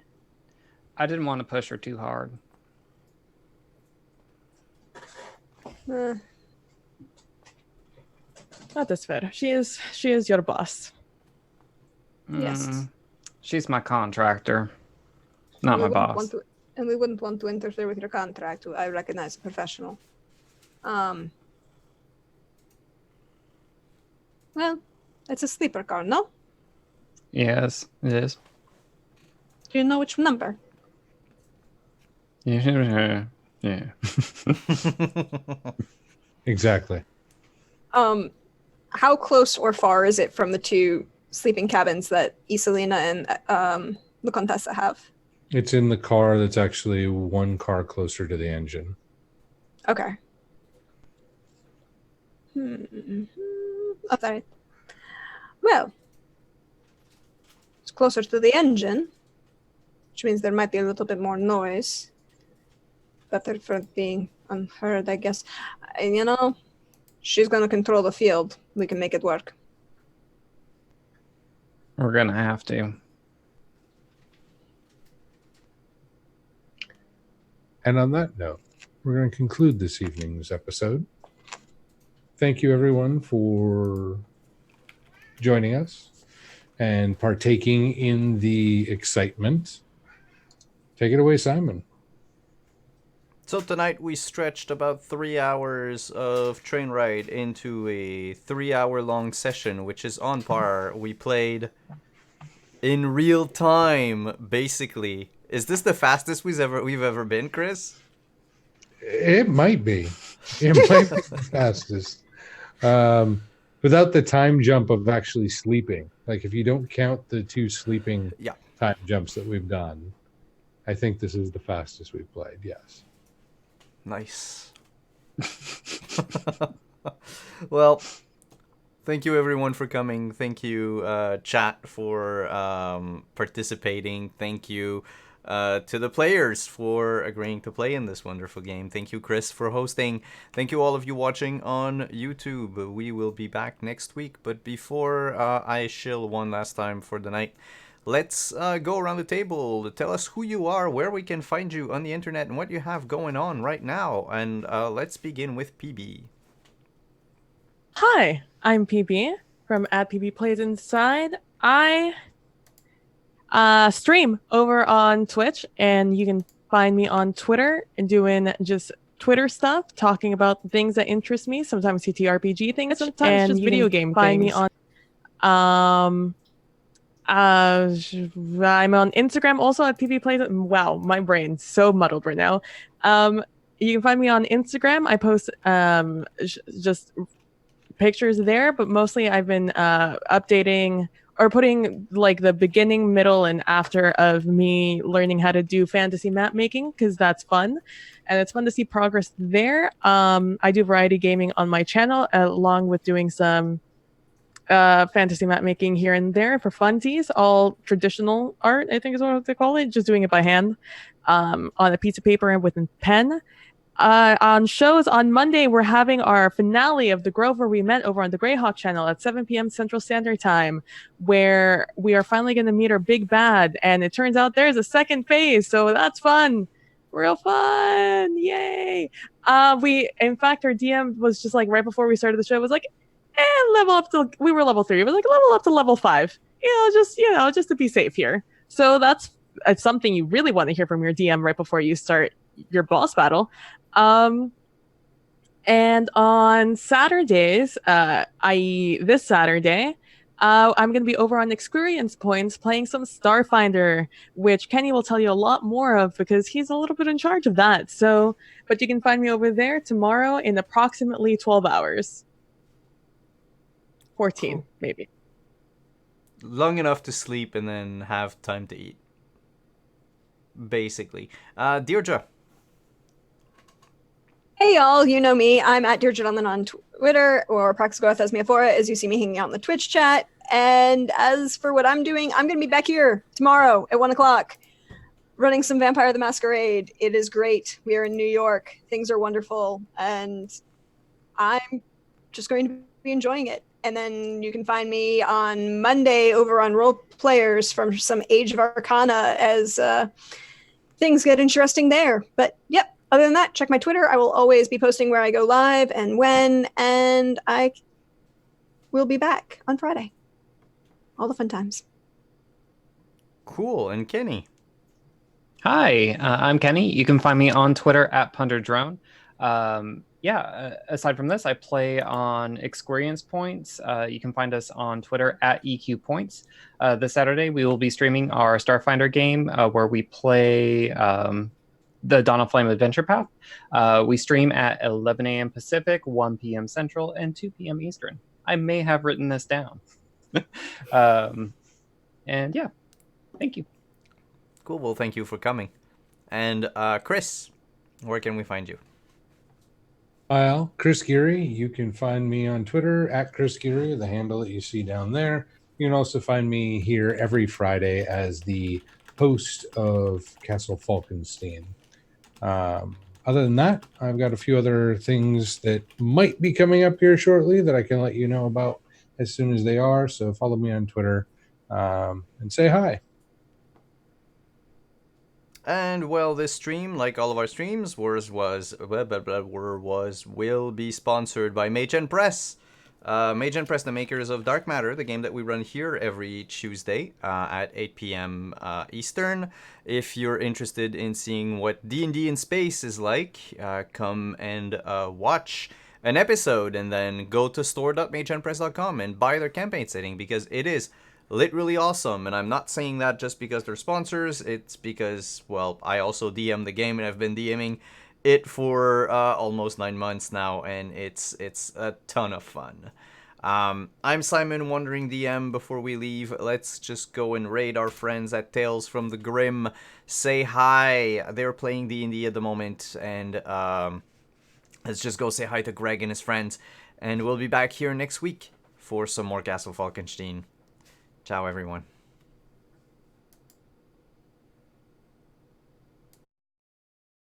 I didn't want to push her too hard. That is fair. She is your boss. Yes. She's my contractor, not my boss. And we wouldn't want to interfere with your contract. I recognize a professional. Well, it's a sleeper car, no? Yes, it is. Do you know which number? Yeah. Exactly. How close or far is it from the two sleeping cabins that Isolina and the Contessa have? It's in the car that's actually one car closer to the engine. Okay. Okay. Well, it's closer to the engine, which means there might be a little bit more noise. Better for being unheard, I guess. And she's going to control the field. We can make it work. We're gonna have to. And on that note, we're going to conclude this evening's episode. Thank you, everyone, for joining us and partaking in the excitement. Take it away, Simon. So tonight we stretched about 3 hours of train ride into a 3-hour-long session, which is on par. We played in real time, basically. Is this the fastest we've ever been, Chris? It might be. It might be the fastest. Without the time jump of actually sleeping. Like if you don't count the 2 sleeping time jumps that we've done, I think this is the fastest we've played, yes. Nice. Well, thank you everyone for coming. Thank you, chat, for participating. Thank you to the players for agreeing to play in this wonderful game. Thank you, Chris, for hosting. Thank you all of you watching on YouTube. We will be back next week. But before I shill one last time for the night, let's go around the table. Tell us who you are, where we can find you on the internet, and what you have going on right now. And let's begin with PB. Hi, I'm PB from @PB Plays Inside. I stream over on Twitch, and you can find me on Twitter and doing just Twitter stuff, talking about the things that interest me. Sometimes TTRPG things, sometimes and just video game find things. Me on I'm on Instagram also @PB Plays. Wow, my brain's so muddled right now. You can find me on Instagram. I post just pictures there, but mostly I've been updating or putting like the beginning, middle, and after of me learning how to do fantasy map making, because that's fun, and it's fun to see progress there. I do variety gaming on my channel along with doing some fantasy map making here and there for funsies, all traditional art, I think is what they call it, just doing it by hand on a piece of paper and with a pen. On shows on Monday, we're having our finale of The Grover We Met over on the Greyhawk channel at 7 p.m. Central Standard Time, where we are finally going to meet our big bad. And it turns out there's a second phase, so that's fun. Real fun. Yay. In fact, our DM was just like right before we started the show, was like, level up to, we were level 3. It was like, level up to level 5. Just to be safe here. So that's something you really want to hear from your DM right before you start your boss battle. And on Saturdays, i.e. this Saturday, I'm going to be over on Experience Points playing some Starfinder, which Kenny will tell you a lot more of because he's a little bit in charge of that. So, but you can find me over there tomorrow in approximately 12 hours. 14, cool. Maybe. Long enough to sleep and then have time to eat. Basically. Deirdre. Hey y'all, you know me. I'm @DeirdreDonlan on Twitter, or Praxagorathesmiaphora, as you see me hanging out in the Twitch chat. And as for what I'm doing, I'm going to be back here tomorrow at 1 o'clock running some Vampire the Masquerade. It is great. We are in New York. Things are wonderful. And I'm just going to be enjoying it. And then you can find me on Monday over on Role Players from some Age of Arcana as things get interesting there. But yep. Other than that, check my Twitter. I will always be posting where I go live and when, and I will be back on Friday. All the fun times. Cool. And Kenny? Hi, I'm Kenny. You can find me on Twitter @PunderDrone. Aside from this, I play on Experience Points. You can find us on Twitter @EQPoints. This Saturday, we will be streaming our Starfinder game where we play the Dawn of Flame Adventure Path. We stream at 11 a.m. Pacific, 1 p.m. Central, and 2 p.m. Eastern. I may have written this down. And yeah, thank you. Cool. Well, thank you for coming. And Chris, where can we find you? Well, Chris Geary, you can find me on Twitter @Chris Geary, the handle that you see down there. You can also find me here every Friday as the host of Castle Falkenstein. Other than that, I've got a few other things that might be coming up here shortly that I can let you know about as soon as they are. So follow me on Twitter and say hi. And well, this stream, like all of our streams, will be sponsored by Mage & Press. Mage & Press, the makers of Dark Matter, the game that we run here every Tuesday at 8 p.m. Eastern. If you're interested in seeing what D&D in space is like, come and watch an episode and then go to store.mageandpress.com and buy their campaign setting, because it is literally awesome. And I'm not saying that just because they're sponsors. It's because, well, I also DM the game and I've been DMing it for almost 9 months now, and it's a ton of fun. I'm Simon, Wandering DM. Before we leave, let's just go and raid our friends at Tales from the Grim. Say hi. They're playing D&D at the moment, and let's just go say hi to Greg and his friends, and we'll be back here next week for some more Castle Falkenstein. Ciao, everyone.